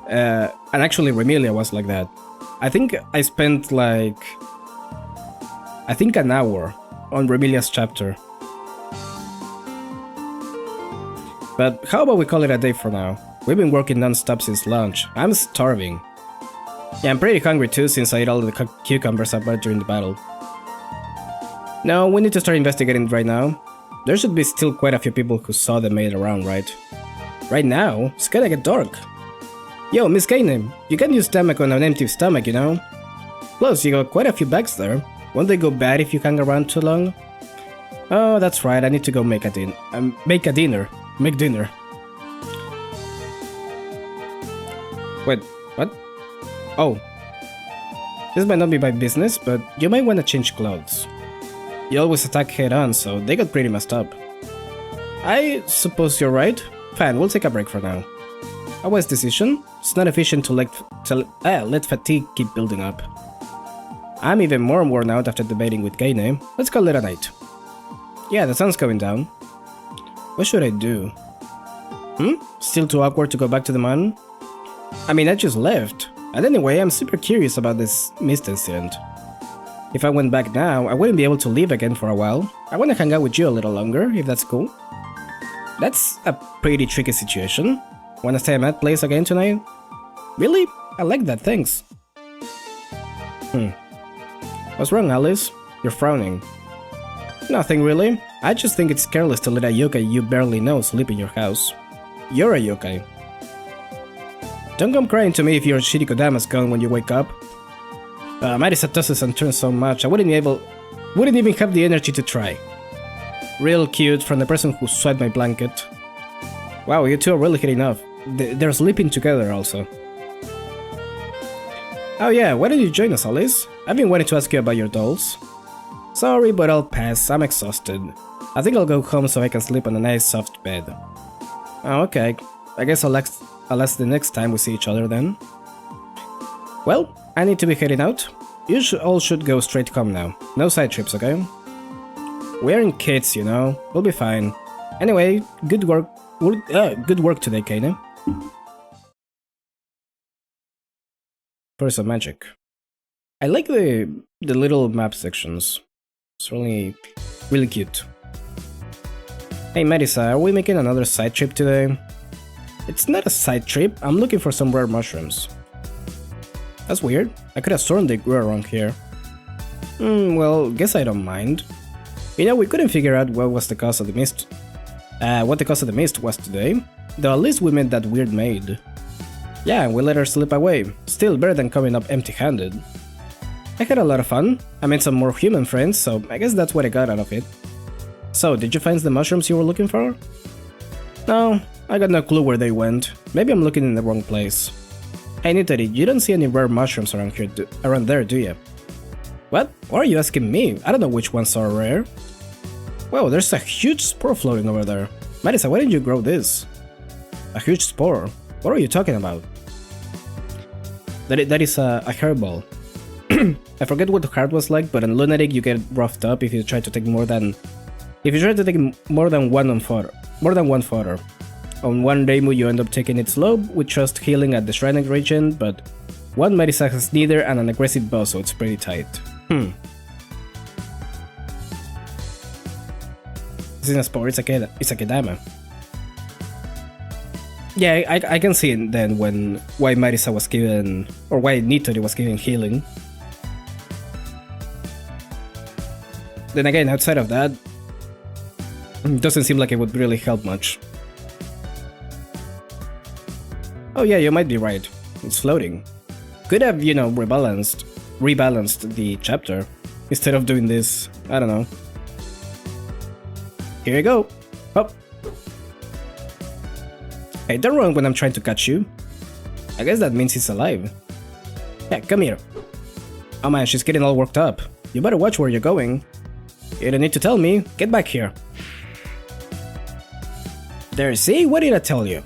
And actually Remilia was like that. I think I spent like... an hour on Remilia's chapter. But how about we call it a day for now? We've been working non-stop since lunch. I'm starving. Yeah, I'm pretty hungry too since I ate all the cucumbers I bought during the battle. No, we need to start investigating right now. There should be still quite a few people who saw the maid around, right? Right now? It's gonna get dark. Yo, Miss Kainem, you can't use stomach on an empty stomach, you know? Plus, you got quite a few bags there. Won't they go bad if you hang around too long? Oh, that's right, I need to go make dinner. Make dinner. Wait, what? Oh. This might not be my business, but you might want to change clothes. You always attack head-on, so they got pretty messed up. I suppose you're right. Fine, we'll take a break for now. A wise decision. It's not efficient to let fatigue keep building up. I'm even more worn out after debating with Kaine. Let's call it a night. Yeah, the sun's going down. What should I do? Still too awkward to go back to the mountain? I mean, I just left. And anyway, I'm super curious about this mist incident. If I went back now, I wouldn't be able to leave again for a while. I want to hang out with you a little longer, if that's cool. That's a pretty tricky situation. Wanna stay at Matt's place again tonight? Really? I like that, thanks. What's wrong, Alice? You're frowning. Nothing really. I just think it's careless to let a yokai you barely know sleep in your house. You're a yokai. Don't come crying to me if your Shirikodama's gone when you wake up. Marisa tosses and turns so much, I wouldn't even have the energy to try. Real cute from the person who swiped my blanket. Wow, you two are really hitting off. They're sleeping together also. Oh yeah, why don't you join us, Alice? I've been wanting to ask you about your dolls. Sorry, but I'll pass. I'm exhausted. I think I'll go home so I can sleep on a nice soft bed. Oh, okay. I guess I'll ask the next time we see each other then. Well, I need to be heading out. You all should go straight home now. No side trips, okay? We're kids, you know. We'll be fine. Anyway, good work. Good work today, Kane. Force of Magic. I like the little map sections. It's really cute. Hey Marisa, are we making another side trip today? It's not a side trip, I'm looking for some rare mushrooms. That's weird, I could have sworn they grew around here. Well, guess I don't mind. You know, we couldn't figure out what was the cause of the mist. What the cause of the mist was today, though at least we met that weird maid. Yeah, we let her slip away, still better than coming up empty-handed. I had a lot of fun, I made some more human friends, so I guess that's what I got out of it. So, did you find the mushrooms you were looking for? No, I got no clue where they went. Maybe I'm looking in the wrong place. Hey Nitari, you don't see any rare mushrooms around there, do you? What? Why are you asking me? I don't know which ones are rare. Wow, there's a huge spore floating over there. Marisa, why didn't you grow this? A huge spore? What are you talking about? That is a hairball. I forget what the heart was like, but in Lunatic you get roughed up if you try to take more than one photo. On one Reimu you end up taking it slow, with just healing at the Shrine region, but one Marisa has neither and an aggressive boss, so it's pretty tight. This isn't a spore, it's a Kedama. Yeah, I can see it then why Marisa was given, or why Nitori was given healing. Then again, outside of that, it doesn't seem like it would really help much. Oh yeah, you might be right. It's floating. Could have, you know, rebalanced the chapter instead of doing this. I don't know. Here you go. Hop. Hey, don't run when I'm trying to catch you. I guess that means he's alive. Yeah, come here. Oh man, she's getting all worked up. You better watch where you're going. You don't need to tell me. Get back here. There, see? What did I tell you?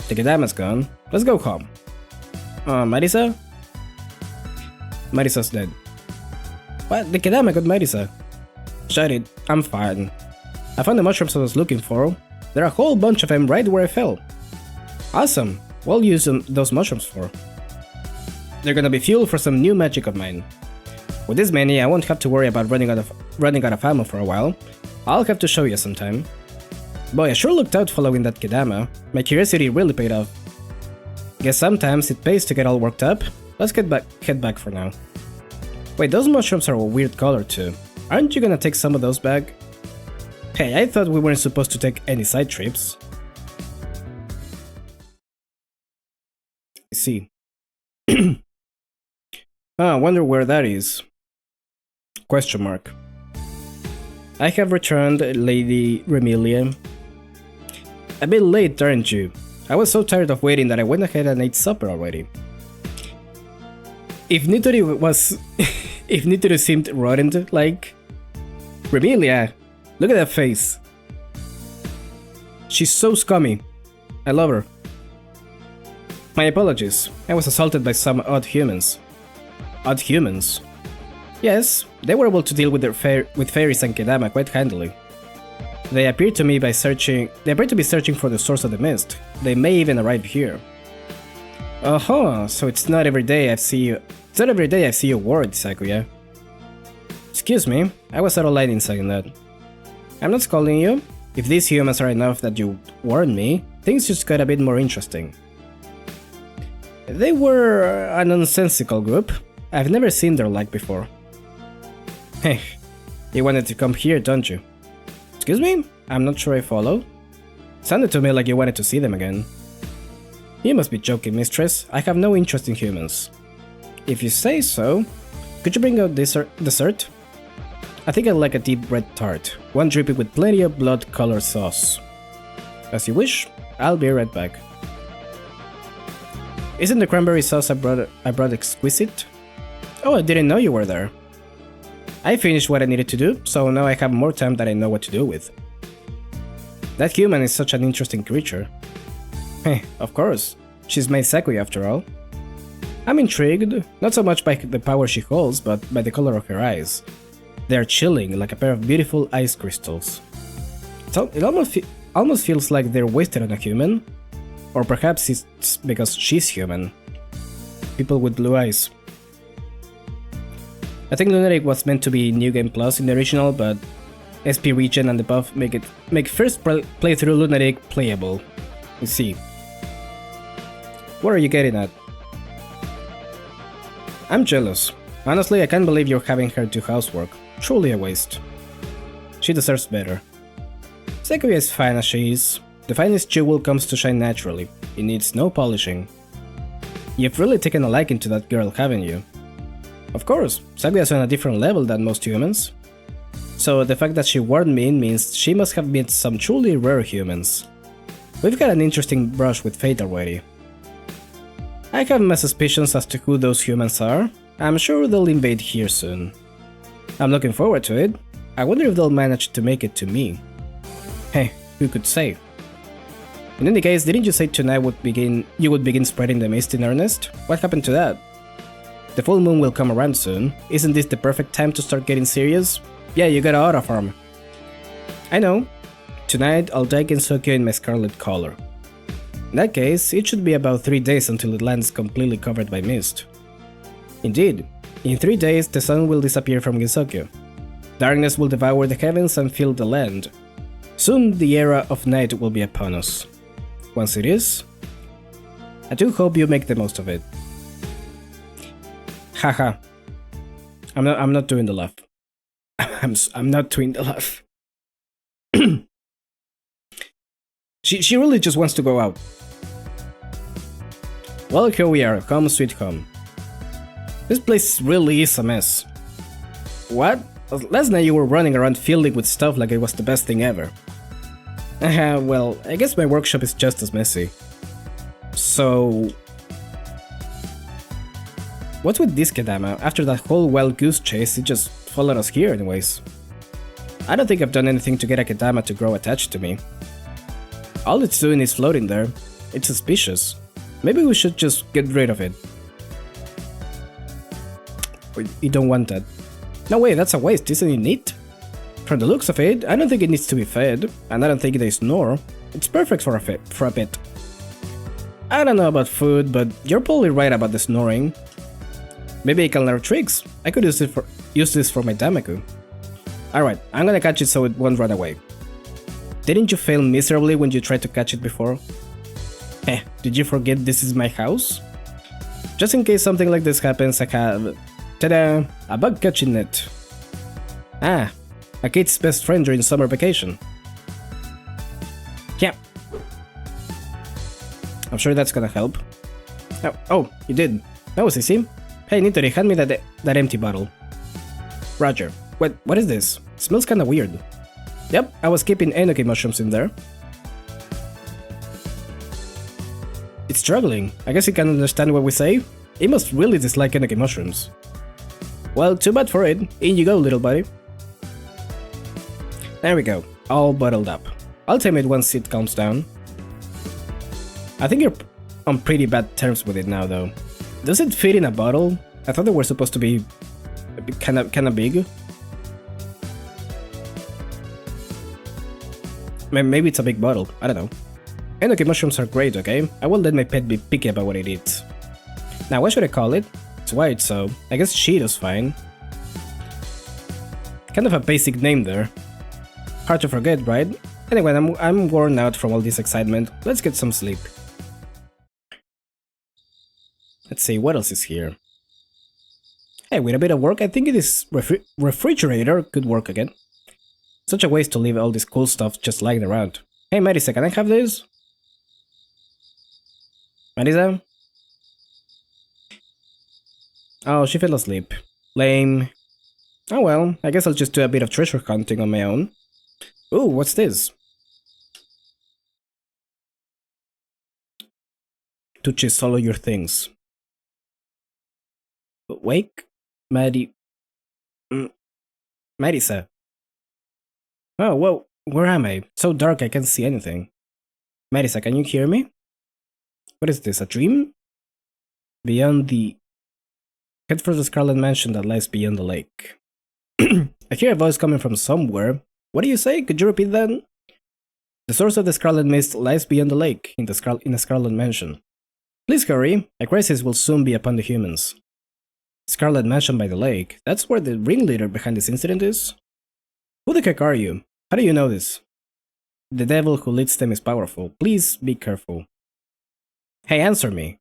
The Kedama's gone. Let's go home. Marisa? Marisa's dead. What? The Kedama got Marisa. Shut it. I'm fine. I found the mushrooms I was looking for. There are a whole bunch of them right where I fell. Awesome. What use those mushrooms for? They're gonna be fuel for some new magic of mine. With this many, I won't have to worry about running out of ammo for a while. I'll have to show you sometime. Boy, I sure looked out following that Kedama. My curiosity really paid off. Guess sometimes it pays to get all worked up. Let's head back for now. Wait, those mushrooms are a weird color too. Aren't you gonna take some of those back? Hey, I thought we weren't supposed to take any side trips. I see. I wonder where that is. Question mark. I have returned, Lady Remelia. A bit late, aren't you? I was so tired of waiting that I went ahead and ate supper already. If Nitori seemed rotten like... Remelia, look at that face. She's so scummy. I love her. My apologies. I was assaulted by some odd humans. Odd humans? Yes, they were able to deal with fairies and Kedama quite handily. They appear to be searching for the source of the mist. They may even arrive here. So it's not every day I see you. It's not every day I see you worried, Sakuya. Excuse me, I was out of line in saying that. I'm not scolding you. If these humans are enough that you warned me, things just got a bit more interesting. They were a nonsensical group. I've never seen their like before. Hey, you wanted to come here, don't you? Excuse me? I'm not sure I follow. Sounded to me like you wanted to see them again. You must be joking, mistress. I have no interest in humans. If you say so, could you bring out dessert? I think I like a deep red tart, one dripping with plenty of blood-colored sauce. As you wish, I'll be right back. Isn't the cranberry sauce I brought exquisite? Oh, I didn't know you were there. I finished what I needed to do, so now I have more time that I know what to do with. That human is such an interesting creature. Heh, of course. She's my Sakuya after all. I'm intrigued, not so much by the power she holds, but by the color of her eyes. They are chilling, like a pair of beautiful ice crystals. So it almost feels like they're wasted on a human. Or perhaps it's because she's human. People with blue eyes. I think Lunatic was meant to be New Game Plus in the original, but SP Regen and the buff make first playthrough Lunatic playable. Let's see. What are you getting at? I'm jealous. Honestly, I can't believe you're having her do housework. Truly a waste. She deserves better. Sakuya is fine as she is. The finest jewel comes to shine naturally. It needs no polishing. You've really taken a liking to that girl, haven't you? Of course, Sakuya's on a different level than most humans. So the fact that she warned me means she must have met some truly rare humans. We've got an interesting brush with fate already. I have my suspicions as to who those humans are. I'm sure they'll invade here soon. I'm looking forward to it. I wonder if they'll manage to make it to me. Hey, who could say? In any case, didn't you say tonight you would begin spreading the mist in earnest? What happened to that? The full moon will come around soon. Isn't this the perfect time to start getting serious? Yeah, you got out of farm. I know. Tonight, I'll dye Gensokyo in my scarlet color. In that case, it should be about 3 days until the land is completely covered by mist. Indeed, in 3 days the sun will disappear from Gensokyo. Darkness will devour the heavens and fill the land. Soon the era of night will be upon us. Once it is, I do hope you make the most of it. Haha. I'm not doing the laugh. I'm not doing the laugh. She really just wants to go out. Well, here we are, home sweet home. This place really is a mess. What? Last night you were running around filling with stuff like it was the best thing ever. Well, I guess my workshop is just as messy. So... what's with this Kedama? After that whole wild goose chase, it just followed us here anyways. I don't think I've done anything to get a Kedama to grow attached to me. All it's doing is floating there. It's suspicious. Maybe we should just get rid of it. Wait, you don't want that. No way, that's a waste, isn't it neat? From the looks of it, I don't think it needs to be fed, and I don't think they snore. It's perfect for a pet. I don't know about food, but you're probably right about the snoring. Maybe I can learn tricks. I could use this for my Damaku. Alright, I'm gonna catch it so it won't run away. Didn't you fail miserably when you tried to catch it before? Did you forget this is my house? Just in case something like this happens, I have... ta-da! A bug catching net. Ah, a kid's best friend during summer vacation. Yeah. I'm sure that's gonna help. Oh, you did. That was easy. Hey, Nitori, hand me that empty bottle. Roger. What is this? It smells kinda weird. Yep, I was keeping enoki mushrooms in there. It's struggling. I guess it can understand what we say. It must really dislike enoki mushrooms. Well, too bad for it. In you go, little buddy. There we go. All bottled up. I'll tame it once it calms down. I think you're on pretty bad terms with it now, though. Does it fit in a bottle? I thought they were supposed to be kinda big. Maybe it's a big bottle. I don't know. Enoki mushrooms are great, okay? I will let my pet be picky about what it eats. Now, what should I call it? It's white, so I guess Cheeto's fine. Kind of a basic name there. Hard to forget, right? Anyway, I'm worn out from all this excitement. Let's get some sleep. Let's see, what else is here? Hey, with a bit of work, I think this refrigerator could work again. Such a waste to leave all this cool stuff just lying around. Hey Marisa, can I have this? Marisa? Oh, she fell asleep. Lame. Oh well, I guess I'll just do a bit of treasure hunting on my own. Ooh, what's this? To just solo your things. Wake? Maddie... Marisa. Oh, whoa, where am I? It's so dark I can't see anything. Marisa, can you hear me? What is this, a dream? Beyond the... Head for the Scarlet Mansion that lies beyond the lake. I hear a voice coming from somewhere. What do you say? Could you repeat that? The source of the Scarlet Mist lies beyond the lake, in the Scarlet Mansion. Please hurry, a crisis will soon be upon the humans. Scarlet Mansion by the lake, that's where the ringleader behind this incident is? Who the heck are you? How do you know this? The devil who leads them is powerful. Please be careful. Hey, answer me.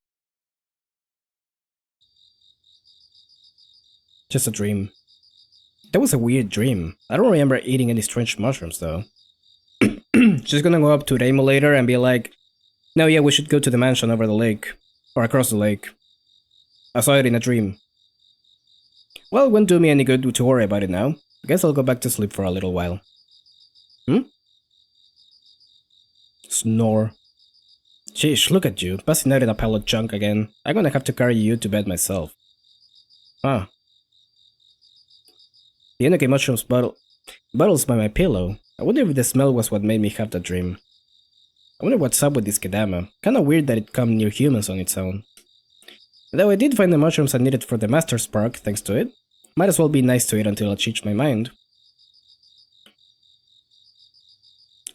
Just a dream. That was a weird dream. I don't remember eating any strange mushrooms though. She's gonna go up to the emulator and be like, no, yeah, we should go to the mansion over the lake. Or across the lake. I saw it in a dream. Well, it won't do me any good to worry about it now. I guess I'll go back to sleep for a little while. Snore. Sheesh, look at you, passing out in a pile of junk again. I'm gonna have to carry you to bed myself. Huh. The Enoki mushrooms bottles by my pillow. I wonder if the smell was what made me have that dream. I wonder what's up with this Kedama. Kinda weird that it come near humans on its own. Though I did find the mushrooms I needed for the Master Spark, thanks to it. Might as well be nice to it until I change my mind.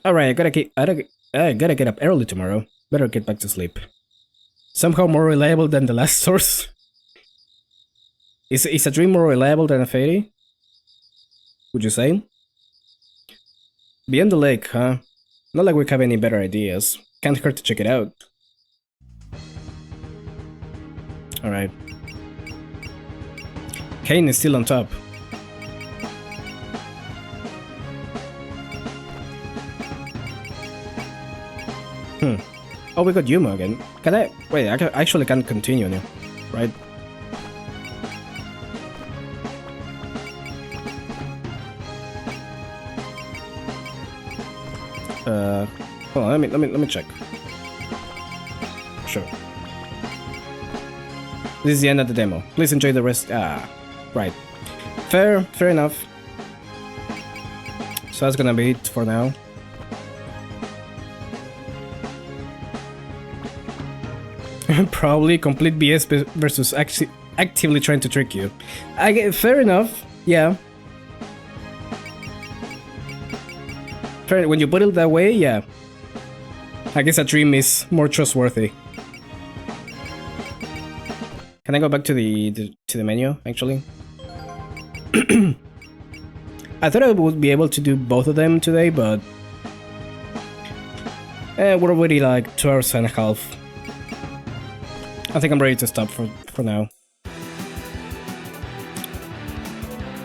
Alright, I gotta get up early tomorrow. Better get back to sleep. Somehow more reliable than the last source? Is a dream more reliable than a fairy? Would you say? Beyond the lake, huh? Not like we have any better ideas. Can't hurt to check it out. Alright. Kane is still on top. Oh, we got Yuma again. Can I... Wait, I actually can't continue now, right? Hold on, let me check. Sure. This is the end of the demo. Please enjoy the rest. Ah, right. Fair enough. So that's gonna be it for now. Probably complete BS versus actively trying to trick you. Fair enough. Yeah. Fair, when you put it that way, yeah. I guess a dream is more trustworthy. Can I go back to the menu, actually? I thought I would be able to do both of them today, but... we're already like 2 hours and a half. I think I'm ready to stop for now.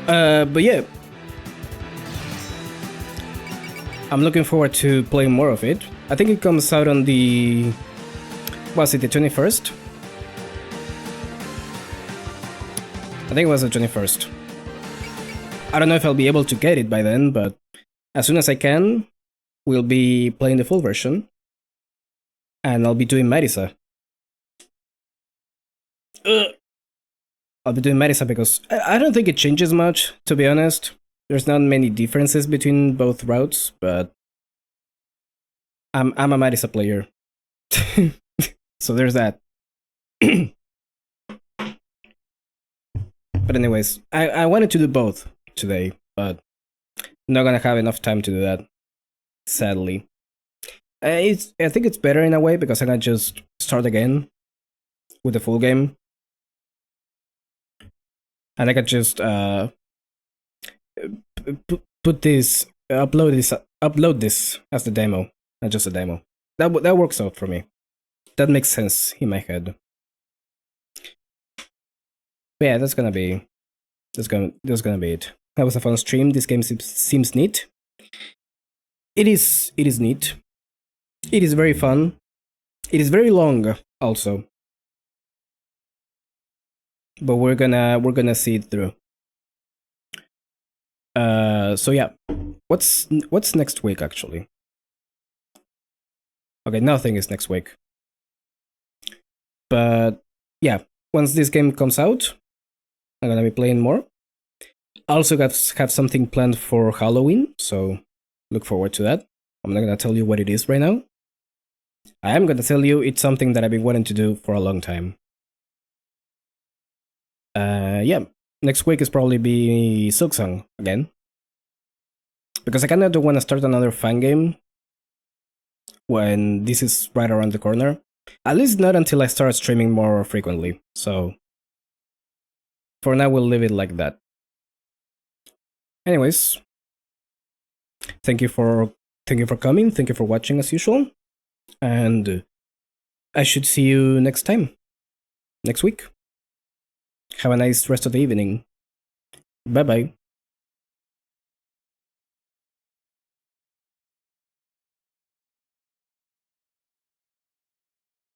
But yeah. I'm looking forward to playing more of it. I think it comes out on the... Was it the 21st? I think it was the 21st. I don't know if I'll be able to get it by then, but as soon as I can, we'll be playing the full version. And I'll be doing Marisa. I'll be doing Marisa because I don't think it changes much, to be honest. There's not many differences between both routes, but I'm a Marisa player. So there's that. But anyways, I wanted to do both today, but I'm not gonna have enough time to do that, sadly. I think it's better in a way because I can just start again with the full game. And I can just upload this as the demo, not just a demo. That works out for me. That makes sense in my head. But yeah, that's gonna be it. That was a fun stream. This game seems neat. It is neat. It is very fun. It is very long also. But we're gonna see it through. So yeah, what's next week actually? Okay, nothing is next week. But yeah, once this game comes out, I'm gonna be playing more. I also have something planned for Halloween, so look forward to that. I'm not gonna tell you what it is right now. I am gonna tell you it's something that I've been wanting to do for a long time. Yeah, next week is probably be Silksong again. Because I kinda don't wanna start another fan game when this is right around the corner. At least not until I start streaming more frequently. So for now we'll leave it like that. Anyways, thank you for coming, thank you for watching as usual. And I should see you next time. Next week. Have a nice rest of the evening. Bye bye.